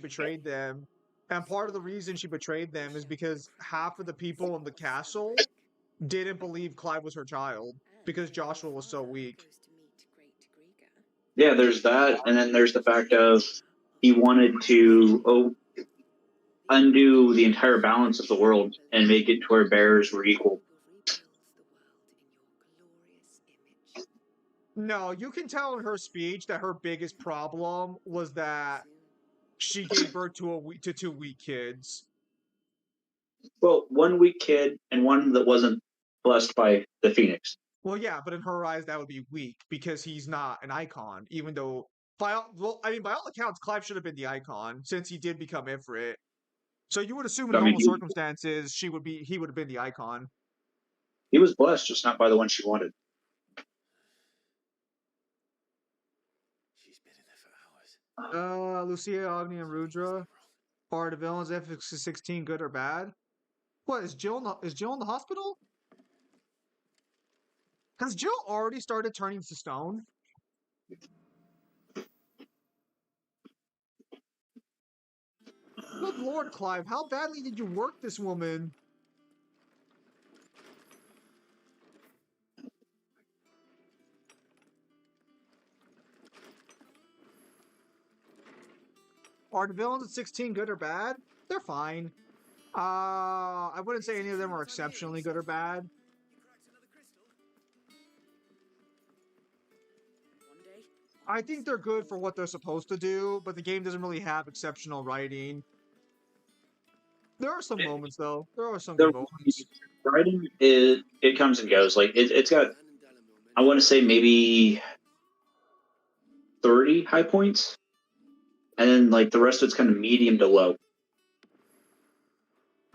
betrayed them. And part of the reason she betrayed them is because half of the people in the castle didn't believe Clive was her child because Joshua was so weak. Yeah, there's that, and then there's the fact of he wanted to undo the entire balance of the world and make it to where bears were equal. No, you can tell in her speech that her biggest problem was that she gave birth to two weak kids. Well, one weak kid and one that wasn't blessed by the Phoenix. Well, yeah, but in her eyes, that would be weak because he's not an icon. Even though, by all accounts, Clive should have been the icon since he did become Ifrit. So you would assume in normal circumstances, he would have been the icon. He was blessed, just not by the one she wanted. Lucia, Agni, and Rudra. Are the villains FF16 good or bad? What is Jill? Is Jill in the hospital? Has Jill already started turning to stone? Good Lord, Clive, how badly did you work this woman? Are the villains at 16 good or bad? They're fine. I wouldn't say any of them are exceptionally good or bad. I think they're good for what they're supposed to do, but the game doesn't really have exceptional writing. There are some moments, though. There are some good moments. Writing, it comes and goes. Like, it's got, I want to say maybe 30 high points. And then, like, the rest of it's kind of medium to low.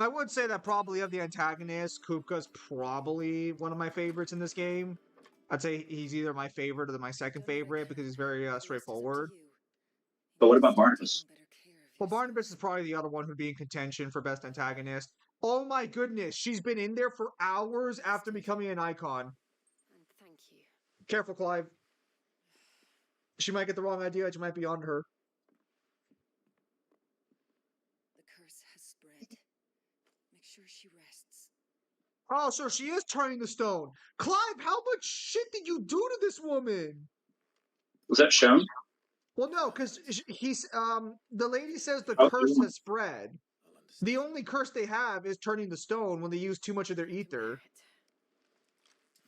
I would say that probably of the antagonists, Kupka's probably one of my favorites in this game. I'd say he's either my favorite or my second favorite because he's very straightforward. But what about Barnabas? Well, Barnabas is probably the other one who'd be in contention for best antagonist. Oh my goodness, she's been in there for hours after becoming an icon. Thank you. Careful, Clive. She might get the wrong idea. She might be on her. The curse has spread. Make sure she rests. Oh, so she is turning the stone. Clive, how much shit did you do to this woman? Was that shown? Well, no, because the lady says the curse has spread. The only curse they have is turning the stone when they use too much of their ether.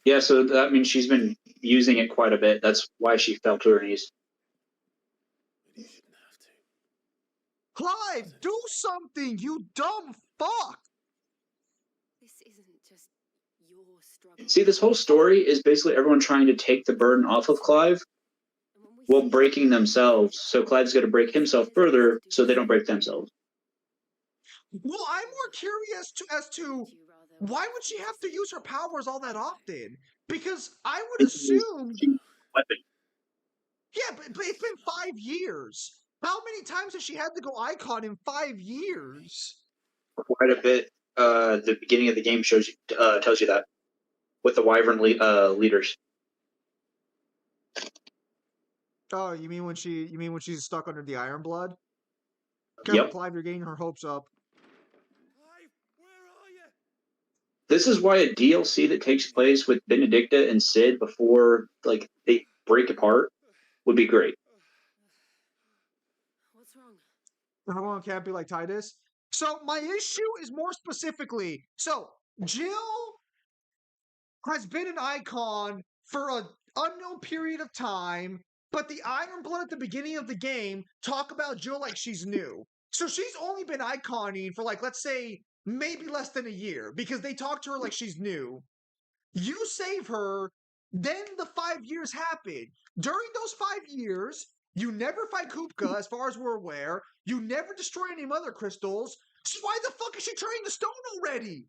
Yeah, so that means she's been using it quite a bit. That's why she fell to her knees. Clive, do something, you dumb fuck! This isn't just your struggle. See, this whole story is basically everyone trying to take the burden off of Clive while breaking themselves. So Clive's got to break himself further so they don't break themselves. Well, I'm more curious as to why would she have to use her powers all that often? Because I would assume... Yeah, but it's been 5 years. How many times has she had to go icon in 5 years? Quite a bit. The beginning of the game shows you, tells you that with the Wyvern leaders. Oh, you mean when she's stuck under the Iron Blood? Careful, Yep. Clive, you're getting her hopes up. Clive, where are you? This is why a DLC that takes place with Benedicta and Cid before like they break apart would be great. What's wrong? Everyone can't be like Titus. So my issue is more specifically, so Jill has been an icon for an unknown period of time, but the Iron Blood at the beginning of the game talk about Jill like she's new. So she's only been iconing for like, let's say, maybe less than a year because they talk to her like she's new. You save her, then the 5 years happen. During those 5 years, you never fight Kupka, as far as we're aware. You never destroy any mother crystals. So why the fuck is she turning to stone already?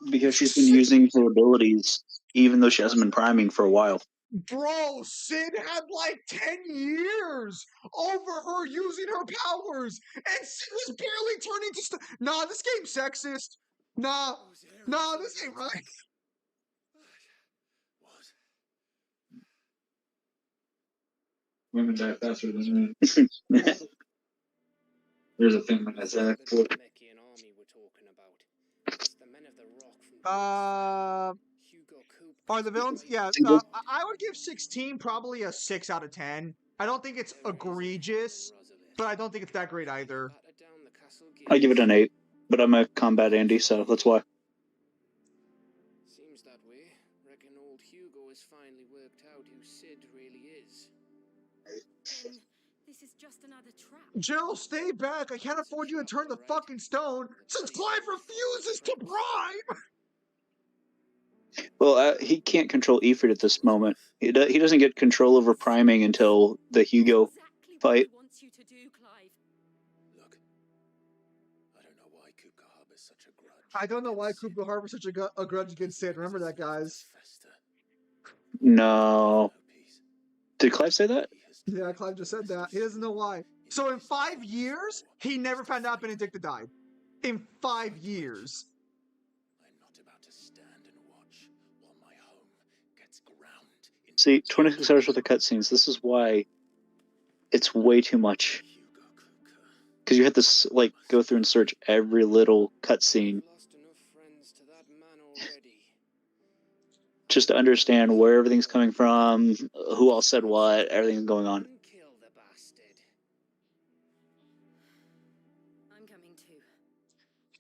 Because she's been using her abilities even though she hasn't been priming for a while. Bro, Cid had like 10 years over her using her powers, and Cid was barely turning to stone. Nah, this game's sexist. Nah, this ain't right. Women die faster than men. There's a thing that's Are the villains? Yeah, I would give 16 probably a 6 out of 10. I don't think it's egregious, but I don't think it's that great either. I give it an 8, but I'm a combat Andy, so that's why. Seems that way. Reckon old Hugo has finally worked out who Cid really is. This is just another trap. Jill, stay back. I can't afford you to turn the fucking stone since Clive refuses to prime. Well, he can't control Ifrit at this moment. He doesn't get control over priming until the Hugo fight. Wants you to do, Clive. Look, I don't know why Kupka harbors such a grudge. I don't know why Kupka harbors such a grudge against Cid. Remember that, guys. No. Did Clive say that? Yeah, Clive just said that. He doesn't know why. So in 5 years, he never found out Benedicta died. In 5 years. I'm not about to stand and watch while my home gets ground. See, 26 hours worth of cutscenes. This is why it's way too much. Because you have to like go through and search every little cutscene just to understand where everything's coming from, who all said what, everything's going on. I'm coming too.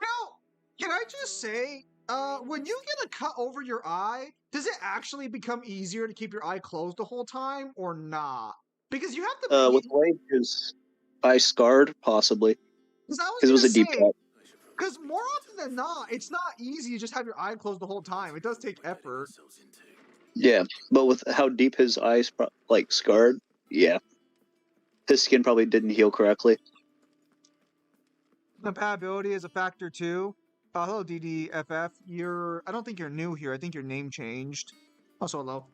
Now, can I just say, when you get a cut over your eye, does it actually become easier to keep your eye closed the whole time, or not? Because you have to. With Wade, his eye scarred, possibly. Because it was a deep cut. Because more often than not, it's not easy to just have your eye closed the whole time. It does take effort. Yeah, but with how deep his eyes like scarred, yeah, his skin probably didn't heal correctly. Compatibility is a factor too. Hello, DDFF. I don't think you're new here. I think your name changed. Also, hello.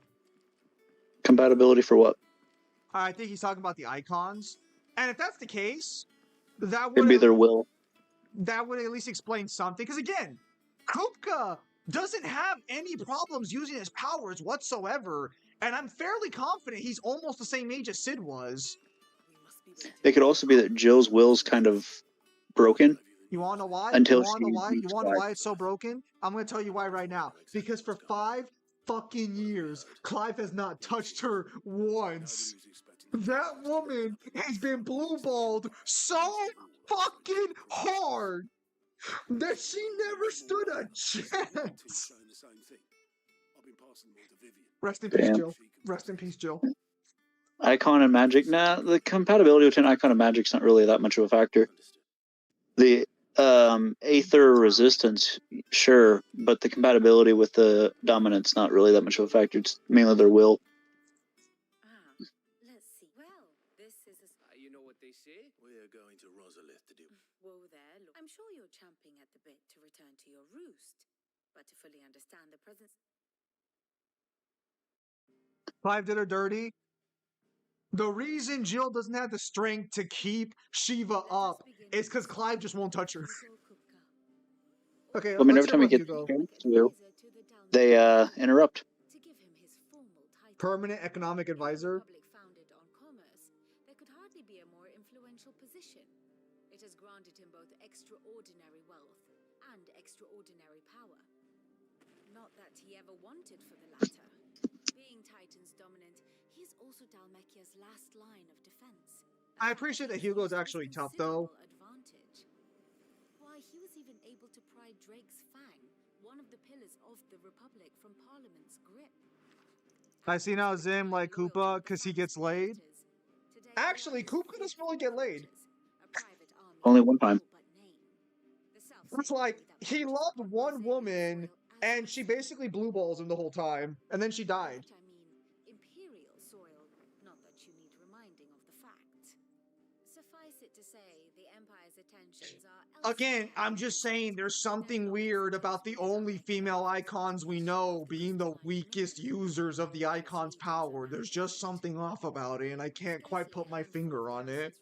Compatibility for what? I think he's talking about the icons. And if that's the case, that would It'd be their will. That would at least explain something. Because again, Kupka doesn't have any problems using his powers whatsoever. And I'm fairly confident he's almost the same age as Cid was. It could also be that Jill's will's kind of broken. You want to know why? Until you want to know why it's so broken? I'm going to tell you why right now. Because for 5 fucking years, Clive has not touched her once. That woman has been blue-balled so fucking hard that she never stood a chance. Rest in peace, Jill. Rest in peace, Jill. Icon and Magic? Nah, the compatibility between Icon and Magic's not really that much of a factor. The Aether Resistance, sure, but the compatibility with the Dominance not really that much of a factor. It's mainly their will. Let's see. Well, this is a... you know what they say? We're going to Rosalith to do. Whoa there, look. I'm sure you're champing at the bit to return to your roost, but to fully understand the presence... Clive did her dirty. The reason Jill doesn't have the strength to keep Shiva up is because Clive just won't touch her. Okay, I mean, let's every hear time we about get Hugo. to, they interrupt. Permanent economic advisor. Founded on commerce, there could hardly be a more influential position. It has granted him both extraordinary wealth and extraordinary power. Not that he ever wanted for the latter. Being Titan's dominant, he is also Dhalmekia's last line of defense. I appreciate that Hugo's actually tough, though. Advantage. Why, he was even able to pry Drake's Fang, one of the pillars of the Republic, from Parliament's grip. I see now Zim like Koopa because he gets laid. Actually, Koopa doesn't really get laid. Only one time. It's like, he loved one woman, and she basically blue balls him the whole time, and then she died. I mean imperial soil, not that you need reminding of the fact. Suffice it to say, the Empire's attentions are Again, I'm just saying there's something weird about the only female icons we know being the weakest users of the icon's power. There's just something off about it, and I can't quite put my finger on it.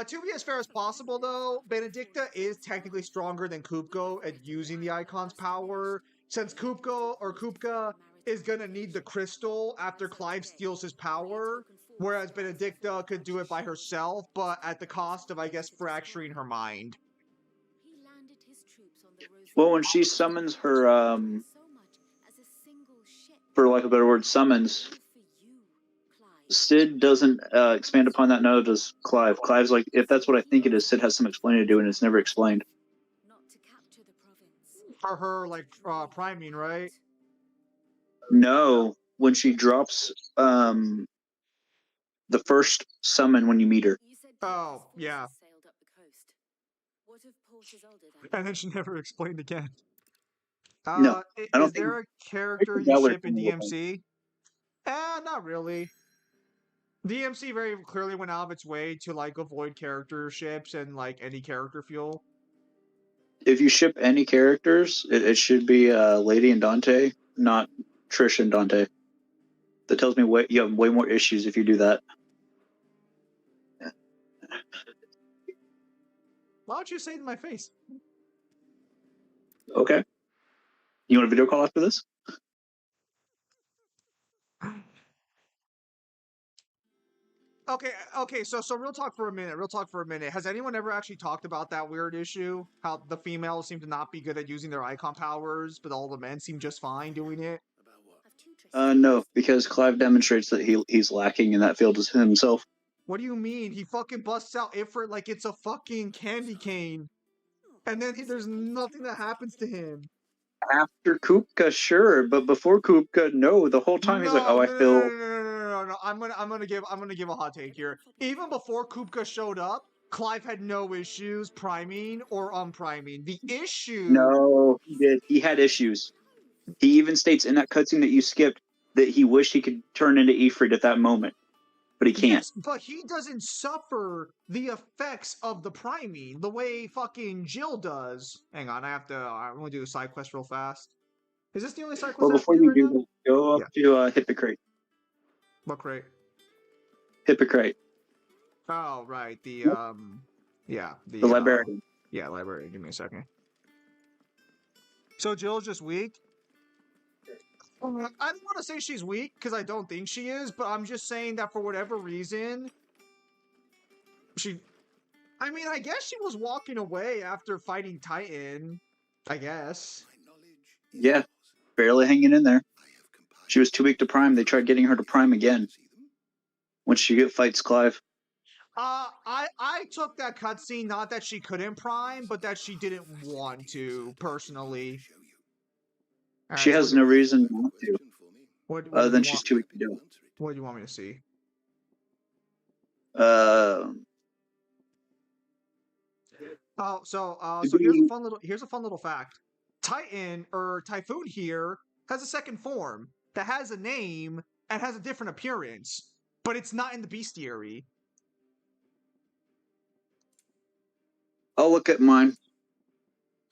To be as fair as possible, though, Benedicta is technically stronger than Kupko at using the icon's power, since Kupka is gonna need the crystal after Clive steals his power, whereas Benedicta could do it by herself, but at the cost of, I guess, fracturing her mind. Well, when she summons her, for lack of a better word, summons, Sid doesn't expand upon that, no, does Clive. Clive's like, if that's what I think it is, Sid has some explaining to do, and it's never explained. For her, like, priming, right? No, when she drops the first summon when you meet her. Oh, yeah. And then she never explained again. No, I don't is there a character think you that would ship in have been DMC? Not really. DMC very clearly went out of its way to, like, avoid character ships and, like, any character fuel. If you ship any characters, it should be Lady and Dante, not Trish and Dante. That tells me you have way more issues if you do that. Why don't you say it in my face? Okay. You want a video call after this? Okay, so real talk for a minute. Has anyone ever actually talked about that weird issue? How the females seem to not be good at using their icon powers, but all the men seem just fine doing it? No, because Clive demonstrates that he's lacking in that field himself. What do you mean? He fucking busts out Ifrit like it's a fucking candy cane. And then there's nothing that happens to him. After Kupka, sure, but before Kupka, no. The whole time he's like, "Oh, I feel." No. I'm gonna give a hot take here. Even before Kupka showed up, Clive had no issues priming or unpriming. The issue. No, he did. He had issues. He even states in that cutscene that you skipped that he wished he could turn into Ifrit at that moment, but he can't. Yes, but he doesn't suffer the effects of the priming the way fucking Jill does. Hang on, I'm gonna do a side quest real fast. Is this the only side quest? Well, before you do that, go up to Hypocrite. What crate? Hypocrite. Oh, right. The librarian. Yeah, librarian. Give me a second. So Jill's just weak? I don't want to say she's weak, because I don't think she is, but I'm just saying that for whatever reason, I mean, I guess she was walking away after fighting Titan, I guess. Yeah, barely hanging in there. She was too weak to prime. They tried getting her to prime again. Once she fights Clive. I took that cutscene not that she couldn't prime, but that she didn't want to, personally. Right, she has no reason not to. Other than she's too weak to do it. What do you want me to see? So here's a fun little fact. Titan or Typhoon here has a second form that has a name and has a different appearance, but it's not in the bestiary. I'll look at mine.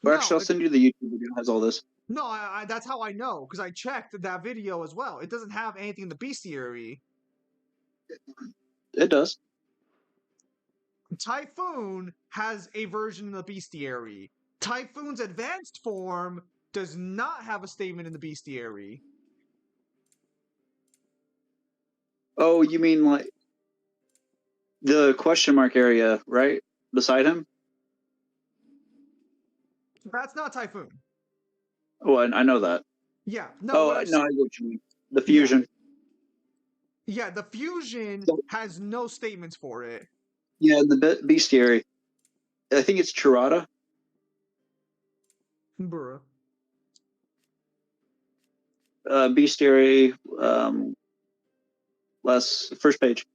Or actually, I'll send you the YouTube video that has all this. No, that's how I know, because I checked that video as well. It doesn't have anything in the bestiary. It does. Typhoon has a version in the bestiary. Typhoon's advanced form does not have a statement in the bestiary. Oh, you mean like the question mark area, right? Beside him? That's not Typhoon. Oh, I know that. Yeah. No, Oh, what I'm no, I saying. know what you mean. The fusion. Yeah, the fusion has no statements for it. Yeah, the bestiary. I think it's Chirata. Bruh. Bestiary, first page.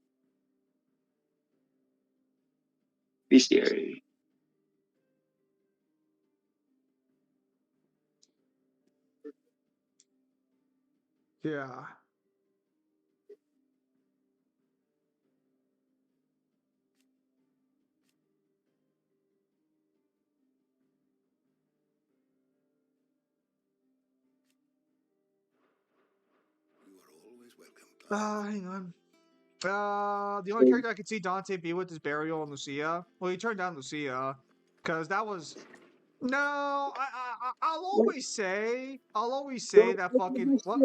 Bestiary. Yeah. Hang on. The only character I could see Dante be with is Burial and Lucia. Well, he turned down Lucia because that was no. I'll always say that fucking what?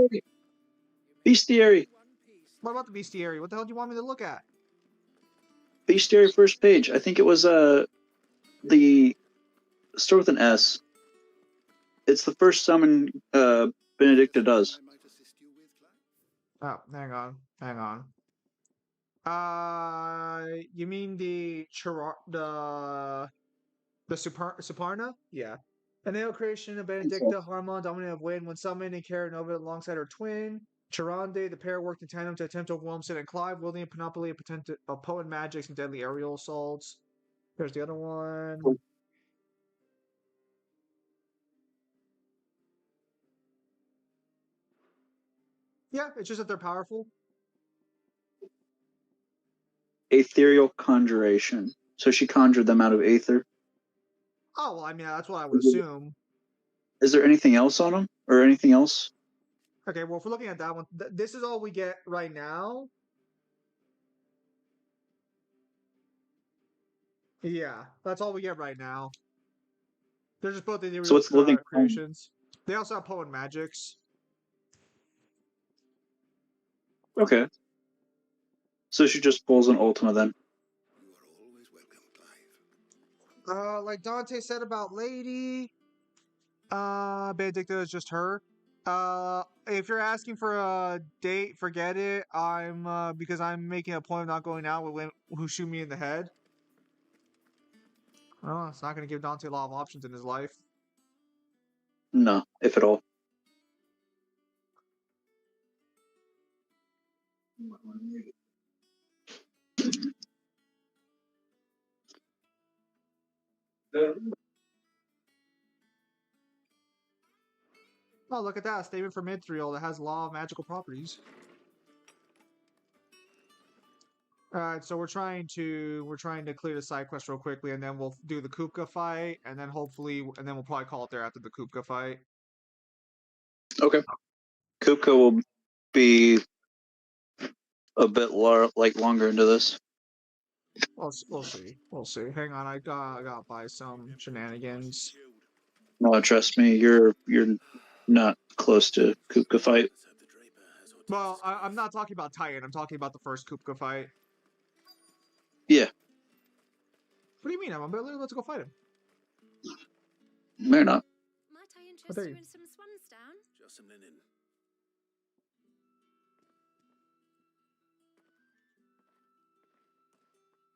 Bestiary. What about the bestiary? What the hell do you want me to look at? Bestiary first page. I think it was the start with an S. It's the first summon Benedicta does. Oh, hang on. You mean the Suparna? Yeah. An ale creation of Benedicta, Harmon, dominant of wind, when summoned and carried over alongside her twin. Charande, the pair worked in tandem to attempt to overwhelm Sid and Clive, wielding a panoply of potent magics and deadly aerial assaults. There's the other one. Yeah, it's just that they're powerful. Ethereal conjuration. So she conjured them out of aether. Oh, well, I mean, that's what I would assume. Is there anything else on them? Or anything else? Okay, well, if we're looking at that one, this is all we get right now. Yeah, that's all we get right now. They're just both the So what's the living creations. They also have potent magics. Okay. So she just pulls an Ultima then. Like Dante said about Lady, Benedicta is just her. If you're asking for a date, forget it. Because I'm making a point of not going out with women who shoot me in the head. Oh, it's not going to give Dante a lot of options in his life. No, if at all. Oh, look at that. A statement from Mithril that has law of magical properties. Alright, so we're trying to clear the side quest real quickly, and then we'll do the Kupka fight, and then we'll probably call it there after the Kupka fight. Okay. Kupka will be a bit longer into this. We'll see. Hang on, I got by some shenanigans. No, trust me, you're not close to Kupka fight. Well, I'm not talking about Titan. I'm talking about the first Kupka fight. Yeah. What do you mean? Let's go fight him. They're not. Might I interest you in some Swansdown? Just some linen.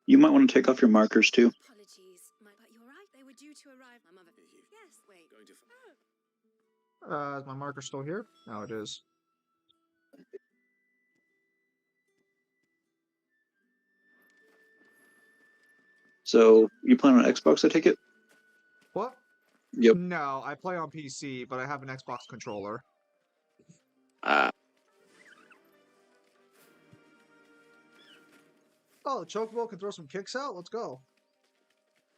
You might want to take off your markers too. Apologies, but you're right. They were due to arrive. My mother. Yes, wait. Going to. Is my marker still here? No, it is. So you plan on Xbox? I take it. What? Yep. No, I play on PC, but I have an Xbox controller. Oh, the Chocobo can throw some kicks out? Let's go.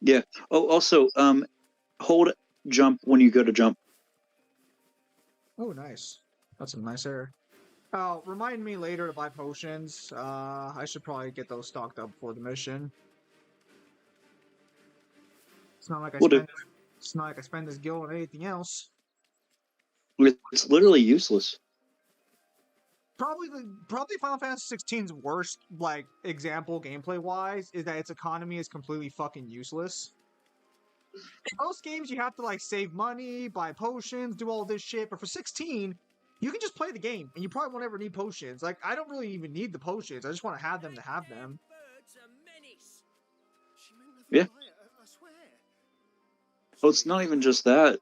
Yeah. Oh, also, hold jump when you go to jump. Oh, nice. That's some nice air. Oh, remind me later to buy potions. I should probably get those stocked up for the mission. It's not like I We'll do. It's not like I spend this gil on anything else. It's literally useless. Probably Final Fantasy 16's worst like example gameplay wise is that its economy is completely fucking useless. In most games you have to like save money, buy potions, do all this shit, but for 16, you can just play the game and you probably won't ever need potions. Like I don't really even need the potions. I just want to have them to have them. Yeah. Well, it's not even just that.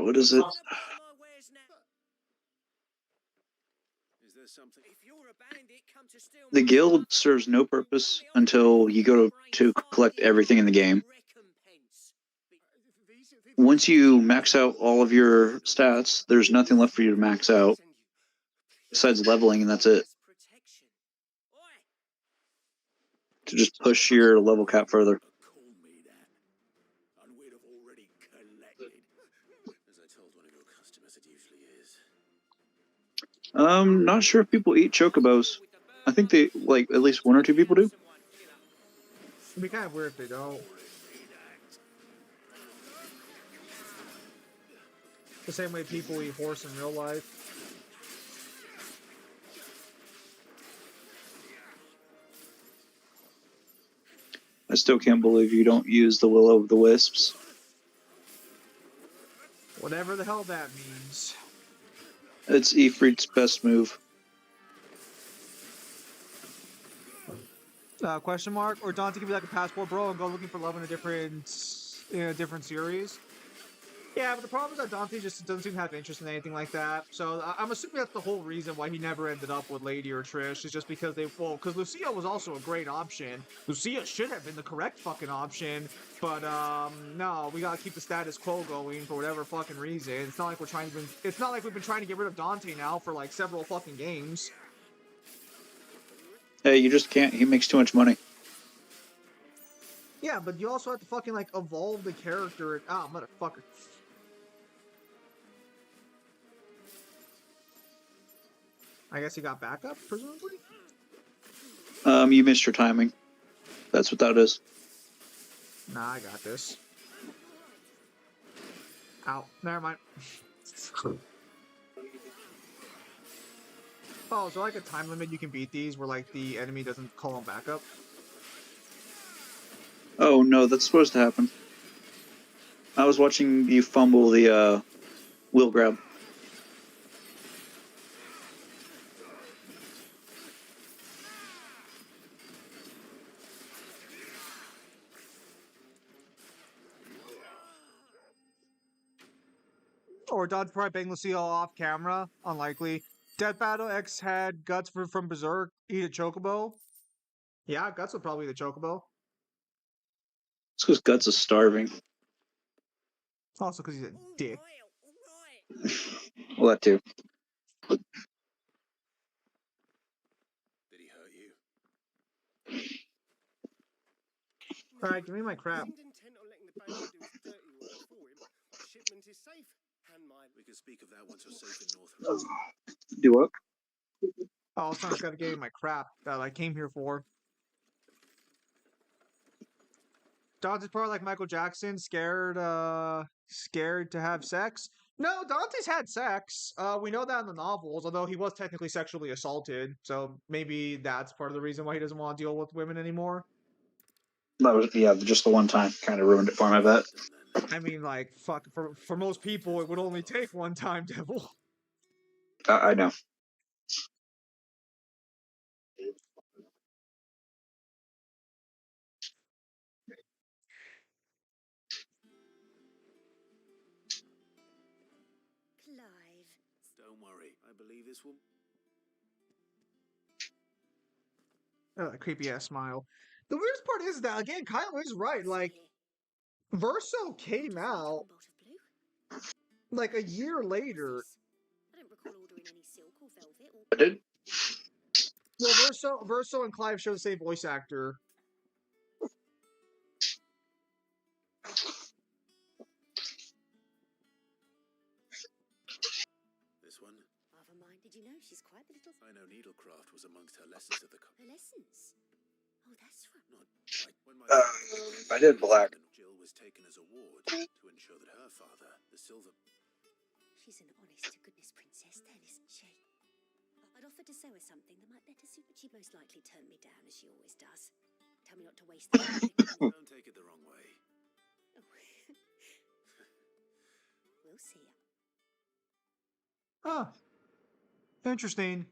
What is it? The guild serves no purpose until you go to collect everything in the game. Once you max out all of your stats, there's nothing left for you to max out besides leveling, and that's it. To just push your level cap further. Not sure if people eat chocobos. I think they, like, at least one or two people do. It'd be kind of weird if they don't. The same way people eat horse in real life. I still can't believe you don't use the Will of the Wisps. Whatever the hell that means. It's Ifrit's best move. Question mark? Or Dante can be like a passport bro and go looking for love in a different series? Yeah, but the problem is that Dante just doesn't seem to have interest in anything like that. So I'm assuming that's the whole reason why he never ended up with Lady or Trish. Is just because because Lucia was also a great option. Lucia should have been the correct fucking option. But no, we gotta keep the status quo going for whatever fucking reason. It's not like it's not like we've been trying to get rid of Dante now for like several fucking games. Hey, you just can't. He makes too much money. Yeah, but you also have to fucking like evolve the character. Ah, motherfucker. I guess he got backup, presumably? You missed your timing. That's what that is. Nah, I got this. Ow. Never mind. Oh, is there like a time limit you can beat these where like the enemy doesn't call them backup? Oh no, that's supposed to happen. I was watching you fumble the wheel grab. Or Dodge probably bang Lucille off camera. Unlikely. Death Battle X had Guts from Berserk eat a chocobo. Yeah, Guts would probably eat a chocobo. It's because Guts is starving. Also because he's a dick. Well, that too. Did he hurt you? Alright, give me my crap. We can speak of that once you're safe in North. Do what? Oh, someone's gotta give me my crap that I came here for. Dante's probably like Michael Jackson, scared to have sex. No, Dante's had sex. We know that in the novels, although he was technically sexually assaulted, so maybe that's part of the reason why he doesn't want to deal with women anymore. That was, yeah, just the one time kind of ruined it for him, I bet. I mean, like, fuck, for most people, it would only take one time, Devil. I know. Clive. Don't worry. I believe this will. Creepy ass smile. The weirdest part is that, again, Kyle is right. Like, Verso came out like a year later. I don't recall ordering any silk or velvet or. I did. Well, Verso and Clive share the same voice actor. Did you know she's quite the little... I know needlecraft was amongst her lessons at the... Her lessons? Oh, that's right. When my I did black. Jill was taken as a ward to ensure that her father, the silver... She's an honest-to-goodness princess then, isn't she? I'd offered to sew her something that might better suit, but she most likely turned me down, as she always does. Tell me not to waste the fabric. Don't take it the wrong way. Oh. We'll see. Huh. Interesting.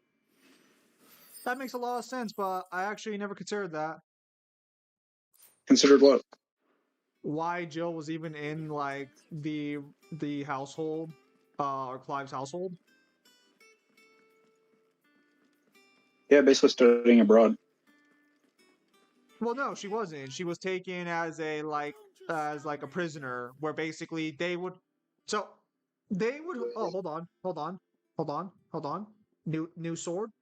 That makes a lot of sense, but I actually never considered that. Considered what? Why Jill was even in like the household, or Clive's household. Yeah, basically studying abroad. Well, no, she wasn't. She was taken as a a prisoner, where basically they would. So they would. Oh, hold on. New sword,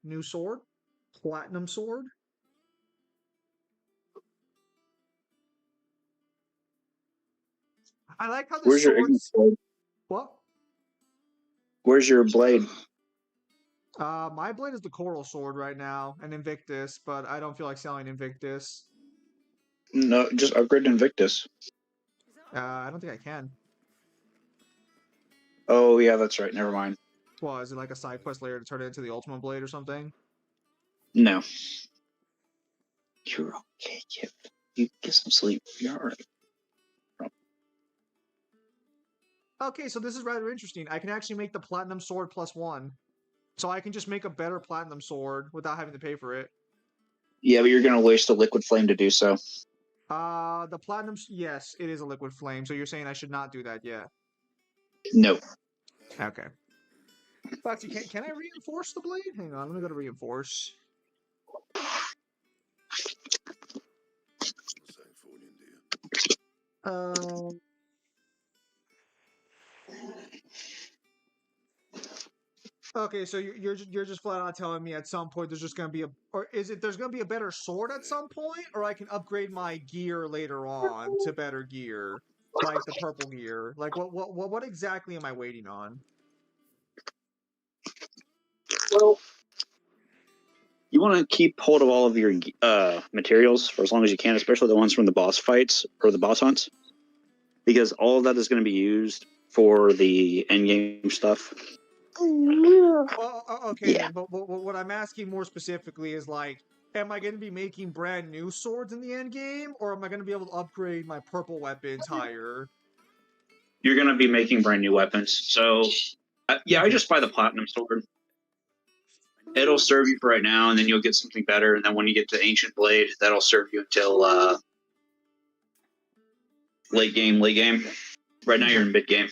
platinum sword. I like how the Where's your swords. blade? What? Where's your blade? My blade is the coral sword right now, and Invictus, but I don't feel like selling Invictus. No, just upgrade Invictus. I don't think I can. Oh yeah, that's right. Never mind. Well, is it like a side quest later to turn it into the ultimate blade or something? No. You're okay, Kip. You get some sleep. You're alright. Okay, so this is rather interesting. I can actually make the platinum sword +1. So I can just make a better platinum sword without having to pay for it. Yeah, but you're gonna waste a liquid flame to do so. The platinum, yes, it is a liquid flame. So you're saying I should not do that yet? No. Okay. Actually, can I reinforce the blade? Hang on, let me go to reinforce. Okay, so you're just flat out telling me at some point there's just gonna be a, or is it there's gonna be a better sword at some point, or I can upgrade my gear later on to better gear, like the purple gear. Like what exactly am I waiting on? Well, you want to keep hold of all of your materials for as long as you can, especially the ones from the boss fights or the boss hunts, because all of that is going to be used for the end game stuff. Okay, yeah. Then, but what I'm asking more specifically is like, am I going to be making brand new swords in the end game, or am I going to be able to upgrade my purple weapons higher? You're going to be making brand new weapons, so yeah, I just buy the platinum sword. It'll serve you for right now, and then you'll get something better, and then when you get the ancient blade, that'll serve you until late game. Right now you're in mid game.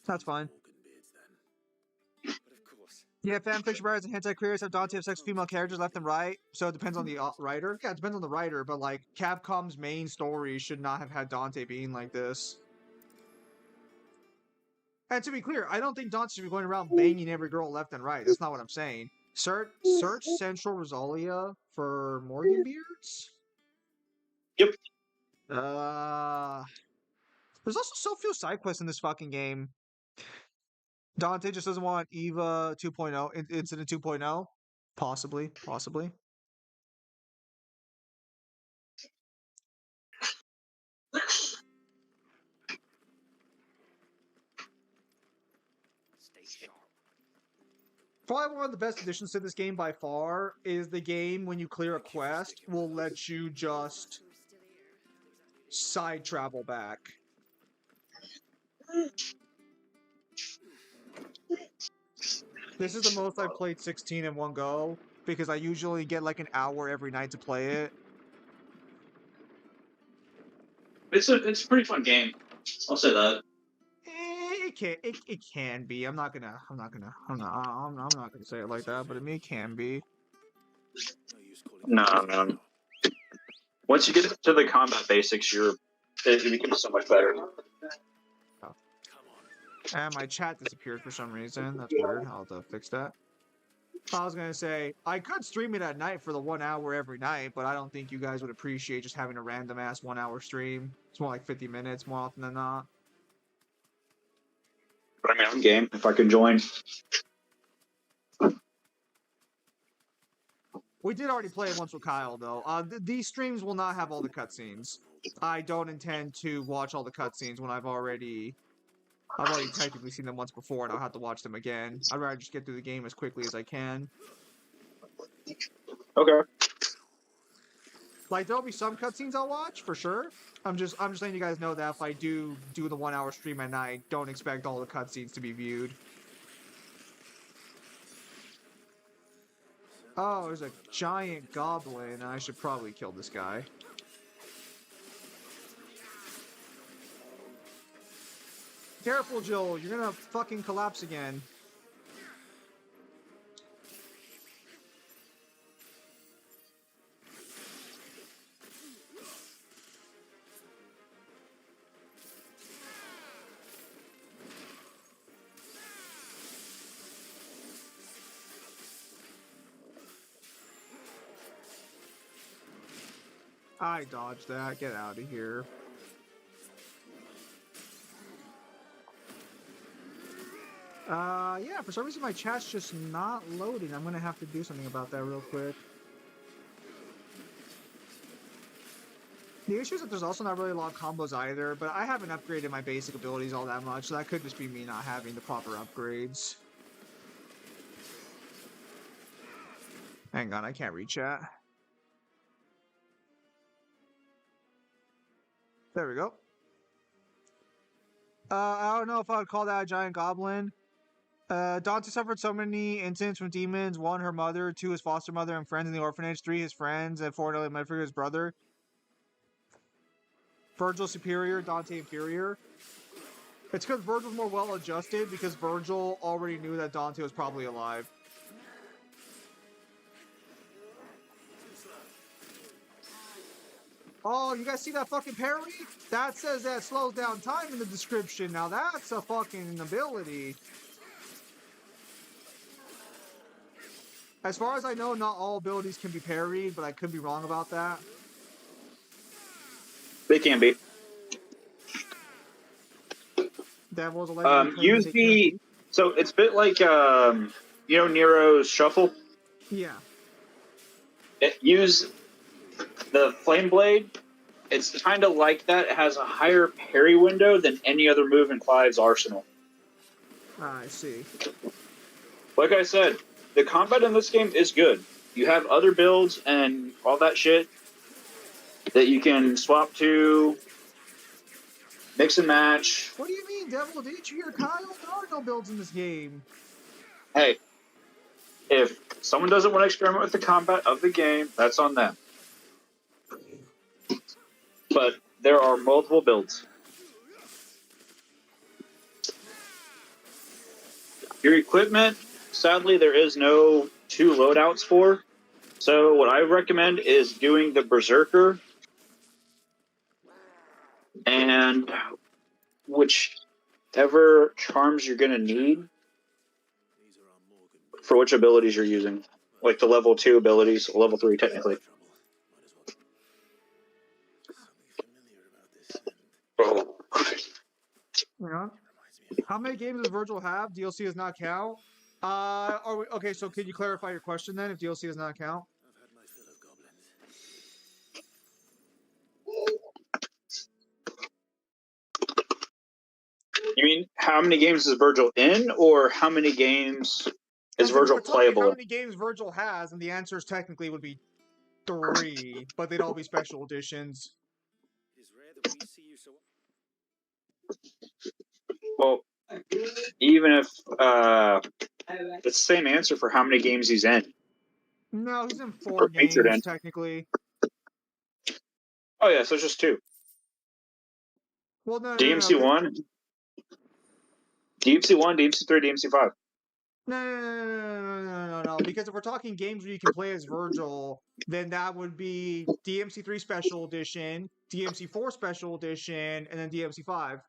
That's fine. Yeah, fanfiction writers and hentai creators have Dante have sex with female characters left and right, so it depends on the writer. Yeah, it depends on the writer, but like Capcom's main story should not have had Dante being like this. And to be clear, I don't think Dante should be going around banging every girl left and right. That's not what I'm saying. Search Central Rosalia for Morgan Beards. Yep. There's also so few side quests in this fucking game. Dante just doesn't want Eva 2.0, Incident 2.0? Possibly. Probably one of the best additions to this game by far is the game, when you clear a quest, will let you just side travel back. This is the most I've played 16 in one go, because I usually get like an hour every night to play it. It's a pretty fun game. I'll say that. It can be. I'm not gonna say it like that, but it can be. No, man. Once you get to the combat basics, it becomes so much better. Oh. And my chat disappeared for some reason. That's weird. I'll have to fix that. I was gonna say I could stream it at night for the 1 hour every night, but I don't think you guys would appreciate just having a random ass 1 hour stream. It's more like 50 minutes more often than not. But I mean, I'm game if I can join. We did already play it once with Kyle, though. These streams will not have all the cutscenes. I don't intend to watch all the cutscenes when I've already technically seen them once before, and I'll have to watch them again. I'd rather just get through the game as quickly as I can. Okay. Like, there'll be some cutscenes I'll watch, for sure. I'm just letting you guys know that if I do the 1 hour stream at night, don't expect all the cutscenes to be viewed. Oh, there's a giant goblin. I should probably kill this guy. Careful, Joel. You're gonna fucking collapse again. I dodged that. Get out of here. Yeah, for some reason my chat's just not loading. I'm gonna have to do something about that real quick. The issue is that there's also not really a lot of combos either, but I haven't upgraded my basic abilities all that much, so that could just be me not having the proper upgrades. Hang on, I can't read chat. There we go. I don't know if I would call that a giant goblin. Dante suffered so many incidents from demons. 1, her mother. 2, his foster mother and friends in the orphanage. 3, his friends. And 4, met for his brother. Virgil superior, Dante inferior. It's because Virgil's more well-adjusted, because Virgil already knew that Dante was probably alive. Oh, you guys see that fucking parry? That says that slows down time in the description. Now that's a fucking ability. As far as I know, not all abilities can be parried, but I could be wrong about that. They can be. Devil's a legendary Use the... So it's a bit like, you know, Nero's Shuffle? Yeah. Use the Flame Blade. It's kind of like that. It has a higher parry window than any other move in Clive's arsenal. I see. Like I said, the combat in this game is good. You have other builds and all that shit that you can swap to, mix and match. What do you mean, Devil? Didn't you hear Kyle? There are no builds in this game. Hey, if someone doesn't want to experiment with the combat of the game, that's on them. But there are multiple builds. Your equipment, sadly, there is no 2 loadouts for. So what I recommend is doing the Berserker and whichever charms you're going to need for which abilities you're using. Like the level 2 abilities, level 3 technically. Oh. Yeah. How many games does Virgil have? DLC does not count. Okay, so could you clarify your question then, if DLC does not count? You mean how many games is Virgil in, or how many games is Virgil playable? How many games Virgil has, and the answers technically would be 3, but they'd all be special editions. Well, even if it's the same answer for how many games he's in. No, he's in 4 games technically. Oh yeah, so it's just 2. Well, no, DMC 1, DMC 1, DMC 3, DMC 5. No. Because if we're talking games where you can play as Virgil, then that would be DMC 3 Special Edition, DMC 4 Special Edition, and then DMC 5.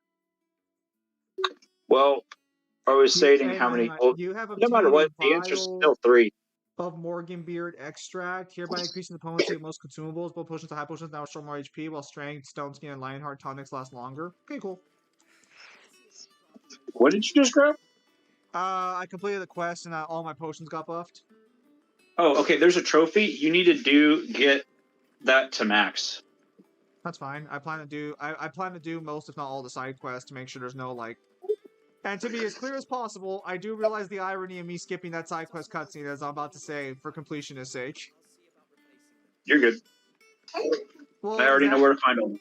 Well, I was stating how many. Well, you have no matter what, the answer's still 3. Of Morganbeard extract, hereby increasing the potency of most consumables. Both potions to high potions now restore more HP, while strength, stone skin, and lionheart tonics last longer. Okay, cool. What did you just grab? I completed the quest and all my potions got buffed. Oh, okay. There's a trophy. You need to get that to max. That's fine. I plan to do most, if not all, the side quests to make sure there's no like. And to be as clear as possible, I do realize the irony of me skipping that side quest cutscene, as I'm about to say, for completionist sake. You're good. Well, I already know where to find them.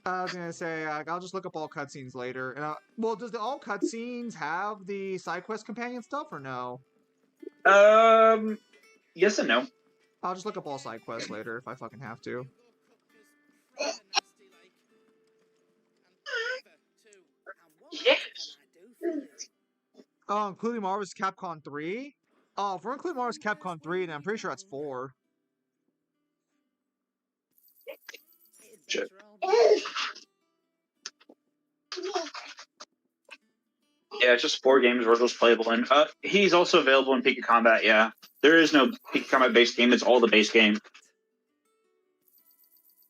I was gonna say I'll just look up all cutscenes later. And well, does all cutscenes have the side quest companion stuff or no? Yes and no. I'll just look up all side quests later if I fucking have to. Yes. Oh, including Marvel's Capcom 3? Oh, if we're including Marvel's Capcom 3, then I'm pretty sure that's 4. Shit. Yeah, it's just 4 games Virgil's playable in. He's also available in Pika Combat, yeah. There is no Pika Combat base game, it's all the base game.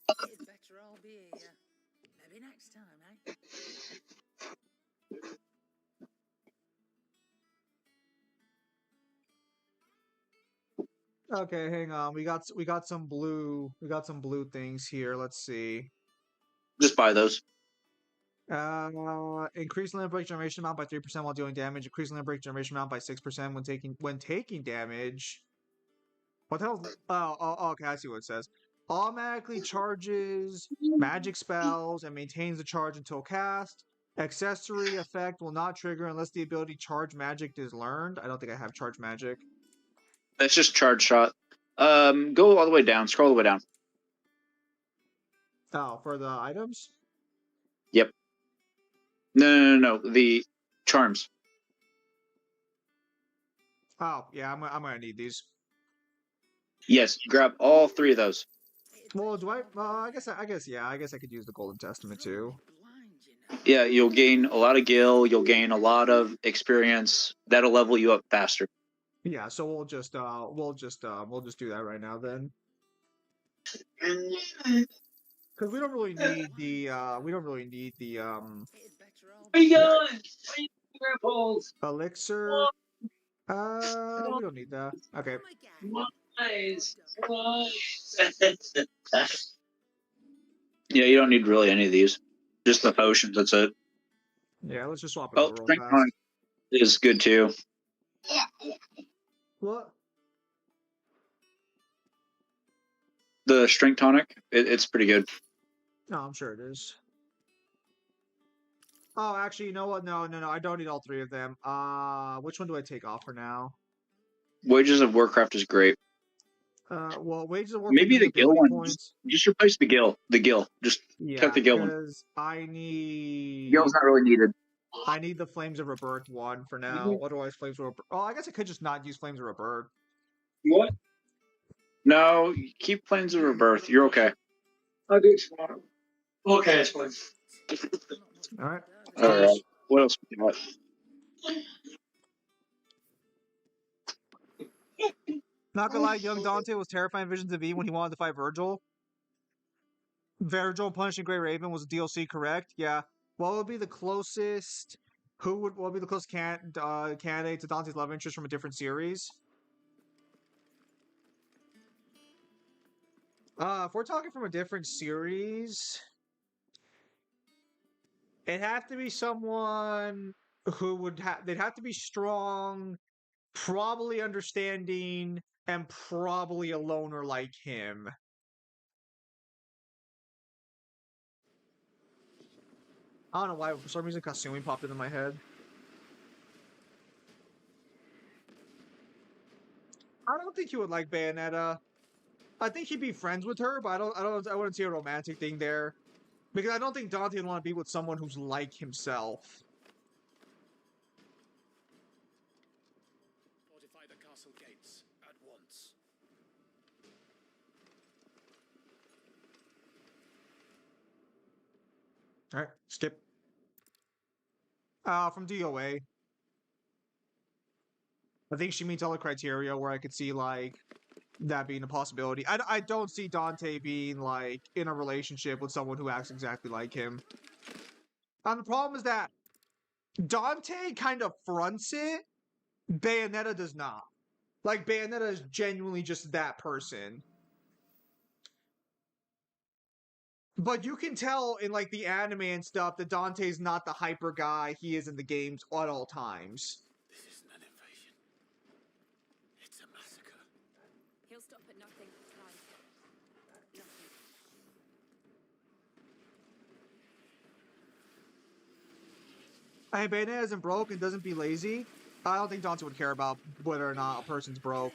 It's better I'll be here. Maybe next time, eh? Okay, hang on. We got some blue things here. Let's see. Just buy those. Increase limit break generation amount by 3% while dealing damage. Increase limit break generation amount by 6% when taking damage. What the hell? Oh, okay. I see what it says. Automatically charges magic spells and maintains the charge until cast. Accessory effect will not trigger unless the ability charge magic is learned. I don't think I have charge magic. That's just charge shot. Go all the way down. Scroll all the way down. Oh, for the items? Yep. No. The charms. Oh, yeah. I'm gonna need these. Yes, grab all 3 of those. Well, do I? I guess yeah. I guess I could use the Golden Testament too. Yeah, you'll gain a lot of gil. You'll gain a lot of experience. That'll level you up faster. Yeah, so we'll just do that right now then. Because we don't really need the elixir. We don't need that. Okay. Yeah, you don't need really any of these. Just the potions. That's it. Yeah, let's just swap it over real Strength fast. tonic is good too. What? The strength tonic, it's pretty good. No, I'm sure it is. Oh, actually, you know what? No. I don't need all 3 of them. Which one do I take off for now? Wages of Warcraft is great. Well, Wages of Warcraft. Maybe the gil one. Just replace the gil. The gil. Just cut the gil one. Because I need. Gil's not really needed. I need the Flames of Rebirth one for now. Otherwise, Flames of Rebirth. Oh, I guess I could just not use Flames of Rebirth. What? No, keep Flames of Rebirth. You're okay. I'll do it tomorrow. Okay, it's fine. Alright. Alright. What else we got? Not gonna lie, young Dante was terrifying visions of E when he wanted to fight Virgil. Virgil punishing Grey Raven was a DLC, correct? Yeah. What would be the closest? What would be the closest candidate to Dante's love interest from a different series? If we're talking from a different series, it'd have to be someone who they'd have to be strong, probably understanding, and probably a loner like him. I don't know why, for some reason Kasumi popped into my head. I don't think he would like Bayonetta. I think he'd be friends with her, but I wouldn't see a romantic thing there. Because I don't think Dante would want to be with someone who's like himself. Fortify the castle gates at once. Alright, skip. From DOA. I think she meets all the criteria where I could see, like, that being a possibility. I don't see Dante being, like, in a relationship with someone who acts exactly like him. And the problem is that Dante kind of fronts it, Bayonetta does not. Like, Bayonetta is genuinely just that person. But you can tell in, like, the anime and stuff that Dante's not the hyper guy he is in the games at all times. This isn't an invasion. It's a massacre. He'll stop at nothing. Nothing. I mean, Bayonetta isn't broke and doesn't be lazy. I don't think Dante would care about whether or not a person's broke.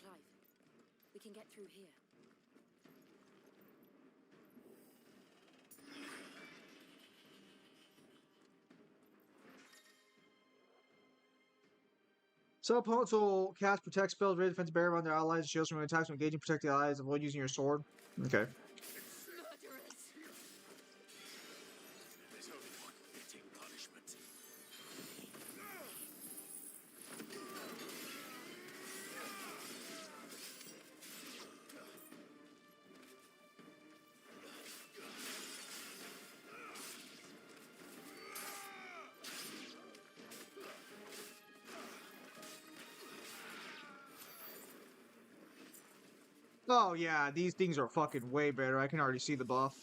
Clive, we can get through here. So opponents will cast protect spells, raise defensive barrier on their allies, shields from attacks when engaging, protect the allies, avoid using your sword. Okay. There's only one fitting punishment. Oh yeah, these things are fucking way better. I can already see the buff.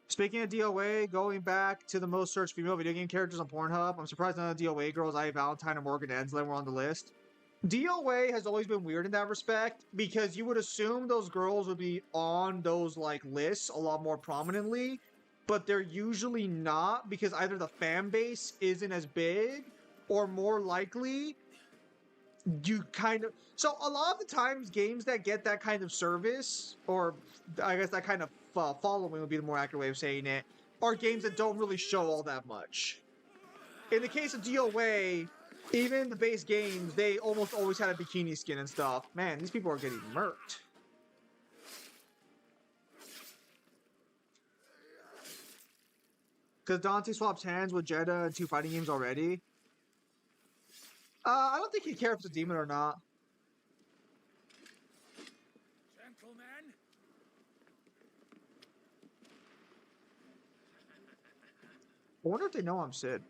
Speaking of DOA, going back to the most searched female video game characters on Pornhub, I'm surprised none of the DOA girls, Valentine and Morgan Ensler, were on the list. DOA has always been weird in that respect, because you would assume those girls would be on those, like, lists a lot more prominently, but they're usually not, because either the fan base isn't as big, or more likely, you kind of... So, a lot of the times, games that get that kind of service, or I guess that kind of following would be the more accurate way of saying it, are games that don't really show all that much. In the case of DOA, even the base games, they almost always had a bikini skin and stuff. Man, these people are getting murked. Because Dante swaps hands with Jeddah in 2 fighting games already. I don't think he'd care if it's a demon or not. Gentlemen, I wonder if they know I'm Sid.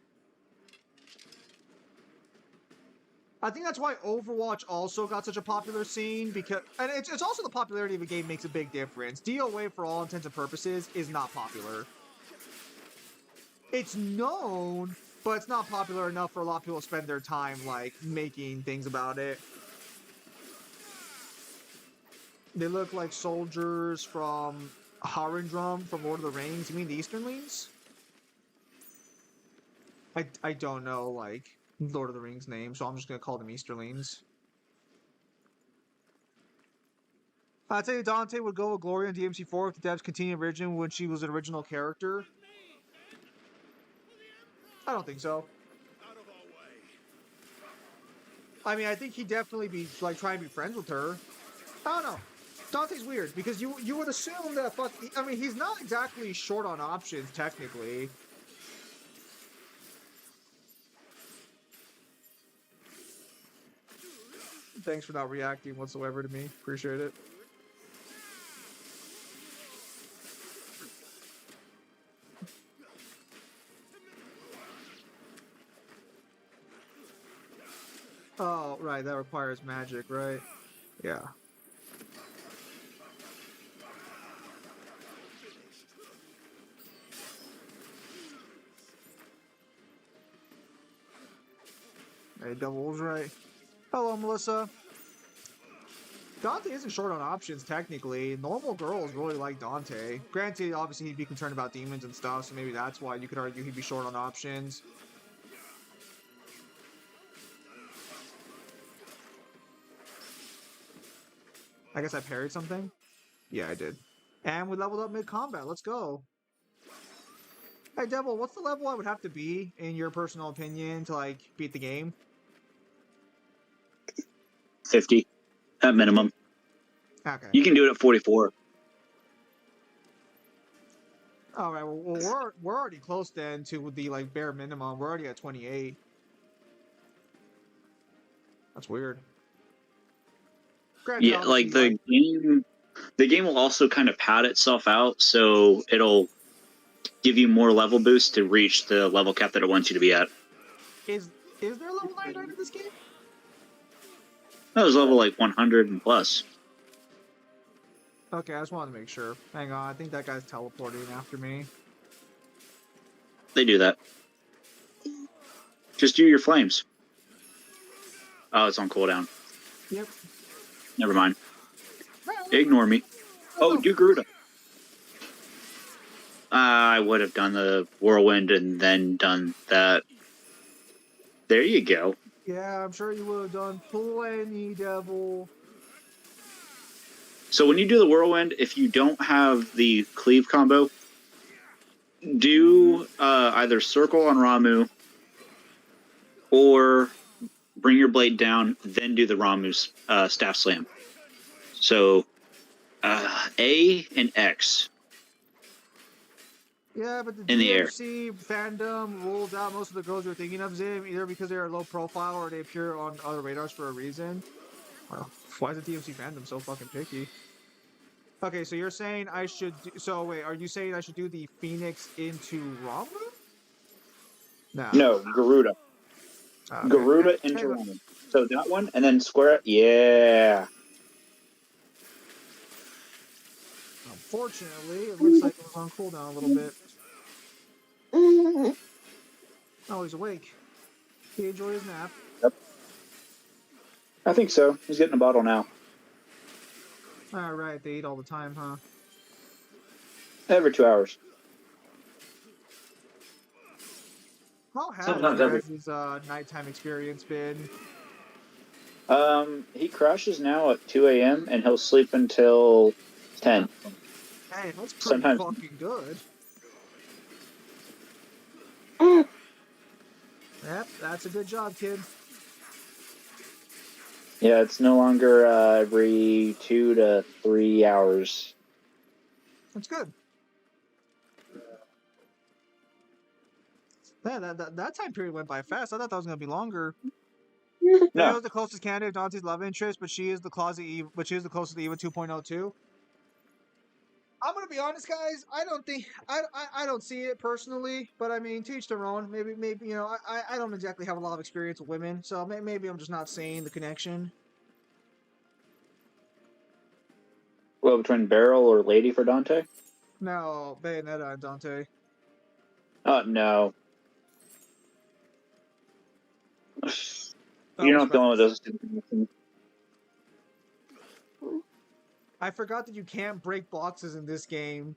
I think that's why Overwatch also got such a popular scene, because... And it's also the popularity of a game makes a big difference. DOA, for all intents and purposes, is not popular. It's known, but it's not popular enough for a lot of people to spend their time, like, making things about it. They look like soldiers from Harindrum from Lord of the Rings. You mean the Easterlings? I don't know, like, Lord of the Rings name, so I'm just gonna call them Easterlings. I'd say Dante would go with Gloria in DMC4 if the devs continue original when she was an original character. I don't think so. I mean, I think he'd definitely be, like, trying to be friends with her. I don't know. Dante's weird, because you would assume that, I mean, he's not exactly short on options, technically. Thanks for not reacting whatsoever to me. Appreciate it. Oh, right, that requires magic, right? Yeah. Hey, Devil's right. Hello, Melissa. Dante isn't short on options, technically. Normal girls really like Dante. Granted, obviously, he'd be concerned about demons and stuff, so maybe that's why you could argue he'd be short on options. I guess I parried something? Yeah, I did. And we leveled up mid-combat. Let's go. Hey, Devil, what's the level I would have to be, in your personal opinion, to, like, beat the game? 50 at minimum. Okay. You can do it at 44. All right. Well, we're already close then to the like bare minimum. We're already at 28. That's weird. Yeah, like the game. The game will also kind of pad itself out, so it'll give you more level boost to reach the level cap that it wants you to be at. Is there level 99 in this game? That was level like 100 and plus. Okay, I just wanted to make sure. Hang on, I think that guy's teleporting after me. They do that. Just do your flames. Oh, it's on cooldown. Yep. Never mind. Ignore me. Oh, do Garuda. I would have done the whirlwind and then done that. There you go. Yeah, I'm sure you would have done plenty, Devil. So when you do the whirlwind, if you don't have the cleave combo, do either circle on Ramu or bring your blade down, then do the Ramu's staff slam. So A and X. Yeah, but the in the air. DMC fandom rules out most of the girls you're thinking of, Zim, either because they're low profile or they appear on other radars for a reason. Well, why is the DMC fandom so fucking picky? Okay, so you're saying I should do, so wait, are you saying I should do the Phoenix into Ramu? No, Garuda. Okay. Garuda into Ramu. So that one, and then square it. Yeah. Unfortunately, it looks like it was on cooldown a little bit. Oh, he's awake. He enjoy his nap. Yep. I think so. He's getting a bottle now. Alright, they eat all the time, huh? Every 2 hours. How has Sometimes your guys' nighttime experience been? He crashes now at 2 a.m. and he'll sleep until 10. Hey, that's pretty Sometimes. fucking good. Yep, that's a good job, kid. Yeah, it's no longer every 2 to 3 hours. That's good. Man, that time period went by fast. I thought that was gonna be longer. No. That was the closest candidate of Dante's love interest, but she is the closet Eve. But she is the closest to Eva 2.02. I'm gonna be honest, guys. I don't think I don't see it personally, but I mean, to each their own. Maybe you know, I don't exactly have a lot of experience with women, so maybe I'm just not seeing the connection. Well, between Beryl or Lady for Dante? No, Bayonetta and Dante. No. You're not the one with those. I forgot that you can't break boxes in this game.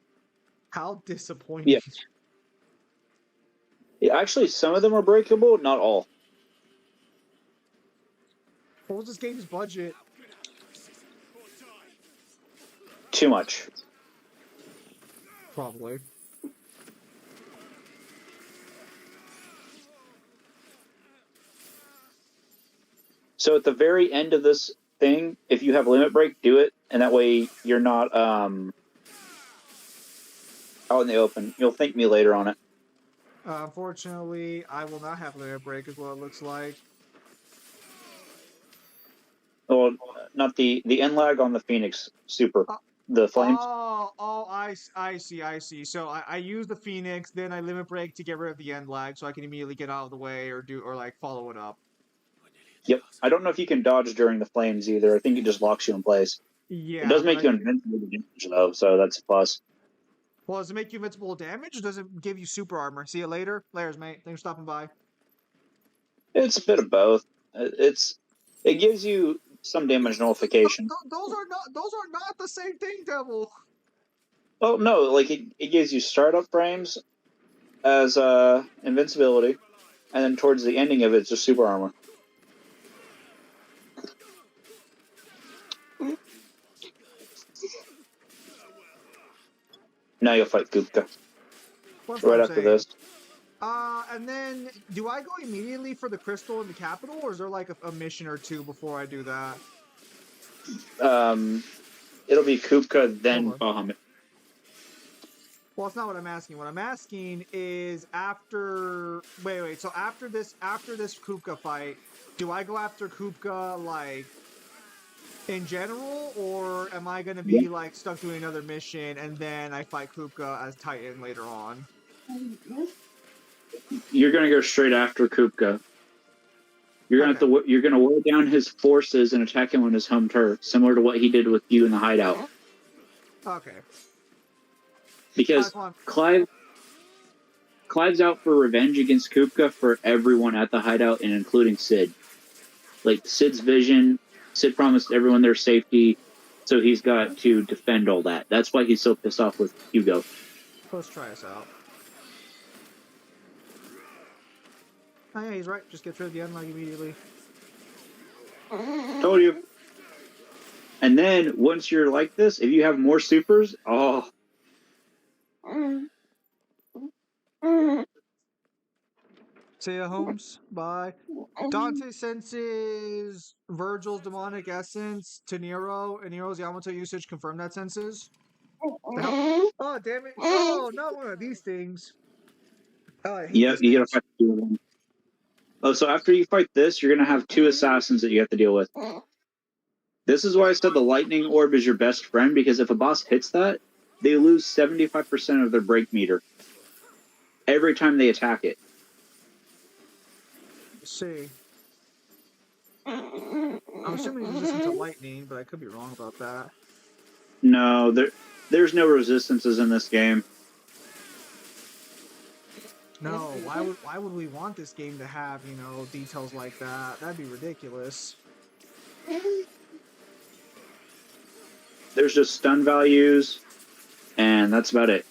How disappointing. Yeah. Yeah, actually, some of them are breakable, not all. What was this game's budget? Too much. Probably. So at the very end of this thing, if you have limit break, do it, and that way you're not out in the open. You'll thank me later on it. Unfortunately, I will not have limit break, is what it looks like. Well, not the end lag on the Phoenix Super. The flames. I see. So I use the Phoenix, then I limit break to get rid of the end lag, so I can immediately get out of the way or like follow it up. Yep. I don't know if you can dodge during the flames either. I think it just locks you in place. Yeah. It does make you invincible to damage though, so that's a plus. Well, does it make you invincible to damage, or does it give you super armor? See you later. Layers, mate. Thanks for stopping by. It's a bit of both. It gives you some damage nullification. Those are not the same thing, Devil. Oh no, like it gives you startup frames as invincibility, and then towards the ending of it, it's just super armor. Now you'll fight Kupka. Right after this. And then, do I go immediately for the crystal in the capital, or is there like a mission or two before I do that? It'll be Kupka, then Bahamut. Well, it's not what I'm asking. What I'm asking is after. Wait. So after this Kupka fight, do I go after Kupka like In general, or am I gonna be like stuck doing another mission and then I fight Kupka as Titan later on? You're gonna go straight after Kupka. You're gonna have to. You're gonna wear down his forces and attack him on his home turf, similar to what he did with you in the hideout. Okay. Because Clive's out for revenge against Kupka for everyone at the hideout, and including Sid. Like Sid's vision, Sid promised everyone their safety, so he's got to defend all that. That's why he's so pissed off with Hugo. Let's try this out. Oh yeah, he's right. Just get rid of the unlock immediately. Told you. And then once you're like this, if you have more supers, oh. See ya, Holmes. Bye. Dante senses Virgil's demonic essence to Nero, and Nero's Yamato usage confirm that senses. Oh, damn it. Oh, not one of these things. Oh, I hate Yep, these you gotta things. fight two of them. Oh, so after you fight this, you're gonna have two assassins that you have to deal with. This is why I said the lightning orb is your best friend, because if a boss hits that, they lose 75% of their break meter every time they attack it. Let's see. I'm assuming he's resistant to lightning, but I could be wrong about that. No, there's no resistances in this game. No, why would we want this game to have, you know, details like that? That'd be ridiculous. There's just stun values, and that's about it.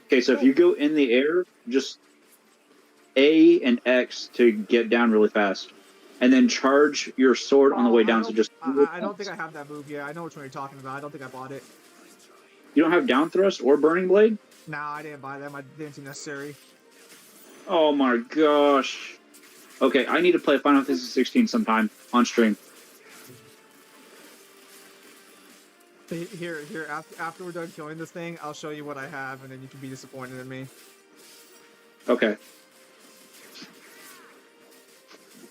Okay, so if you go in the air, just A and X to get down really fast. And then charge your sword on the way down. So just I don't think I have that move yet. I know which one you're talking about. I don't think I bought it. You don't have down thrust or burning blade? No, I didn't buy them. I didn't seem necessary. Oh my gosh. Okay, I need to play Final Fantasy 16 sometime on stream. Here, after we're done killing this thing, I'll show you what I have, and then you can be disappointed in me. Okay.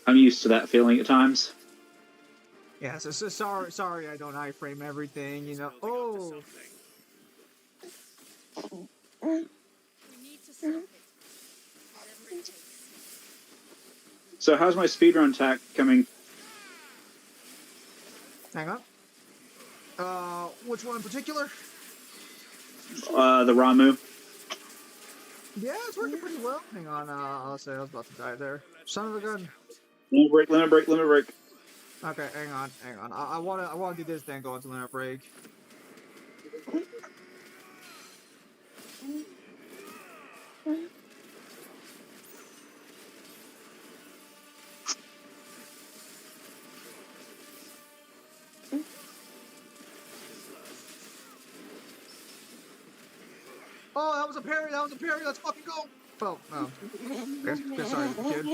I'm used to that feeling at times. Yeah, so sorry I don't iframe everything, you know. Oh! So how's my speedrun tack coming? Hang on. Which one in particular? The Ramu. Yeah, it's working pretty well. Hang on, I'll say I was about to die there. Son of a gun. Limit break. Okay, hang on. I wanna do this, then go into limit break. Oh, that was a parry! Let's fucking go! Oh, no. Guess sorry, kid.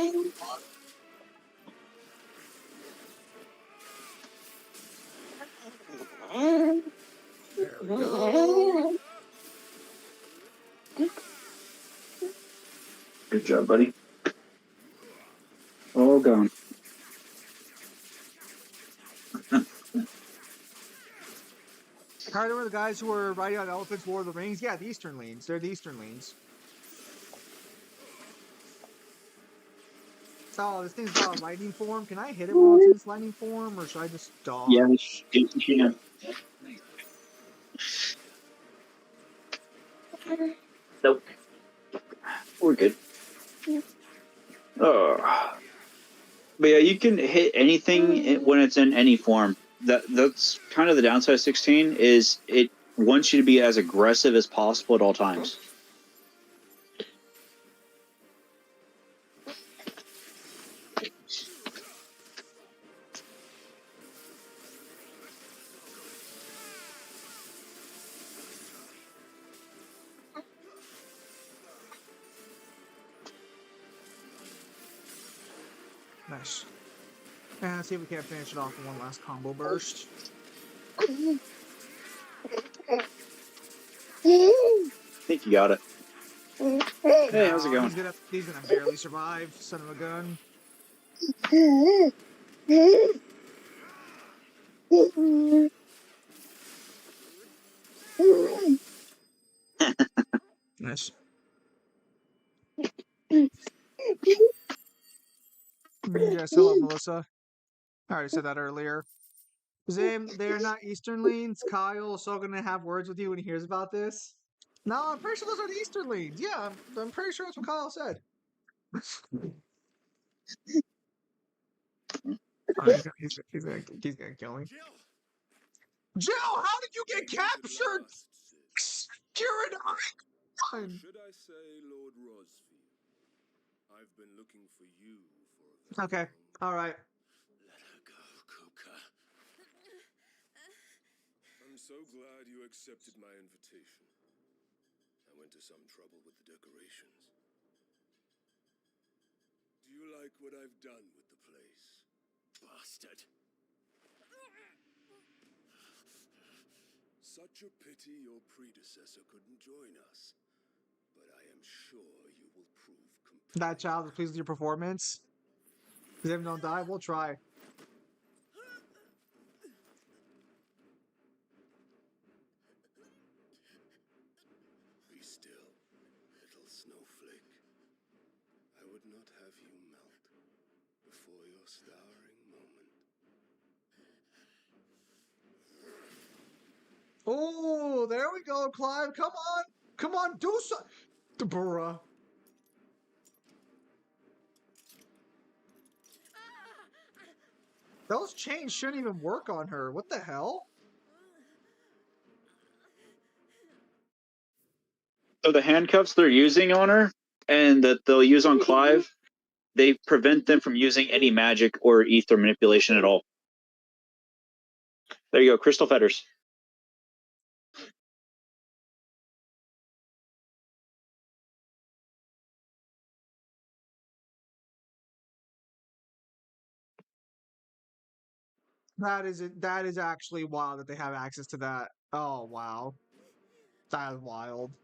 There we go. Good job, buddy. All gone. Tired of the guys who were riding on elephants, War of the Rings? Yeah, the Easternlings. They're the Easternlings. Oh, this thing's got a lightning form. Can I hit it while it's in its lightning form, or should I just dodge? Yeah, you can. Nope. We're good. Oh. But yeah, you can hit anything when it's in any form. That's kind of the downside of 16 is it wants you to be as aggressive as possible at all times. Nice. And let's see if we can't finish it off with one last combo burst. I think you got it. Hey, how's it going? He's gonna barely survive, son of a gun. Nice. Yes, hello, Melissa. I already said that earlier. Zim, they are not Easternlings. Kyle is still gonna have words with you when he hears about this. No, I'm pretty sure those are the Easternlings. Yeah, I'm pretty sure that's what Kyle said. Oh, he's gonna kill me. Jill, how did you get captured? You're an icon. Should I say Lord Rosfield? I've been looking for you for a Okay, all right. Let her go, Kuka. I'm so glad you accepted my invitation. I went to some trouble with the decorations. Do you like what I've done with the place? Bastard. Such a pity your predecessor couldn't join us. But I am sure you will prove competitive. That child is pleased with your performance. Zim, don't die. We'll try. Be still, little snowflake. I would not have you melt before your starring moment. Oh, there we go, Clive. Come on. Come on, do so. Bruh. Those chains shouldn't even work on her. What the hell? So the handcuffs they're using on her and that they'll use on Clive, they prevent them from using any magic or ether manipulation at all. There you go, crystal fetters. That is actually wild that they have access to that. Oh wow. That is wild.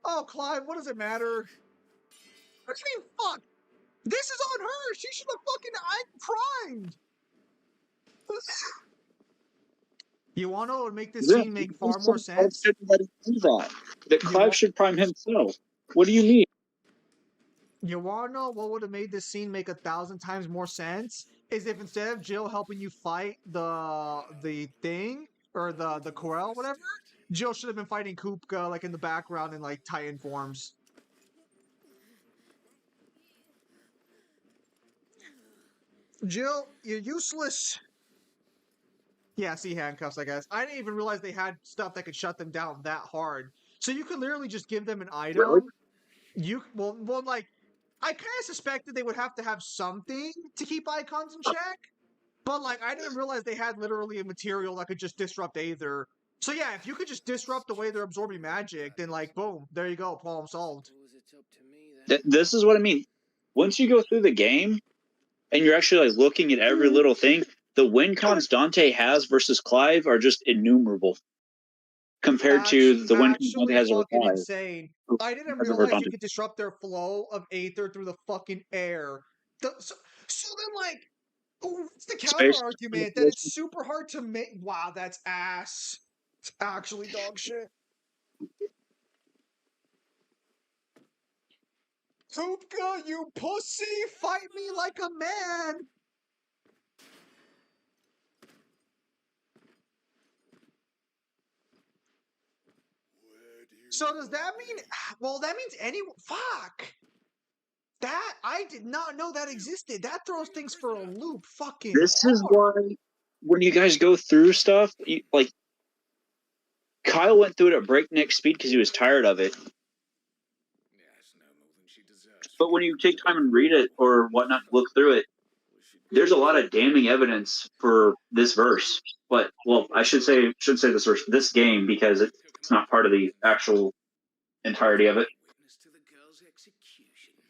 Oh, Clive, what does it matter? What do you mean fuck? This is on her! She should have fucking primed! You wanna know what would make this scene make far more sense? That Clive should prime himself. What do you mean? You wanna know what would have made this scene make 1,000 times more sense? Is if instead of Jill helping you fight the thing or the Corel, whatever, Jill should have been fighting Kupka like in the background in like Titan forms. Jill, you're useless. Yeah, see handcuffs, I guess. I didn't even realize they had stuff that could shut them down that hard. So you could literally just give them an item. Really? Well, like I kind of suspected they would have to have something to keep icons in check, but like I didn't realize they had literally a material that could just disrupt Aether. So yeah, if you could just disrupt the way they're absorbing magic, then like boom, there you go, problem solved. This is what I mean. Once you go through the game and you're actually like looking at every little thing, the win cons Dante has versus Clive are just innumerable compared to the win cons Dante has over Fucking Clive. insane. I didn't realize you could disrupt their flow of Aether through the fucking air. So then like, what's the counter Space argument that it's super hard to make? Wow, that's ass. It's actually dog shit. Kupka, you pussy! Fight me like a man! So does that mean? Well, that means anyone. Fuck. That I did not know that existed. That throws things for a loop. Fucking. This is why when you guys go through stuff, like Kyle went through it at breakneck speed because he was tired of it. But when you take time and read it or whatnot, look through it, there's a lot of damning evidence for this verse. But well, I should say this verse, this game, because it's not part of the actual entirety of it.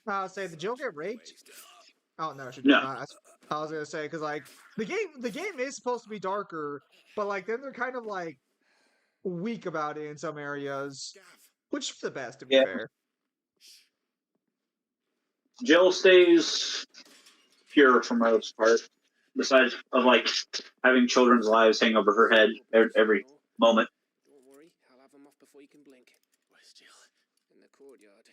I'll say, did Jill get raped? Oh no, she did No. not. I was gonna say because like the game is supposed to be darker, but like then they're kind of like weak about it in some areas, which is the best to be fair. Jill stays pure for most part. besides of like having children's lives hang over her head every moment. Don't worry, I'll have them off before you can blink. Where's Jill? In the courtyard.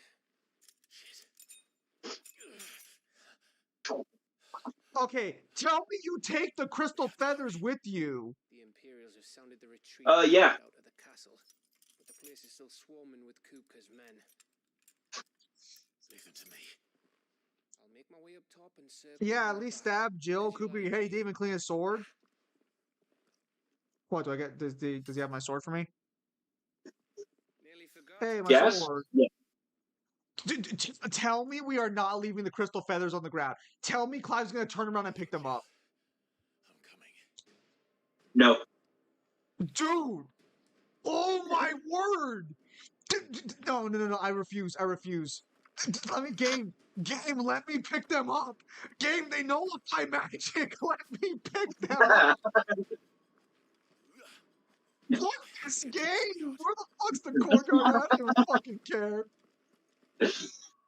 Okay, tell me you take the crystal feathers with you. The Imperials have sounded the retreat Yeah. out of the castle, but the place is still swarming with Kupka's men. Leave them to me. I'll make my way up top and serve. Yeah, at least stab Jill. Cooper, hey, he didn't even clean his sword. What do I get? Does he have my sword for me? Nearly forgot. Hey, my Yes. sword. Yeah. Tell me we are not leaving the crystal feathers on the ground. Tell me Clive's gonna turn around and pick them up. I'm coming. No. Dude! Oh my word! No, I refuse. Let me game, let me pick them up. Game, they nullify magic. Let me pick them up. What this game? Where the fuck's the courtyard? I don't even fucking care.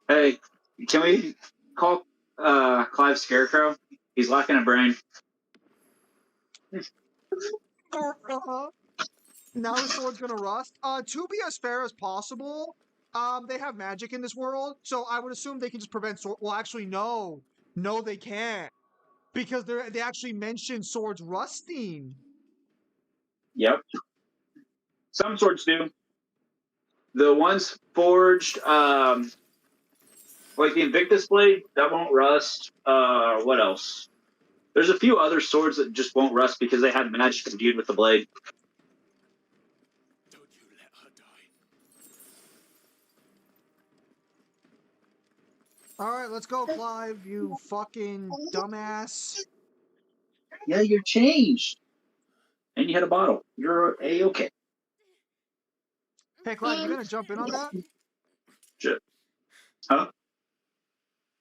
Hey, can we call Clive Scarecrow? He's lacking a brain. Now the sword's gonna rust. To be as fair as possible, they have magic in this world, so I would assume they can just prevent sword. Well, actually, no, they can't, because they actually mention swords rusting. Yep. Some swords do. The ones forged, like the Invictus blade, that won't rust. What else? There's a few other swords that just won't rust because they had magic imbued with the blade. Don't you let her die. All right, let's go, Clive. You fucking dumbass. Yeah, you're changed. And you had a bottle. You're A-okay. Hey, Clive, you gonna jump in on that? Shit. Huh?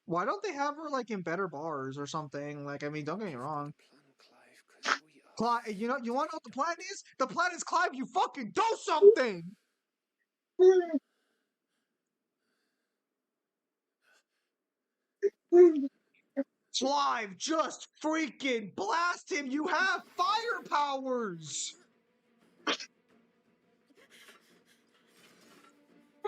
Why don't they have her like in better bars or something? Like, I mean, don't get me wrong. Clive, you want to know what the plan is? The plan is, Clive, you fucking do something. Clive, just freaking blast him. You have fire powers.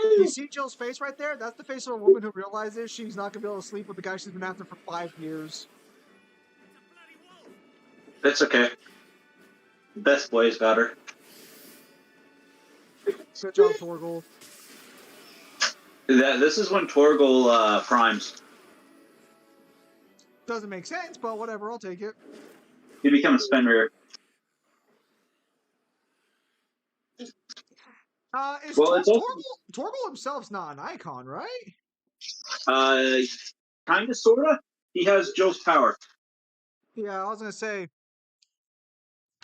You see Jill's face right there? That's the face of a woman who realizes she's not gonna be able to sleep with the guy she's been after for 5 years. That's okay. Best boys got her. Good job, Torgal. This is when Torgal primes. Doesn't make sense, but whatever, I'll take it. He becomes Fenrir. Is Well, Torgal himself's not an icon, right? Kinda, sorta. He has Jill's power. Yeah, I was gonna say,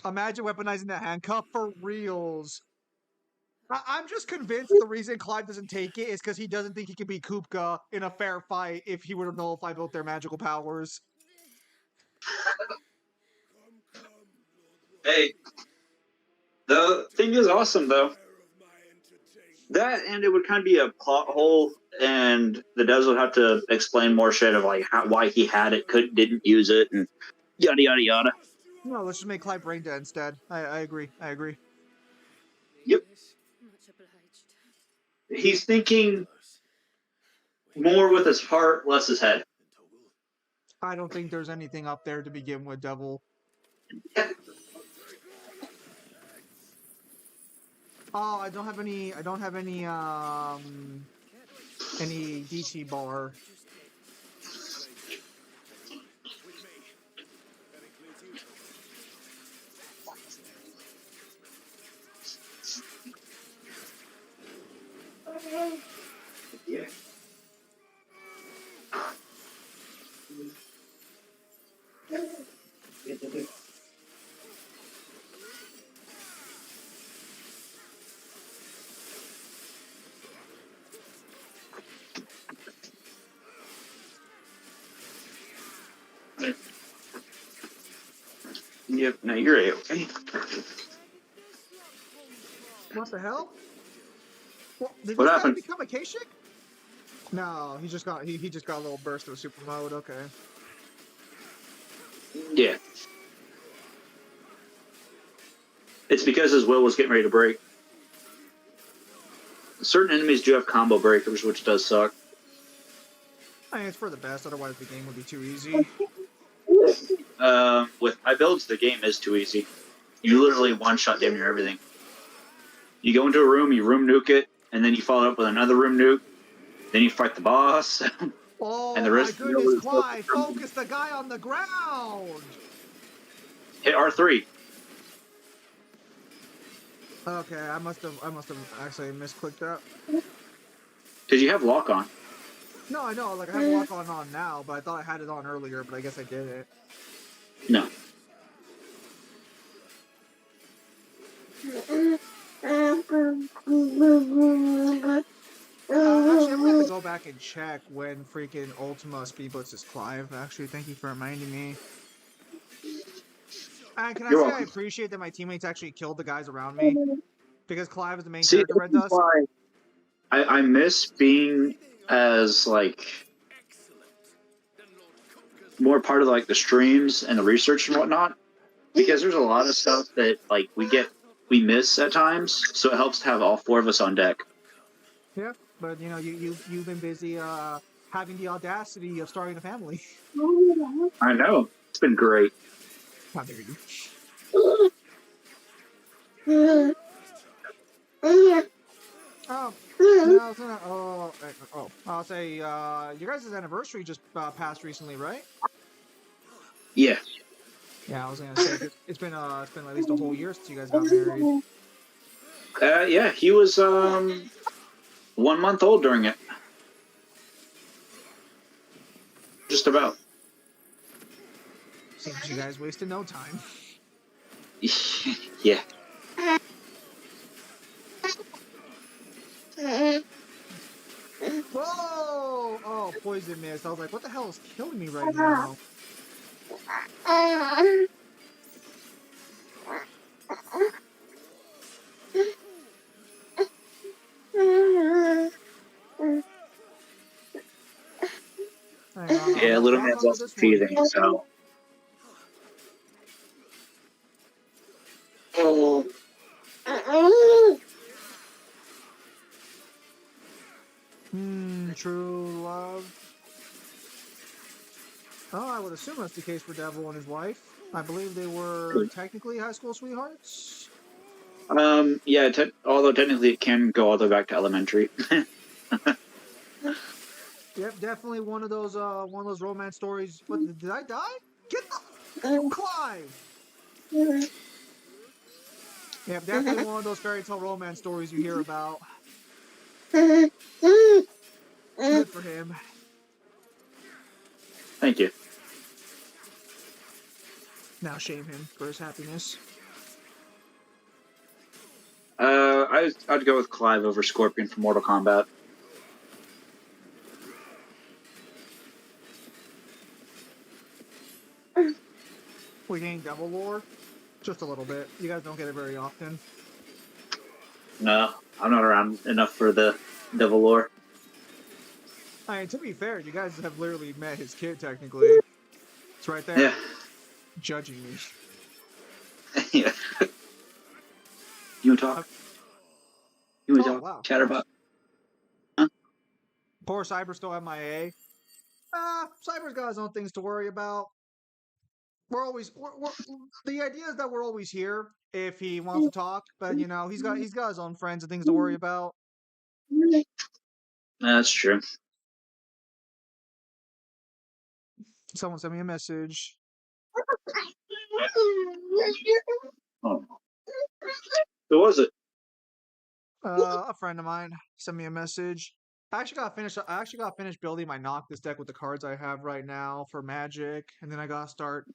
imagine weaponizing that handcuff for reals. I'm just convinced the reason Clive doesn't take it is because he doesn't think he can beat Kupka in a fair fight if he would have nullified both their magical powers. Hey, the thing is awesome though. That and it would kind of be a plot hole, and the devs would have to explain more shit of like why he had it, didn't use it, and yada yada yada. No, let's just make Clive brain dead instead. I agree. Yep. Much obliged. He's thinking more with his heart, less his head. I don't think there's anything up there to begin with, Devil. Oh, I don't have any DC bar. Yeah. Yep, no, you're okay. What the hell? Well, did What this guy happened? become a K-Shik? No, he just got a little burst of super mode. Okay. Yeah. It's because his will was getting ready to break. Certain enemies do have combo breakers, which does suck. I mean, it's for the best, otherwise the game would be too easy. With my builds, the game is too easy. You literally one-shot damn near everything. You go into a room, you room nuke it, and then you follow up with another room nuke. Then you fight the boss. Oh and the my rest goodness, Clive! Focus the guy on the ground! Hit R3. Okay, I must have actually misclicked that. Because you have lock on. No, I know, like I have lock on now, but I thought I had it on earlier, but I guess I didn't. No. Actually, I'm gonna have to go back and check when freaking Ultima speedblitzes Clive. Actually, thank you for reminding me. And can I You're say I welcome. appreciate that my teammates actually killed the guys around me? Because Clive is the main See, character, Red Dust. why I miss being as, like, more part of, like, the streams and the research and whatnot. Because there's a lot of stuff that, like, we miss at times, so it helps to have all four of us on deck. Yeah, but you know, you've been busy having the audacity of starting a family. I know. It's been great. How dare you? No, I'll say your guys' anniversary just passed recently, right? Yeah. Yeah, I was gonna say it's been at least a whole year since you guys got married. Yeah, he was 1 month old during it. Just about. Seems you guys wasted no time. Yeah. Whoa! Oh, poison mist. I was like, what the hell is killing me right now? Hang on, I'm Yeah, gonna little talk man's under also this one. feeding, so. True love. Oh, I would assume that's the case for Devil and his wife. I believe they were technically high school sweethearts. Yeah, although technically it can go all the way back to elementary. Yep, definitely one of those romance stories. What, did I die? Get the Clive! Yep, definitely one of those fairy tale romance stories you hear about. Good for him. Thank you. Now shame him for his happiness. I'd go with Clive over Scorpion for Mortal Kombat. We gain Devil lore? Just a little bit. You guys don't get it very often. No, I'm not around enough for the Devil lore. I mean, to be fair, you guys have literally met his kid, technically. It's right there. Yeah. Judging me. Yeah. You want to talk? You want to talk? Wow. Chatterbot? Poor Cyber still MIA. Cyber's got his own things to worry about. The idea is that we're always here if he wants to talk, but you know, he's got his own friends and things to worry about. That's true. Someone sent me a message. Oh. Who was it? A friend of mine sent me a message. I actually got finished building my Noctis deck with the cards I have right now for Magic, and then I gotta start.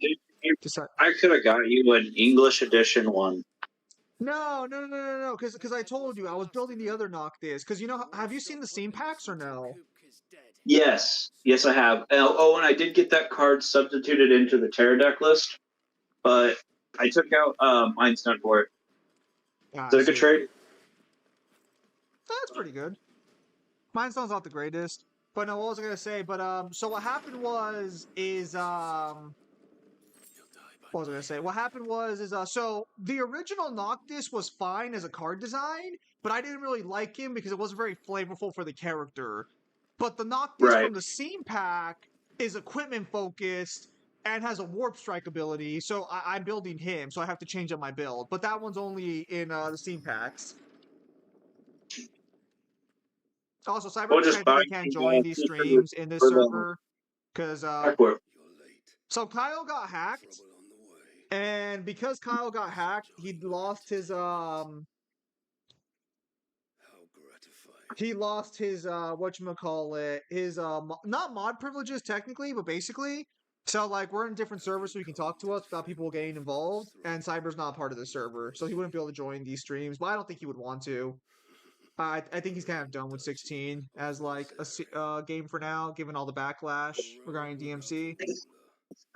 I could have got you an English edition one. No, because I told you I was building the other Noctis. Because you know, have you seen the Steam packs or no? Yes, I have. Oh, and I did get that card substituted into the Terror deck list, but I took out Mind's Done for it. Is that a good trade? That's pretty good. Mindstone's not the greatest, but no, what was I gonna say? But so what happened was What was I gonna say? What happened was so the original Noctis was fine as a card design, but I didn't really like him because it wasn't very flavorful for the character. But the Noctis Right. from the Scene Pack is equipment focused and has a warp strike ability, so I'm building him, so I have to change up my build. But that one's only in the Scene Packs. Also, We'll Cyber just buy technically can't join these streams in this for server because the so Kyle got hacked, and because Kyle got hacked, he lost his whatchamacallit, his not mod privileges technically, but basically. So like we're in different servers so he can talk to us without people getting involved, and Cyber's not part of the server, so he wouldn't be able to join these streams, but I don't think he would want to. I think he's kind of done with 16 as like a game for now, given all the backlash regarding DMC.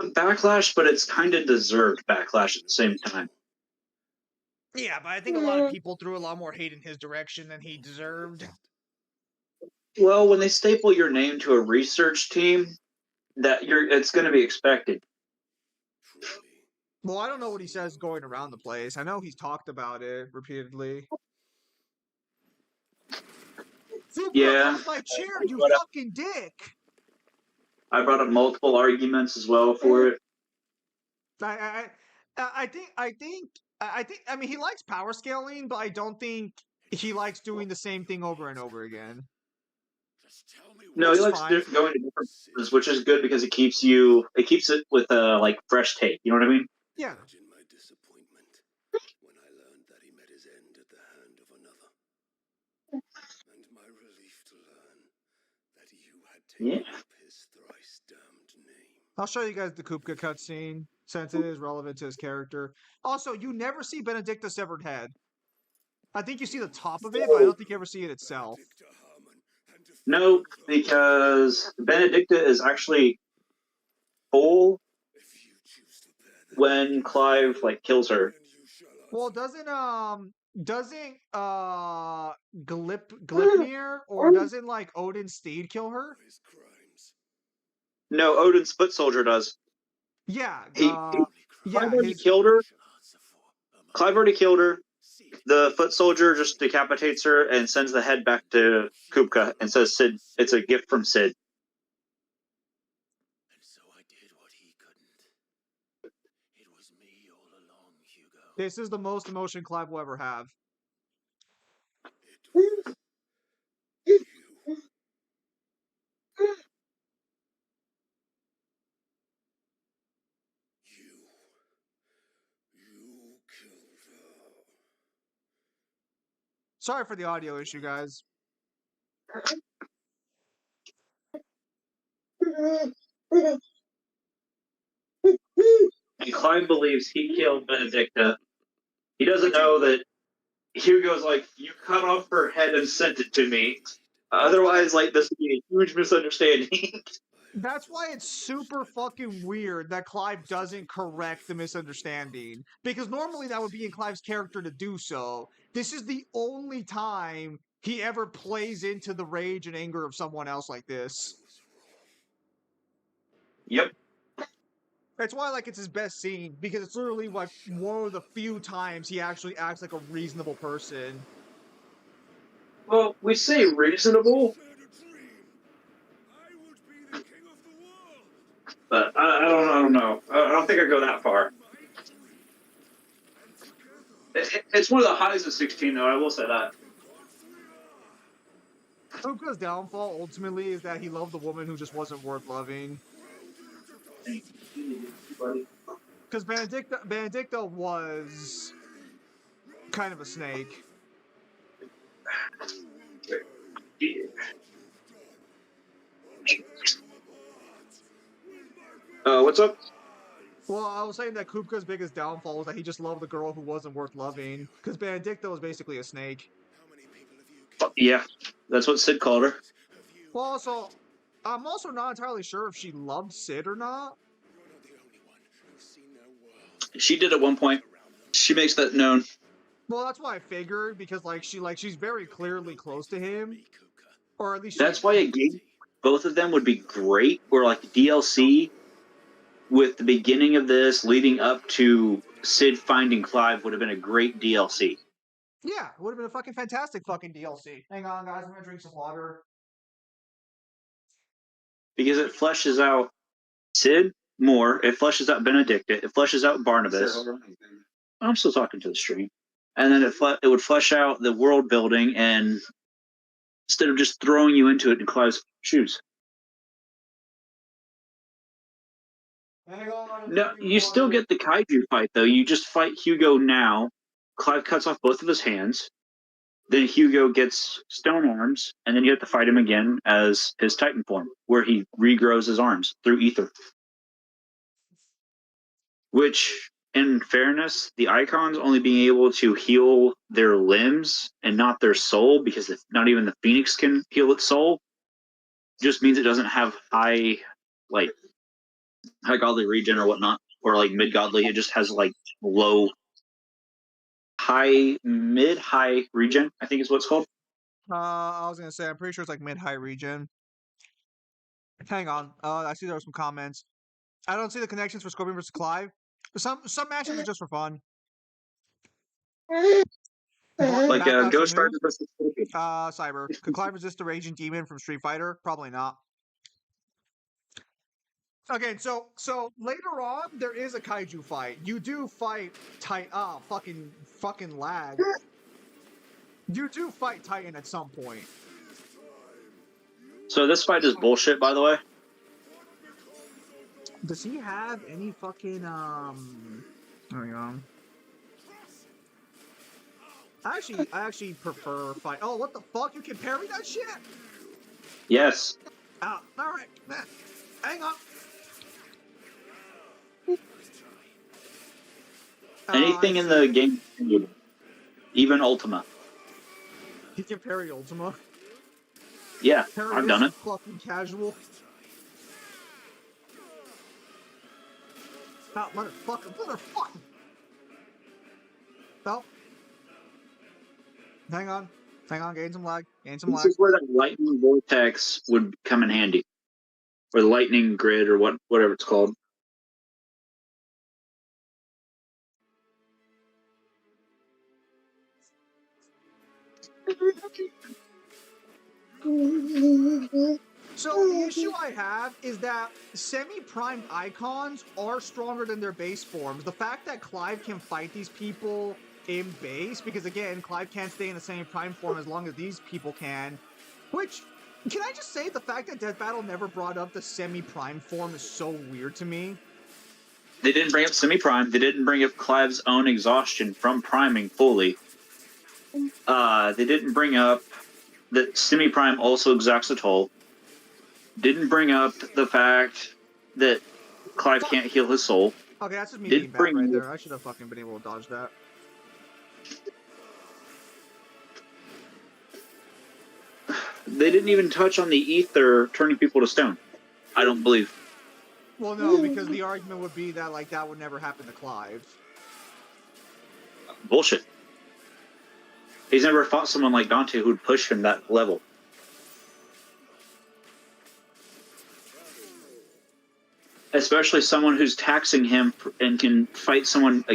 backlash, but it's kind of deserved backlash at the same time. Yeah, but I think a lot of people threw a lot more hate in his direction than he deserved. Well, when they staple your name to a research team, it's going to be expected. Well, I don't know what he says going around the place. I know he's talked about it repeatedly. Yeah, that was my chair, you fucking dick! I brought up multiple arguments as well for it. I mean, he likes power scaling, but I don't think he likes doing the same thing over and over again. No, he likes going to different places, which is good because it keeps it with a like fresh take. You know what I mean? Yeah. My disappointment when I learned that he met his end at the hand of another, and my relief to learn that you had taken up his thrice damned name. I'll show you guys the Kupka cutscene since it is relevant to his character. Also, you never see Benedicta's severed head. I think you see the top of it, but I don't think you ever see it itself. No, because Benedicta is actually whole when Clive like kills her. Well, doesn't Glipnir or doesn't like Odin's steed kill her? No, Odin's foot soldier does. Yeah, Clive already killed her. Clive already killed her. The foot soldier just decapitates her and sends the head back to Kupka and says, "Sid, it's a gift from Sid." This is the most emotion Clive will ever have. Sorry for the audio issue, guys. And Clive believes he killed Benedicta. He doesn't know that Hugo's like, "You cut off her head and sent it to me. Otherwise, like, this would be a huge misunderstanding." That's why it's super fucking weird that Clive doesn't correct the misunderstanding. Because normally that would be in Clive's character to do so. This is the only time he ever plays into the rage and anger of someone else like this. Yep. That's why, like, it's his best scene, because it's literally, like, one of the few times he actually acts like a reasonable person. Well, we say reasonable, but I don't know. I don't think I'd go that far. It's one of the highs of 16, though. I will say that. Kupka's downfall, ultimately, is that he loved a woman who just wasn't worth loving. Because Benedicta was kind of a snake. What's up? Well, I was saying that Kupka's biggest downfall was that he just loved the girl who wasn't worth loving. Because Benedicta was basically a snake. Yeah, that's what Sid called her. Well, also, I'm also not entirely sure if she loved Sid or not. She did at one point. She makes that known. Well, that's why I figured, because she's very clearly close to him, or at least that's why a game both of them would be great. Or like DLC, with the beginning of this leading up to Sid finding Clive would have been a great DLC. Yeah, it would have been a fucking fantastic fucking DLC. Hang on, guys. I'm gonna drink some water. Because it fleshes out Sid more, it fleshes out Benedicta, it fleshes out Barnabas. I'm still talking to the stream. And then it would flesh out the world building, and instead of just throwing you into it in Clive's shoes. No, you still get the kaiju fight, though. You just fight Hugo now. Clive cuts off both of his hands. Then Hugo gets stone arms, and then you have to fight him again as his Titan form, where he regrows his arms through ether. Which, in fairness, the icons only being able to heal their limbs and not their soul, because not even the Phoenix can heal its soul, just means it doesn't have high godly regen or whatnot, or like mid godly. It just has like low, high regen, I think is what it's called. I was gonna say, I'm pretty sure it's like mid-high regen. Hang on. I see there were some comments. I don't see the connections for Scorpion versus Clive. Some matches are just for fun. Like Ghost Rider versus Scorpion. Cyber. Could Clive resist the Raging Demon from Street Fighter? Probably not. Okay, so later on there is a kaiju fight. You do fight fucking lag. You do fight Titan at some point. So this fight is bullshit, by the way. Does he have any fucking hang on. I actually prefer fight. Oh, what the fuck? You can parry that shit? Yes. Oh, alright. Hang on. Anything in the game, even Ultima. He can parry Ultima. Yeah, Parry I've done it. Fucking casual. Oh, motherfucker. Oh. Hang on, gain some lag. This is where that lightning vortex would come in handy. Or the lightning grid, or whatever it's called. So the issue I have is that semi-primed icons are stronger than their base forms. The fact that Clive can fight these people in base, because again, Clive can't stay in the semi-prime form as long as these people can, which, can I just say, the fact that Death Battle never brought up the semi-prime form is so weird to me. They didn't bring up semi-prime. They didn't bring up Clive's own exhaustion from priming fully. They didn't bring up that semi-prime also exacts a toll. Didn't bring up the fact that Clive can't heal his soul. Okay, that's just me being bad right there. I should have fucking been able to dodge that. They didn't even touch on the ether turning people to stone. I don't believe. Well, no, because the argument would be that, like, that would never happen to Clive. Bullshit. He's never fought someone like Dante who'd push him that level. Especially someone who's taxing him and can fight someone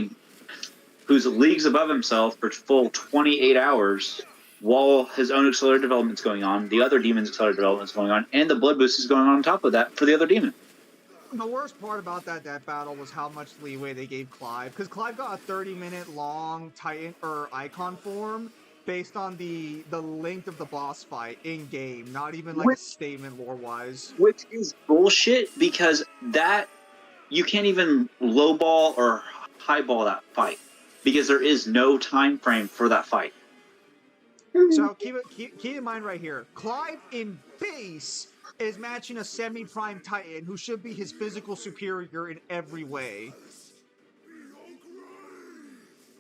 who's leagues above himself for full 28 hours while his own accelerated development's going on, the other demon's accelerated development's going on, and the blood boost is going on top of that for the other demon. The worst part about that battle was how much leeway they gave Clive, because Clive got a 30-minute long Titan or icon form based on the length of the boss fight in game, not even like a statement lore-wise. Which is bullshit, because that you can't even lowball or highball that fight, because there is no time frame for that fight. So keep in mind right here, Clive in base is matching a semi-prime Titan who should be his physical superior in every way.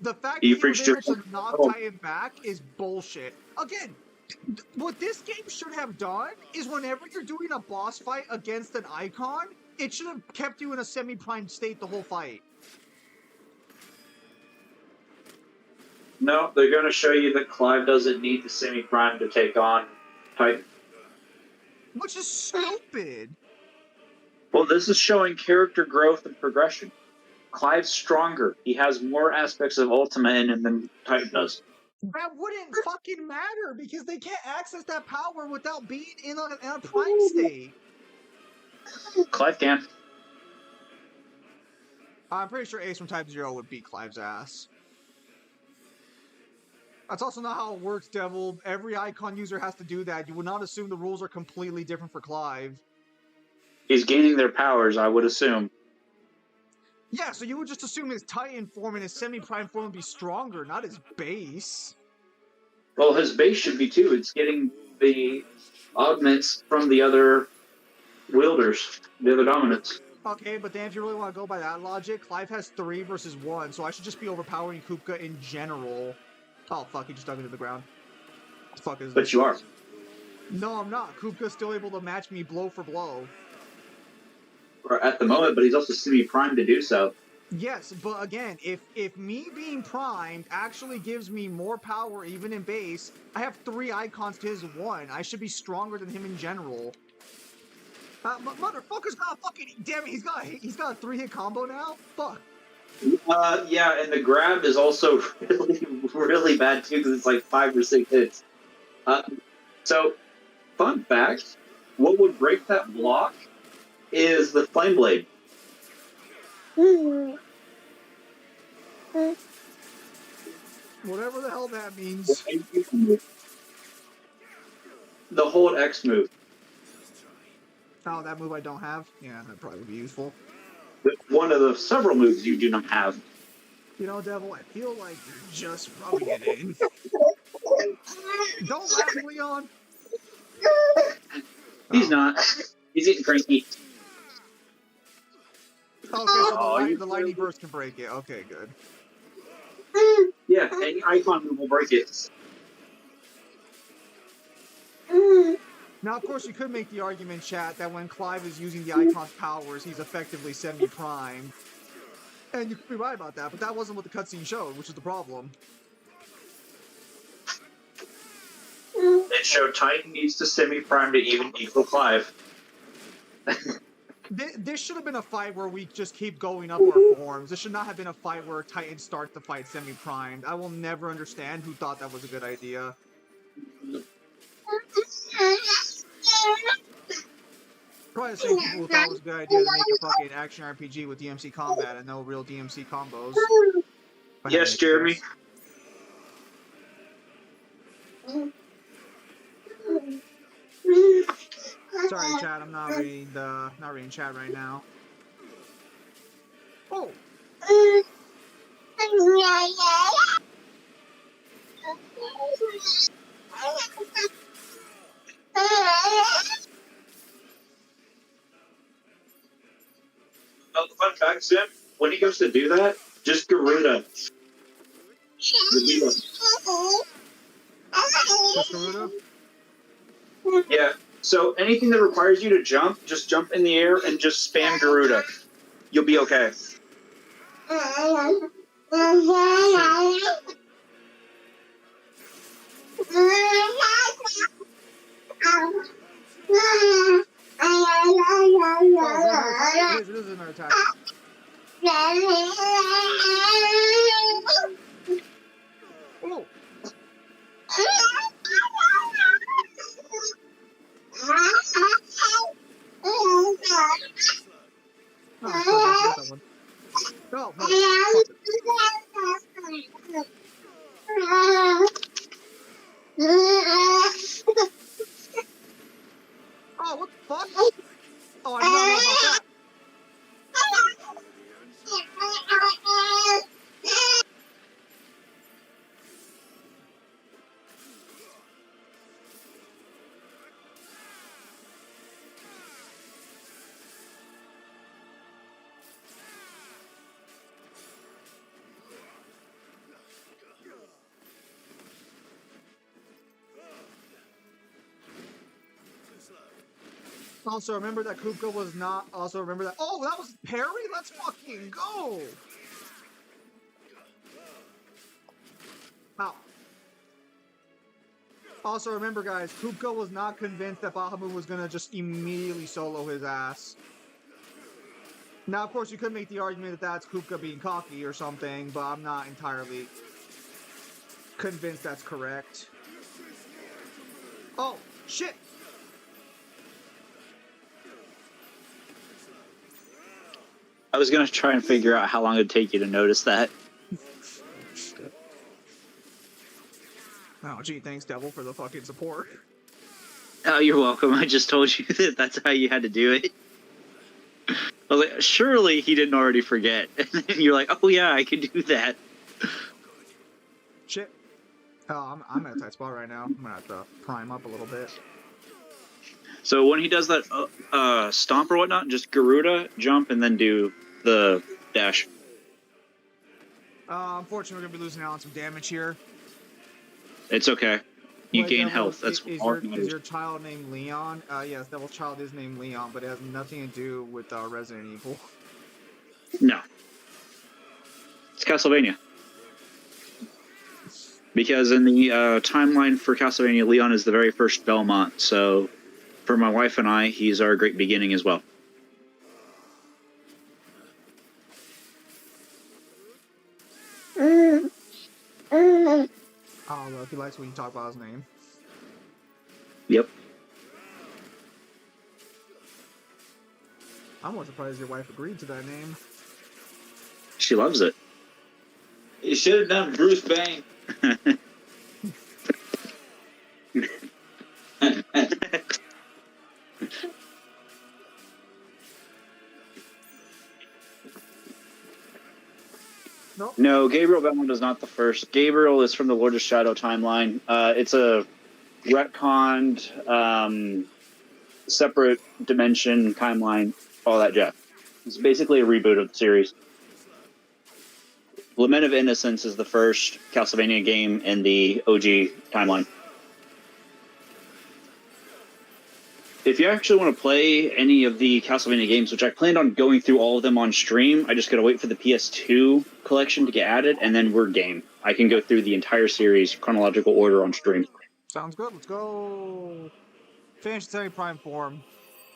The fact that he was able to knock Titan back is bullshit. Again, what this game should have done is whenever you're doing a boss fight against an icon, it should have kept you in a semi-prime state the whole fight. No, they're going to show you that Clive doesn't need the semi-prime to take on Titan. Which is stupid. Well, this is showing character growth and progression. Clive's stronger. He has more aspects of Ultima in him than Titan does. That wouldn't fucking matter because they can't access that power without being in a prime state. Clive can. I'm pretty sure Ace from Type 0 would beat Clive's ass. That's also not how it works, Devil. Every Icon user has to do that. You would not assume the rules are completely different for Clive. He's gaining their powers, I would assume. Yeah, so you would just assume his Titan form and his semi-prime form would be stronger, not his base. Well, his base should be too. It's getting the augments from the other wielders, the other dominants. Okay, but then if you really want to go by that logic, Clive has 3 versus 1, so I should just be overpowering Kupka in general. Oh, fuck, he just dug into the ground. What the fuck is this? But you are. No, I'm not. Kupka's still able to match me blow for blow. Or at the moment, but he's also semi-primed to do so. Yes, but again, if me being primed actually gives me more power even in base, I have 3 icons to his 1. I should be stronger than him in general. But motherfucker's got a fucking... Damn it, he's got a 3-hit combo now? Fuck. Yeah, and the grab is also really, really bad too, because it's like 5 or 6 hits. So, fun fact, what would break that block is the Flame Blade. Whatever the hell that means. The hold X move. Oh, that move I don't have? Yeah, that probably would be useful. One of the several moves you do not have. You know, Devil, I feel like you're just rubbing it in. Don't laugh, Leon! He's not. He's getting cranky. Okay, so the lightning burst can break it. Okay, good. Yeah, any icon move will break it. Now, of course, you could make the argument, chat, that when Clive is using the icon's powers, he's effectively semi-primed. And you could be right about that, but that wasn't what the cutscene showed, which is the problem. It showed Titan needs to semi-prime to even equal Clive. This should have been a fight where we just keep going up our forms. This should not have been a fight where Titan starts the fight semi-primed. I will never understand who thought that was a good idea. Probably the same people who thought it was a good idea to make a fucking action RPG with DMC combat and no real DMC combos. Yes, Jeremy. Sorry, chat. I'm not reading chat right now. Oh. Fun fact, Sim, when he goes to do that, just Garuda. Just Garuda? Yeah. So anything that requires you to jump, just jump in the air and just spam Garuda. You'll be okay. Oh, it is another attack. Oh. No, oh, what the fuck? Oh, I did not know about that. Also, remember that Kupka was not... Also, remember that... Oh, that was parry? Let's fucking go! Ow. Also, remember, guys, Kupka was not convinced that Bahamut was gonna just immediately solo his ass. Now, of course, you could make the argument that that's Kupka being cocky or something, but I'm not entirely convinced that's correct. Oh, shit! I was gonna try and figure out how long it'd take you to notice that. Oh, gee, thanks, Devil, for the fucking support. Oh, you're welcome. I just told you that that's how you had to do it. I was like, surely he didn't already forget. And then you're like, oh yeah, I can do that. Shit. Oh, I'm in a tight spot right now. I'm gonna have to prime up a little bit. So when he does that stomp or whatnot, just Garuda, jump, and then do the dash. Unfortunately, we're gonna be losing out on some damage here. It's okay. You Wait, gain Devil, health. That's is all your child named Leon? Yes, Devil's child is named Leon, but it has nothing to do with Resident Evil. No. It's Castlevania. Because in the timeline for Castlevania, Leon is the very first Belmont. So for my wife and I, he's our great beginning as well. Oh, look, he likes when you talk about his name. Yep. I'm more surprised your wife agreed to that name. She loves it. You should have done Bruce Bane. Nope. No, Gabriel Belmont is not the first. Gabriel is from the Lord of Shadow timeline. It's a retconned, separate dimension timeline, all that jazz. It's basically a reboot of the series. Lament of Innocence is the first Castlevania game in the OG timeline. If you actually want to play any of the Castlevania games, which I planned on going through all of them on stream, I just got to wait for the PS2 collection to get added, and then we're game. I can go through the entire series chronological order on stream. Sounds good. Let's go. Finish the prime form.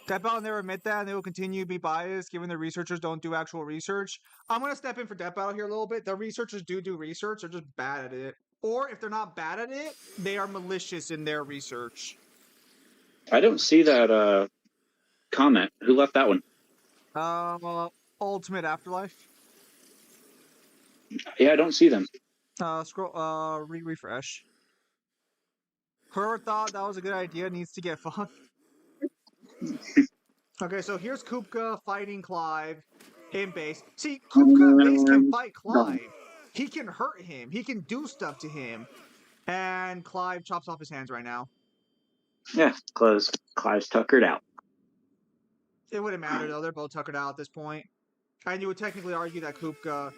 Death Battle never admit that, and they will continue to be biased, given the researchers don't do actual research. I'm going to step in for Death Battle here a little bit. The researchers do research, they're just bad at it. Or if they're not bad at it, they are malicious in their research. I don't see that comment. Who left that one? Ultimate Afterlife. Yeah, I don't see them. Scroll, refresh. Whoever thought that was a good idea needs to get fucked. Okay, so here's Kupka fighting Clive in base. See, Kupka in base can fight Clive. He can hurt him. He can do stuff to him. And Clive chops off his hands right now. Yeah, Clive's tuckered out. It wouldn't matter, though. They're both tuckered out at this point. And you would technically argue that Kupka...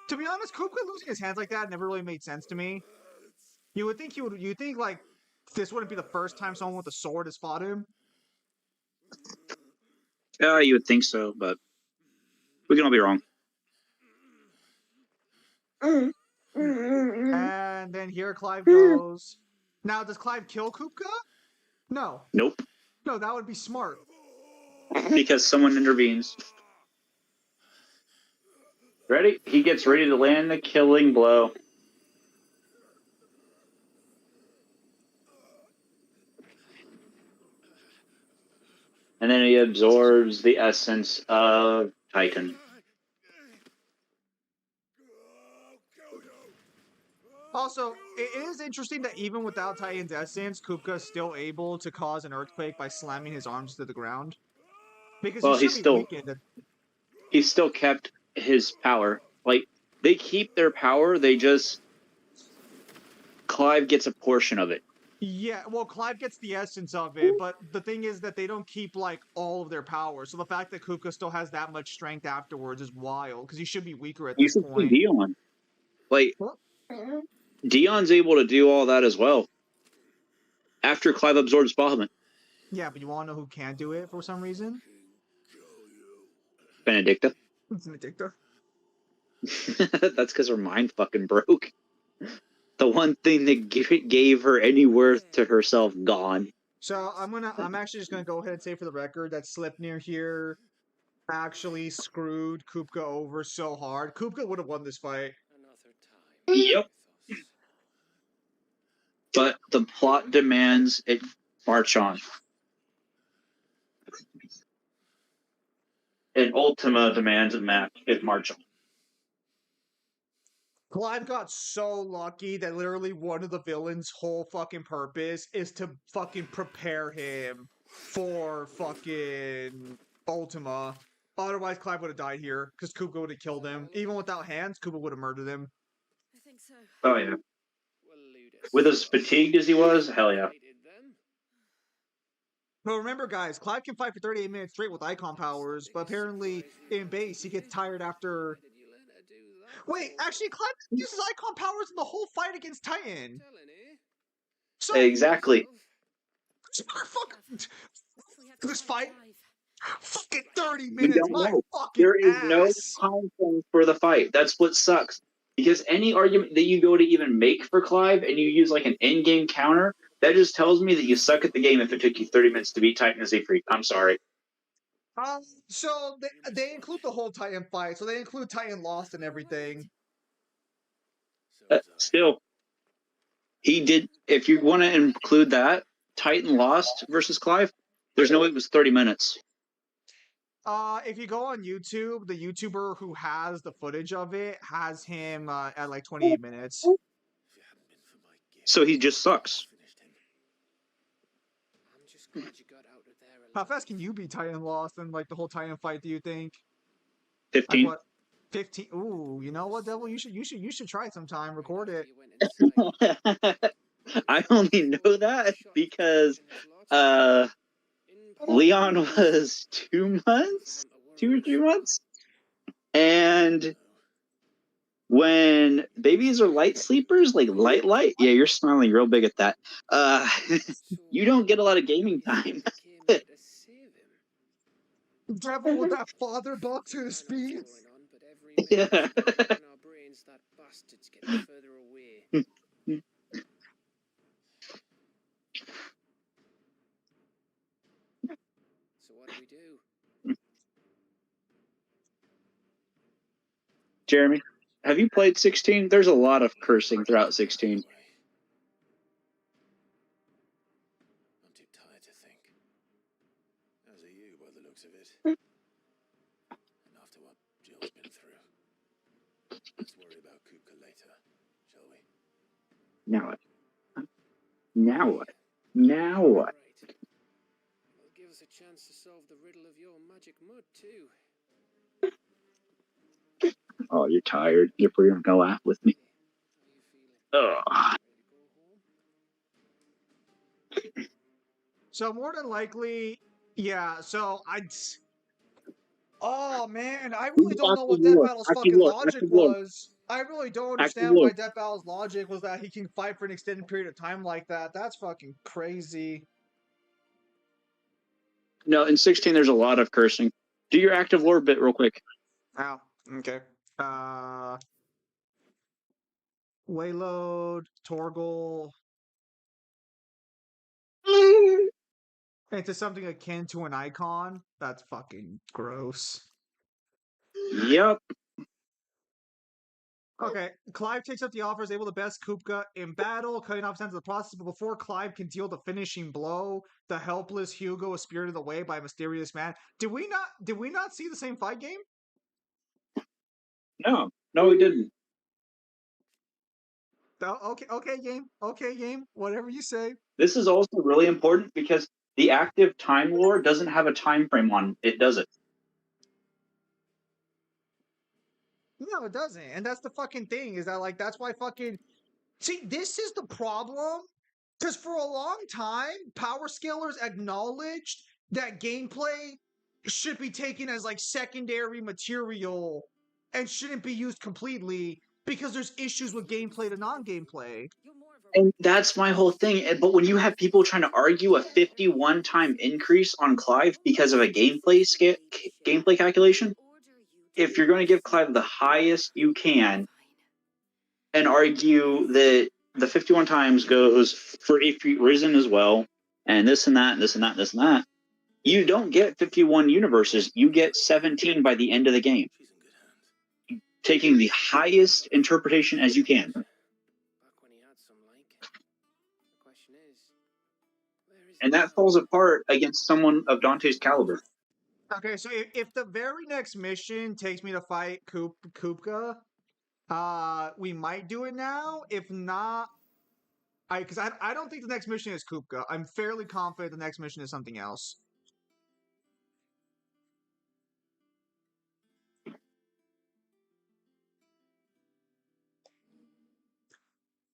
To be honest, Kupka losing his hands like that never really made sense to me. You would think like, this wouldn't be the first time someone with a sword has fought him. You would think so, but we can all be wrong. And then here Clive goes. Now, does Clive kill Kupka? No. Nope. No, that would be smart. Because someone intervenes. Ready? He gets ready to land the killing blow. And then he absorbs the essence of Titan. Also, it is interesting that even without Titan's essence, Kupka is still able to cause an earthquake by slamming his arms to the ground. Because he still kept his power. Like, they keep their power, Clive gets a portion of it. Yeah, well, Clive gets the essence of it, but the thing is that they don't keep, like, all of their power. So the fact that Kupka still has that much strength afterwards is wild, because he should be weaker at this point. Dion. Like, Dion's able to do all that as well. After Clive absorbs Bahamut. Yeah, but you want to know who can't do it for some reason? Benedicta. Benedicta. That's because her mind fucking broke. The one thing that gave her any worth to herself gone. So I'm actually just gonna go ahead and say for the record that Slipnir here actually screwed Kupka over so hard. Kupka would have won this fight. Yep. But the plot demands it march on. And Ultima demands it march on. Clive got so lucky that literally one of the villain's whole fucking purpose is to fucking prepare him for fucking Ultima. Otherwise, Clive would have died here because Kupka would have killed him. Even without hands, Kupka would have murdered him. I think so. Oh, yeah. With as fatigued as he was, hell yeah. But remember, guys, Clive can fight for 38 minutes straight with icon powers, but apparently in base, he gets tired after... Wait, actually, Clive uses icon powers in the whole fight against Titan. So, exactly. This fight, fucking 30 We minutes, don't my know. fucking There is ass. no time frame for the fight. That's what sucks. Because any argument that you go to even make for Clive and you use like an in-game counter, that just tells me that you suck at the game if it took you 30 minutes to beat Titan Z-Freak. I'm sorry. So they include the whole Titan fight, so they include Titan Lost and everything. Still, he did. If you want to include that, Titan Lost versus Clive, there's no way it was 30 minutes. If you go on YouTube, the YouTuber who has the footage of it has him at like 28 minutes. So he just sucks. How fast can you beat Titan Lost and like the whole Titan fight? Do you think? 15. Like what? 15. Ooh, you know what, Devil? You should try it sometime. Record it. I only know that because Leon was 2 months, 2 or 3 months, and when babies are light sleepers, like light, yeah, you're smiling real big at that. You don't get a lot of gaming time. Devil with that father box to his speed. Yeah. So what do we do? Jeremy, have you played 16? There's a lot of cursing throughout 16. I'm too tired to think. As are you, by the looks of it. And after what Jill's been through, let's worry about Kupka later, shall we? Now what? Now what? Now what? It'll give us a chance to solve the riddle of your magic mud too. Oh, you're tired. You're probably gonna laugh with me. Ugh. So more than likely, yeah. So oh man, I really don't know what Death Battle's fucking logic was. I really don't understand why Death Battle's logic was that he can fight for an extended period of time like that. That's fucking crazy. No, in 16 there's a lot of cursing. Do your active lore bit real quick. Ow. Okay. Wayload, Torgal. Into something akin to an icon. That's fucking gross. Yep. Okay, Clive takes up the offer, is able to best Kupka in battle, cutting off sense of the process, but before Clive can deal the finishing blow, the helpless Hugo is spirited away by a mysterious man. Did we not see the same fight game? No, we didn't. Oh, okay, game. Whatever you say. This is also really important because the active time lore doesn't have a time frame on it, does it? No, it doesn't. And that's the fucking thing, is that like that's why fucking see, this is the problem. Because for a long time, power scalers acknowledged that gameplay should be taken as like secondary material and shouldn't be used completely because there's issues with gameplay to non-gameplay. And that's my whole thing. But when you have people trying to argue a 51 time increase on Clive because of a gameplay calculation, if you're going to give Clive the highest you can and argue that the 51 times goes for if Risen as well, and this and that, and this and that, and this and that, You don't get 51 universes. You get 17 by the end of the game. Taking the highest interpretation as you can. And that falls apart against someone of Dante's caliber. Okay, so if the very next mission takes me to fight Kupka, we might do it now. If not, because I don't think the next mission is Kupka. I'm fairly confident the next mission is something else.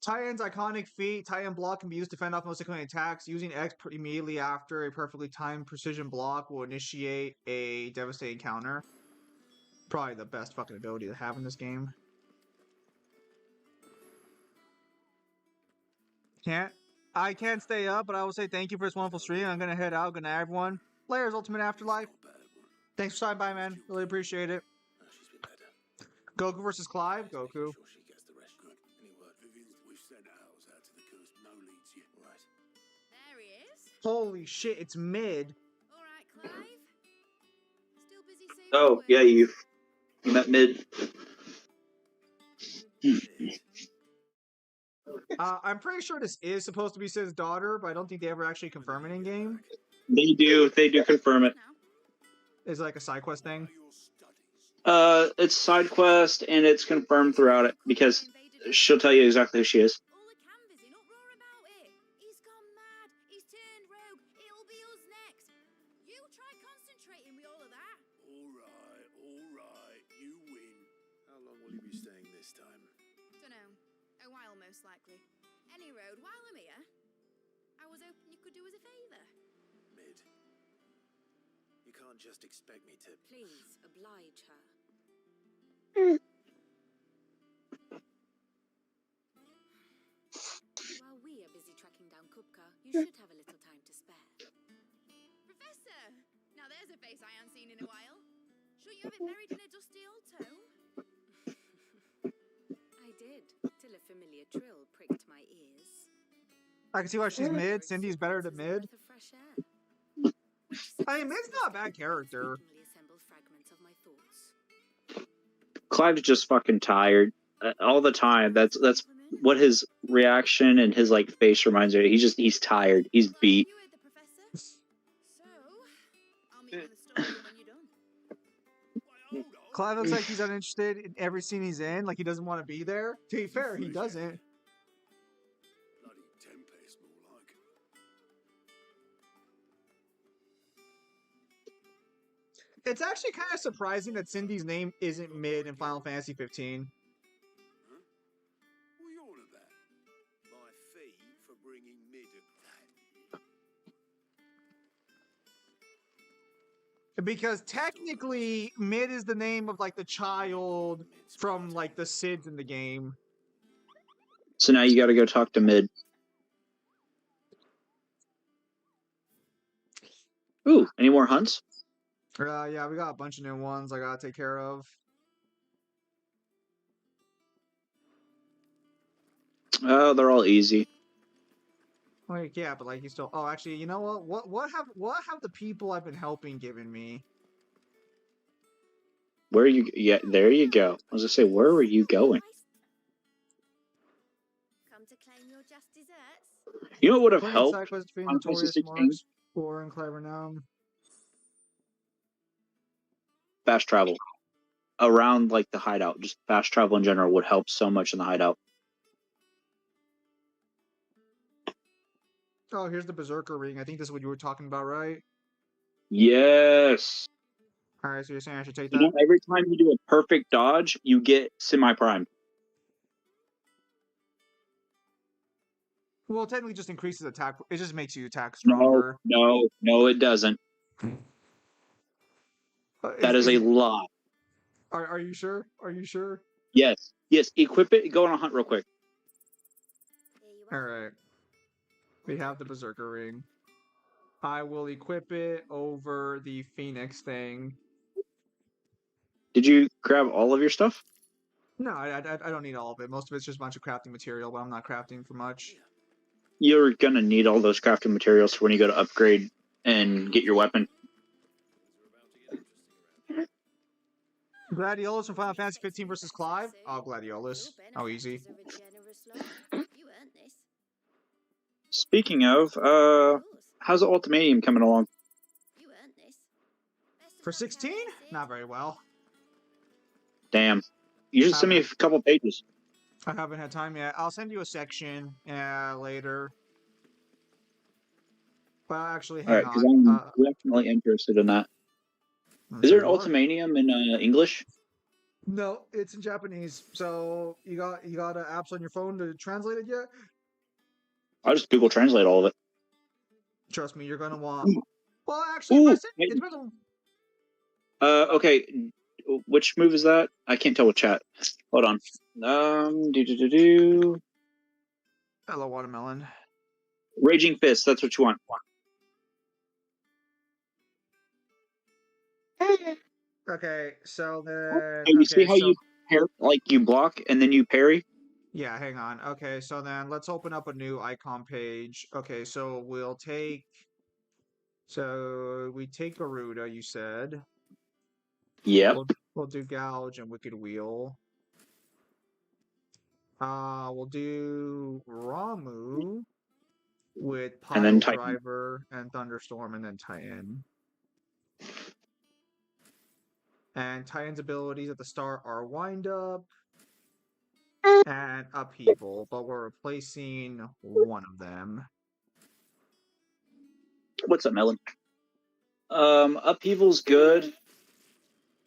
Titan's iconic feat, Titan block, can be used to fend off most incoming attacks. Using X immediately after a perfectly timed precision block will initiate a devastating counter. Probably the best fucking ability to have in this game. I can't stay up, but I will say thank you for this wonderful stream. I'm gonna head out. Good night, everyone. Players Ultimate Afterlife. Thanks for stopping by, man. Really appreciate it. Goku versus Clive. Goku. Holy shit, it's mid. Oh, yeah, you met mid. I'm pretty sure this is supposed to be Sid's daughter, but I don't think they ever actually confirm it in game. They do confirm it. Is it like a side quest thing? It's side quest and it's confirmed throughout it because she'll tell you exactly who she is. Just expect me to. Please oblige her. While we are busy tracking down Kupka, you should have a little time to spare. Professor! Now there's a face I haven't seen in a while. Sure you have it buried in a dusty old tome? I did, till a familiar trill pricked my ears. I can see why she's mid. Cindy's better than mid. I mean, Mid's not a bad character. Clive's just fucking tired all the time. That's what his reaction and his like face reminds me of. He's tired. He's beat. Clive looks like he's uninterested in every scene he's in. Like he doesn't want to be there. To be fair, he doesn't. It's actually kind of surprising that Cindy's name isn't mid in Final Fantasy 15. My fee for bringing mid Because technically, Mid is the name of like the child from like the Sids in the game. So now you got to go talk to Mid. Ooh, any more hunts? Yeah, we got a bunch of new ones I gotta take care of. Oh, they're all easy. Like, yeah, but like you still. Oh, actually, you know what? What have the people I've been helping given me? Where are you? Yeah, there you go. I was gonna say, where were you going? Come to claim your just desserts? You know what would have Plenty of helped? side quests between on Notorious 16? Marks or in Clever now. Fast travel around like the hideout. Just fast travel in general would help so much in the hideout. Oh, here's the Berserker ring. I think this is what you were talking about, right? Yes. All right, so you're saying I should take You that? know, every time you do a perfect dodge, you get semi-prime. Well, it technically just increases attack. It just makes you attack stronger. No, it doesn't. That is a lie. Are you sure? Are you sure? Yes. Equip it. Go on a hunt real quick. All right. We have the Berserker ring. I will equip it over the Phoenix thing. Did you grab all of your stuff? No, I don't need all of it. Most of it's just a bunch of crafting material, but I'm not crafting for much. You're gonna need all those crafting materials for when you go to upgrade and get your weapon. Gladiolus from Final Fantasy 15 versus Clive. Oh, Gladiolus. How easy. Speaking of, how's the Ultimanium coming along? For 16? Not very well. Damn. You should send me a couple pages. I haven't had time yet. I'll send you a section later. Well, actually, hang Alright, because on. I'm definitely interested in that. Is there an Ultimanium in English? No, it's in Japanese. So you got apps on your phone to translate it yet? I'll just Google Translate all of it. Trust me, you're gonna want. Well, actually, if I send it depends on. Okay. Which move is that? I can't tell with chat. Hold on. Hello, watermelon. Raging Fist. That's what you want. Okay, so then. You see how you pair, like you block and then you parry? Yeah, hang on. Okay, so then let's open up a new icon page. Okay, so we'll take. So we take Garuda, you said. Yep. We'll do Gouge and Wicked Wheel. We'll do Ramu with Pile Driver and Thunderstorm, and then Titan. And Titan's abilities at the start are Wind Up and Upheaval, but we're replacing one of them. What's up, Melon? Upheaval's good.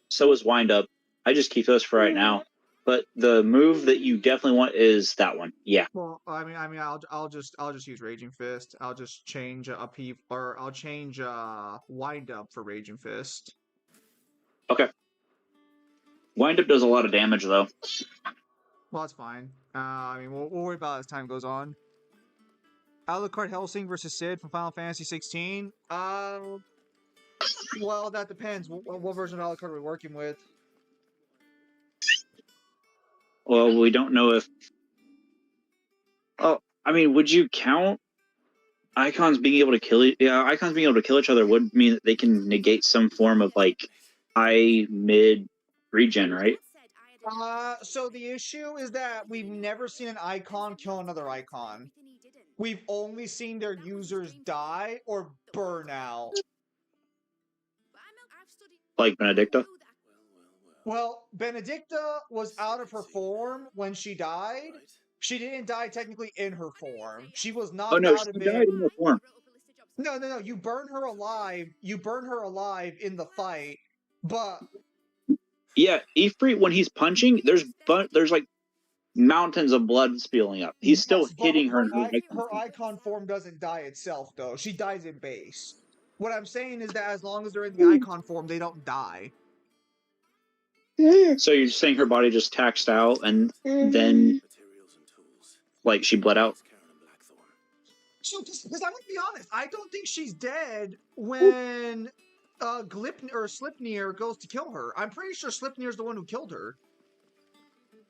So is Wind Up. I just keep those for right now. But the move that you definitely want is that one. Yeah. Well, I mean, I'll just use Raging Fist. I'll just change Upheaval, or I'll change Wind Up for Raging Fist. Okay. Wind Up does a lot of damage, though. Well, that's fine. I mean, we'll worry about it as time goes on. Alucard Helsing versus Sid from Final Fantasy 16. Well, that depends. What version of Alucard are we working with? Well, we don't know if... Oh, I mean, would you count icons being able to kill... Yeah, icons being able to kill each other would mean that they can negate some form of, like, high, mid regen, right? So the issue is that we've never seen an icon kill another icon. We've only seen their users die or burn out. Like Benedicta? Well, Benedicta was out of her form when she died. She didn't die technically in her form. She was knocked out of it. Died in her form. No. You burn her alive. You burn her alive in the fight, but... Yeah, Ifrit, when he's punching, there's like mountains of blood spilling up. He's still hitting her. Her icon form doesn't die itself, though. She dies in base. What I'm saying is that as long as they're in the icon form, they don't die. So you're saying her body just taxed out and then, like, she bled out? So, because I'm gonna be honest, I don't think she's dead when Slipnir goes to kill her. I'm pretty sure Slipnir's the one who killed her.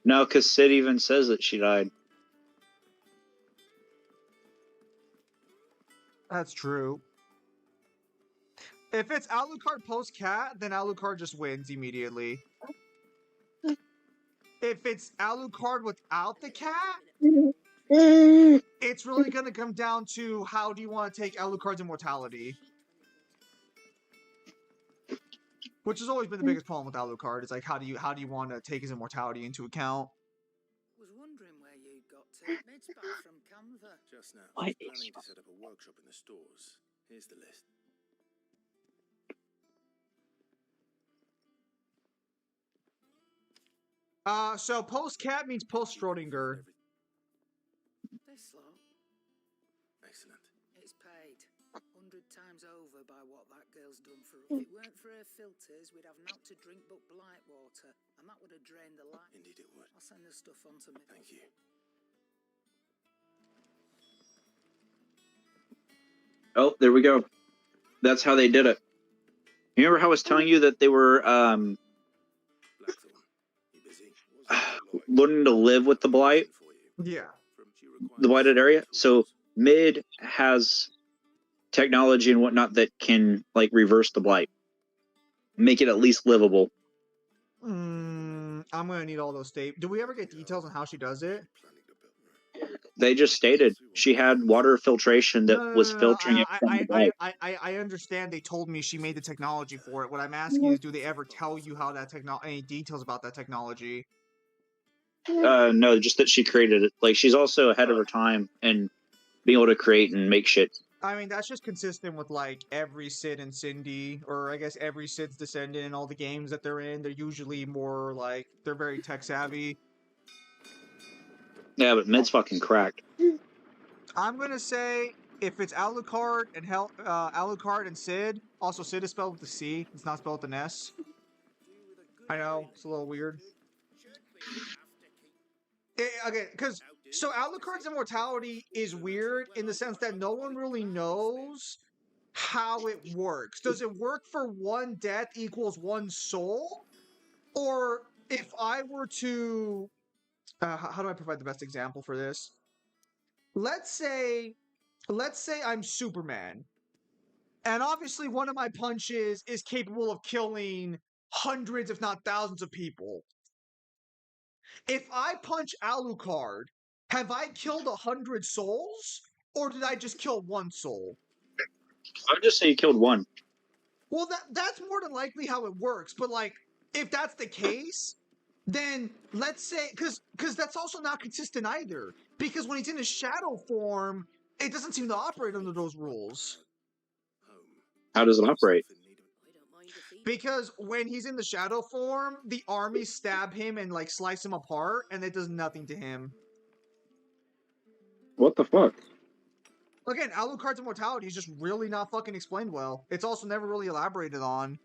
No, because Sid even says that she died. That's true. If it's Alucard post-cat, then Alucard just wins immediately. If it's Alucard without the cat, it's really going to come down to how do you want to take Alucard's immortality. Which has always been the biggest problem with Alucard. It's like, how do you want to take his immortality into account? Was wondering where you got to. Mid's back from Canva. Just now, I was planning to set up a workshop in the stores. Here's the list. So post-cat means post-Schrodinger. This lot. Excellent. It's paid 100 times over by what that girl's done for us. If it weren't for her filters, we'd have naught to drink but blight water, and that would have drained the light. Indeed it would. I'll send the stuff on to me. Thank you. Oh, there we go. That's how they did it. You remember how I was telling you that they were learning to live with the blight? Yeah. The blighted area? So Mid has technology and whatnot that can, like, reverse the blight. Make it at least livable. I'm gonna need all those state. Do we ever get details on how she does it? They just stated she had water filtration that was filtering it from the bag. I understand they told me she made the technology for it. What I'm asking is, do they ever tell you how that any details about that technology? No, just that she created it. Like, she's also ahead of her time and being able to create and make shit. I mean, that's just consistent with like every Sid and Cindy, or I guess every Sid's descendant in all the games that they're in. They're usually more like they're very tech savvy. Yeah, but Mid's fucking cracked. I'm gonna say if it's Alucard and Alucard and Sid. Also, Sid is spelled with a C. It's not spelled with an S. I know it's a little weird. Okay, because so Alucard's immortality is weird in the sense that no one really knows how it works. Does it work for one death equals one soul? Or if I were to, how do I provide the best example for this? Let's say I'm Superman, and obviously one of my punches is capable of killing hundreds, if not thousands, of people. If I punch Alucard, have I killed 100 souls, or did I just kill one soul? I would just say you killed one. Well, that's more than likely how it works. But like, if that's the case, then let's say because that's also not consistent either. Because when he's in his shadow form, it doesn't seem to operate under those rules. How does it operate? Because when he's in the shadow form, the armies stab him and like slice him apart, and it does nothing to him. What the fuck? Again, Alucard's immortality is just really not fucking explained well. It's also never really elaborated on.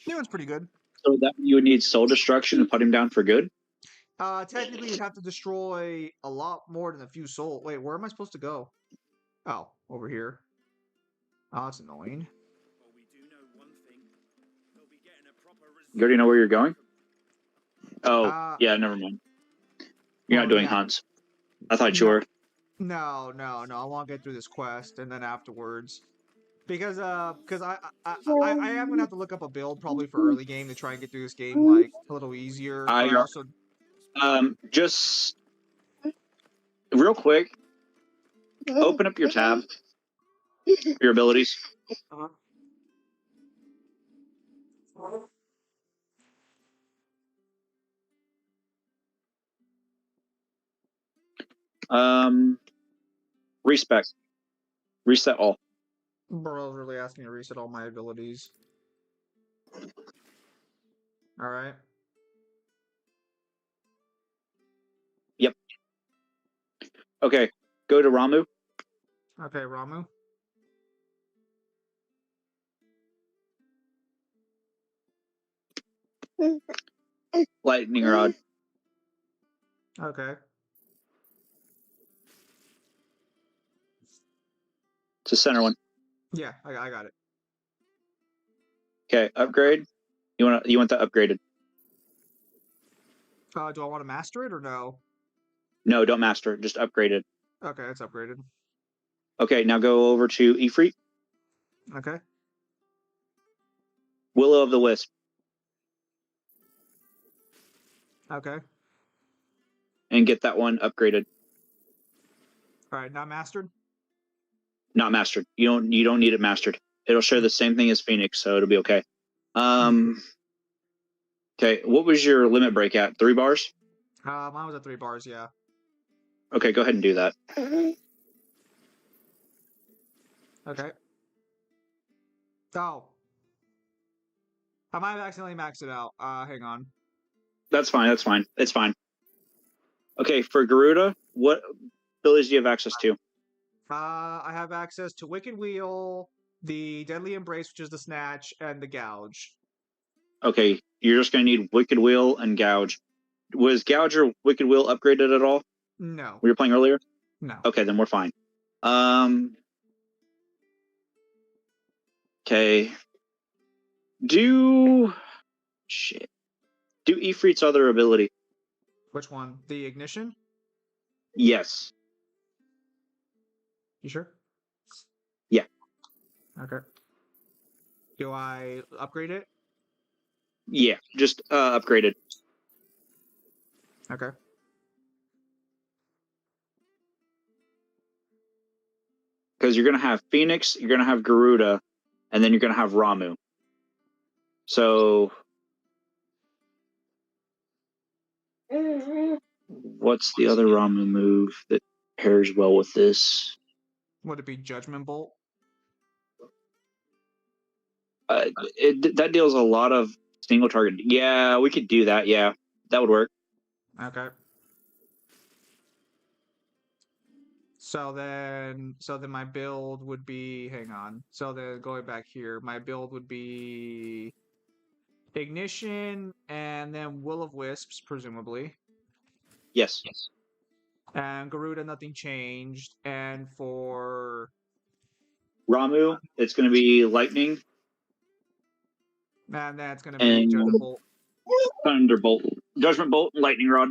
New one's pretty good. So that you would need soul destruction to put him down for good? Technically, you'd have to destroy a lot more than a few souls. Wait, where am I supposed to go? Oh, over here. Oh, that's annoying. You already know where you're going? Oh, yeah, never mind. You're not doing hunts. I thought you were. No. I want to get through this quest and then afterwards. Because I am gonna have to look up a build probably for early game to try and get through this game like a little easier. But I also just real quick, open up your tab, your abilities. Reset all. Burrow's really asking me to reset all my abilities. Alright. Yep. Okay, go to Ramu. Okay, Ramu. Lightning rod. Okay. It's the center one. Yeah, I got it. Okay, upgrade. You want that upgraded? Do I want to master it or no? No, don't master it. Just upgrade it. Okay, it's upgraded. Okay, now go over to Ifrit. Okay. Willow of the Wisp. Okay. And get that one upgraded. All right, not mastered. Not mastered. You don't need it mastered. It'll share the same thing as Phoenix, so it'll be okay. Okay, what was your limit break at? 3 bars? Mine was at 3 bars, yeah. Okay, go ahead and do that. Okay. Oh. I might have accidentally maxed it out. Hang on. That's fine, It's fine. Okay, for Garuda, what abilities do you have access to? I have access to Wicked Wheel, the Deadly Embrace, which is the Snatch, and the Gouge. Okay, you're just going to need Wicked Wheel and Gouge. Was Gouge or Wicked Wheel upgraded at all? No. We were playing earlier? No. Okay, then we're fine. Okay. Do Ifrit's other ability. Which one? The Ignition? Yes. You sure? Yeah. Okay. Do I upgrade it? Yeah, just upgraded. Okay. Because you're going to have Phoenix, you're going to have Garuda, and then you're going to have Ramu. So, what's the other Ramu move that pairs well with this? Would it be Judgment Bolt? That deals a lot of single target. Yeah, we could do that. Yeah, that would work. Okay. So then my build would be, hang on. So then going back here, my build would be Ignition and then Will of Wisps, presumably. Yes. And Garuda, nothing changed. And for Ramu, it's going to be Lightning. And that's going to be Judgment Bolt. Thunderbolt. Judgment Bolt, Lightning Rod.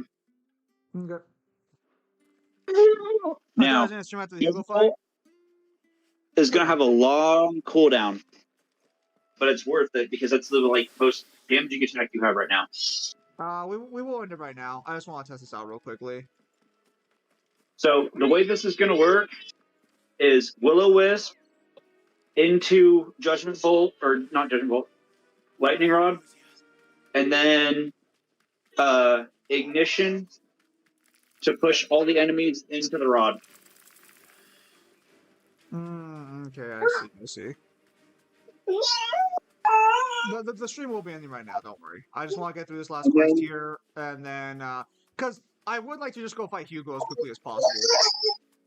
Okay. Now, Judgment Bolt is going to have a long cooldown, but it's worth it because that's the most damaging attack you have right now. We will end it right now. I just want to test this out real quickly. So the way this is going to work is Will-O-Wisp into Judgment Bolt, or not Judgment Bolt, Lightning Rod, and then Ignition to push all the enemies into the rod. Okay, I see. The stream will be ending right now, don't worry. I just want to get through this last quest here, and then, because I would like to just go fight Hugo as quickly as possible.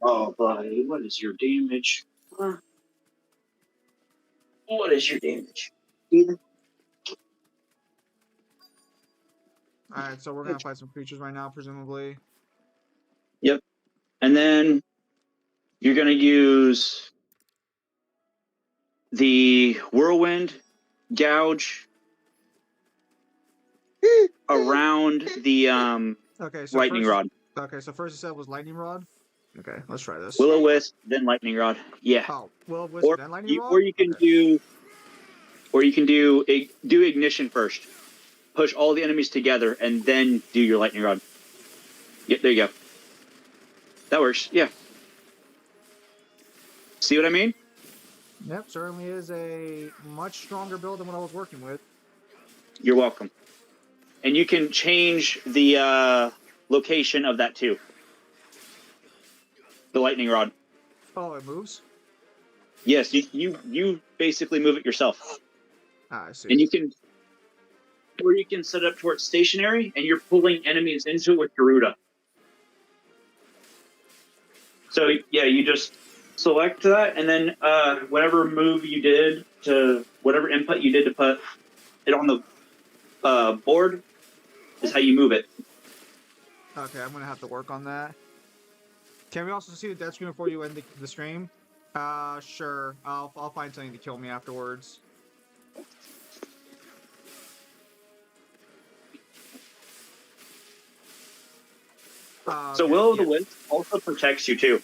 Oh, buddy, what is your damage? What is your damage? Ethan? Alright, so we're going to fight some creatures right now, presumably. Yep. And then you're going to use the Whirlwind Gouge around the Lightning Rod. Okay, so first you said was Lightning Rod? Okay, let's try this. Will-O-Wisp, then Lightning Rod. Yeah. Oh, Will-O-Wisp, then Lightning Rod? Or you can do Ignition first. Push all the enemies together, and then do your Lightning Rod. Yep, there you go. That works, yeah. See what I mean? Yep, certainly is a much stronger build than what I was working with. You're welcome. And you can change the location of that too. The Lightning Rod. Oh, it moves? Yes, you basically move it yourself. I see. And you can set it up to where it's stationary, and you're pulling enemies into it with Garuda. So yeah, you just select that, and then whatever move you did whatever input you did to put it on the board is how you move it. Okay, I'm gonna have to work on that. Can we also see the death screen before you end the stream? Sure. I'll find something to kill me afterwards. So Will-O-Wisp also protects you too.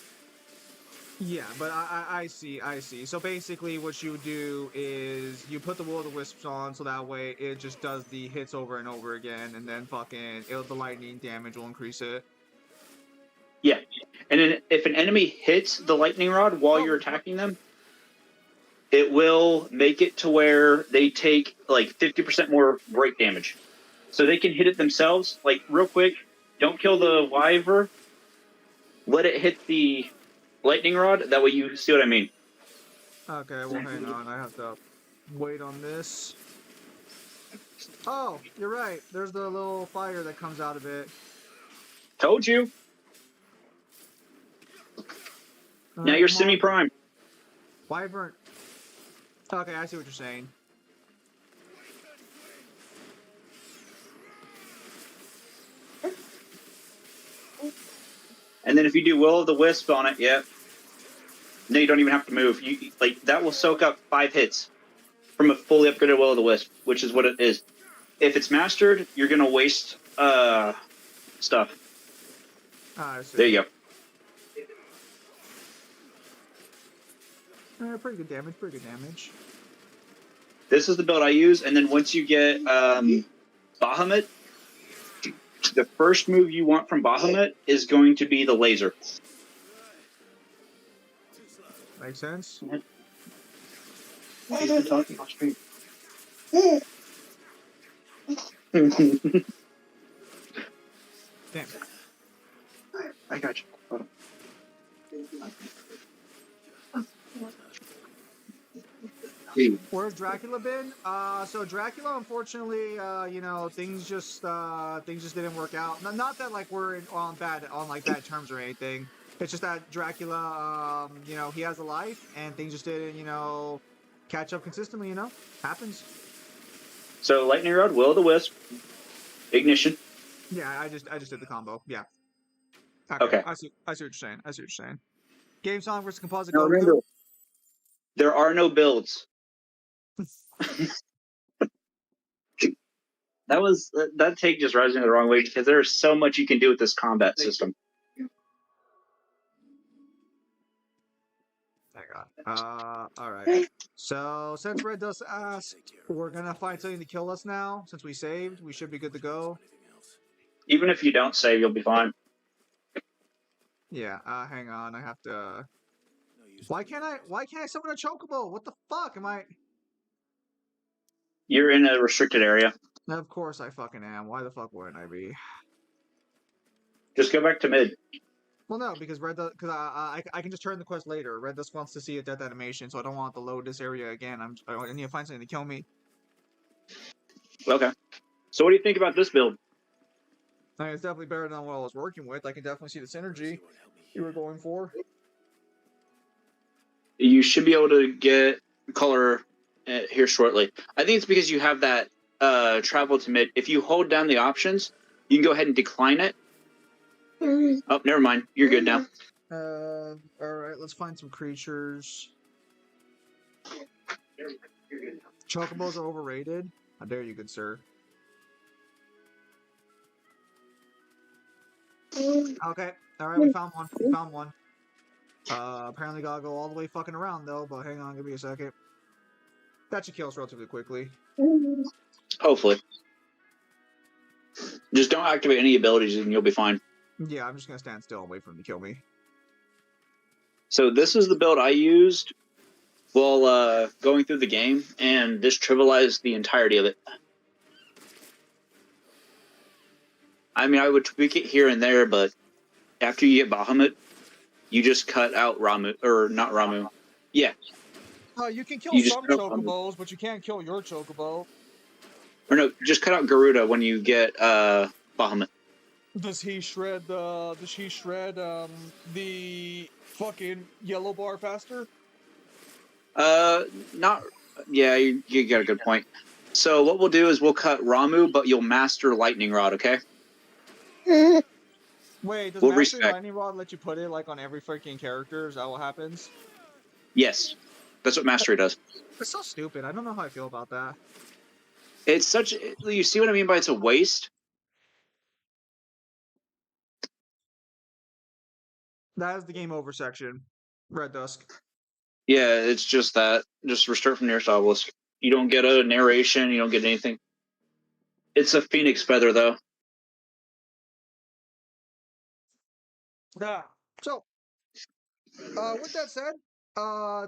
Yeah, but I see. So basically what you do is you put the Will-O-Wisps on so that way it just does the hits over and over again, and then the lightning damage will increase it. Yeah. And then if an enemy hits the Lightning Rod while you're attacking them, it will make it to where they take like 50% more break damage. So they can hit it themselves, like real quick. Don't kill the Wyver. Let it hit the Lightning Rod. That way you see what I mean. Okay, well hang on. I have to wait on this. Oh, you're right. There's the little fire that comes out of it. Told you. Now you're semi-prime. Wyvern. Okay, I see what you're saying. And then if you do Will-O-Wisp on it, yeah. No, you don't even have to move. That will soak up 5 hits from a fully upgraded Will-O-Wisp, which is what it is. If it's mastered, you're gonna waste stuff. I see. There you go. Pretty good damage. This is the build I use, and then once you get Bahamut, the first move you want from Bahamut is going to be the laser. Makes sense. Talking off stream. Damn. I got you. Hold on. Where's Dracula been? So Dracula, unfortunately, you know, things just didn't work out. Not that like we're on bad terms or anything. It's just that Dracula, you know, he has a life, and things just didn't, you know, catch up consistently. You know, happens. So Lightning Rod, Will o' the Wisp, Ignition. Yeah, I just did the combo. Yeah. Okay. I see what you're saying. I see what you're saying. Game Song versus Composite Now Goku. remember, there are no builds. That take just rubs me the wrong way because there's so much you can do with this combat system. Hang on. All right. So since Red Dust asked, we're gonna find something to kill us now. Since we saved, we should be good to go. Even if you don't save, you'll be fine. Yeah. Hang on. I have to. Why can't I summon a chocobo? What the fuck am I? You're in a restricted area. Of course I fucking am. Why the fuck wouldn't I be? Just go back to mid. Well, no, because I can just turn the quest later. Red Dust wants to see a death animation, so I don't want to load this area again. I need to find something to kill me. Okay. So what do you think about this build? I mean, it's definitely better than what I was working with. I can definitely see the synergy you were going for. You should be able to get color here shortly. I think it's because you have that travel to mid. If you hold down the options, you can go ahead and decline it. Oh, never mind. You're good now. All right. Let's find some creatures. Chocobos are overrated. How dare you, good sir? Okay. All right. We found one. We found one. Apparently gotta go all the way fucking around though. But hang on, give me a second. That should kill us relatively quickly. Hopefully. Just don't activate any abilities and you'll be fine. Yeah, I'm just gonna stand still and wait for him to kill me. So this is the build I used while going through the game, and this trivialized the entirety of it. I mean, I would tweak it here and there, but after you get Bahamut, you just cut out Ramu, or not Ramu. Yeah. You can kill some chocobos, but you can't kill your chocobo. Or no, just cut out Garuda when you get Bahamut. Does he shred the fucking yellow bar faster? Not. Yeah, you got a good point. So what we'll do is we'll cut Ramu, but you'll master Lightning Rod, okay? Wait, does mastering Lightning Rod let you put it like on every freaking character? Is that what happens? Yes, that's what mastery does. It's so stupid. I don't know how I feel about that. It's such. You see what I mean by it's a waste? That is the game over section. Red Dusk. Yeah, it's just that. Just restart from nearest obelisk. You don't get a narration. You don't get anything. It's a phoenix feather, though. Yeah. So, with that said,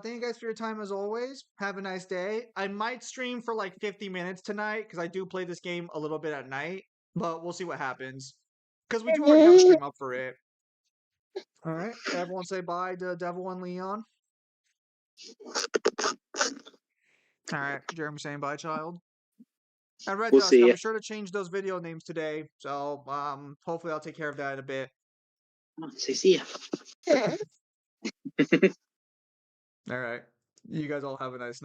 thank you guys for your time as always. Have a nice day. I might stream for like 50 minutes tonight because I do play this game a little bit at night, but we'll see what happens. Because we do already have a stream up for it. All right. Everyone say bye to Devil and Leon. All right. Jeremy saying bye, child. And Red Dusk, I'll be sure to change those video names today. So, hopefully I'll take care of that in a bit. Say see ya. All right. You guys all have a nice night.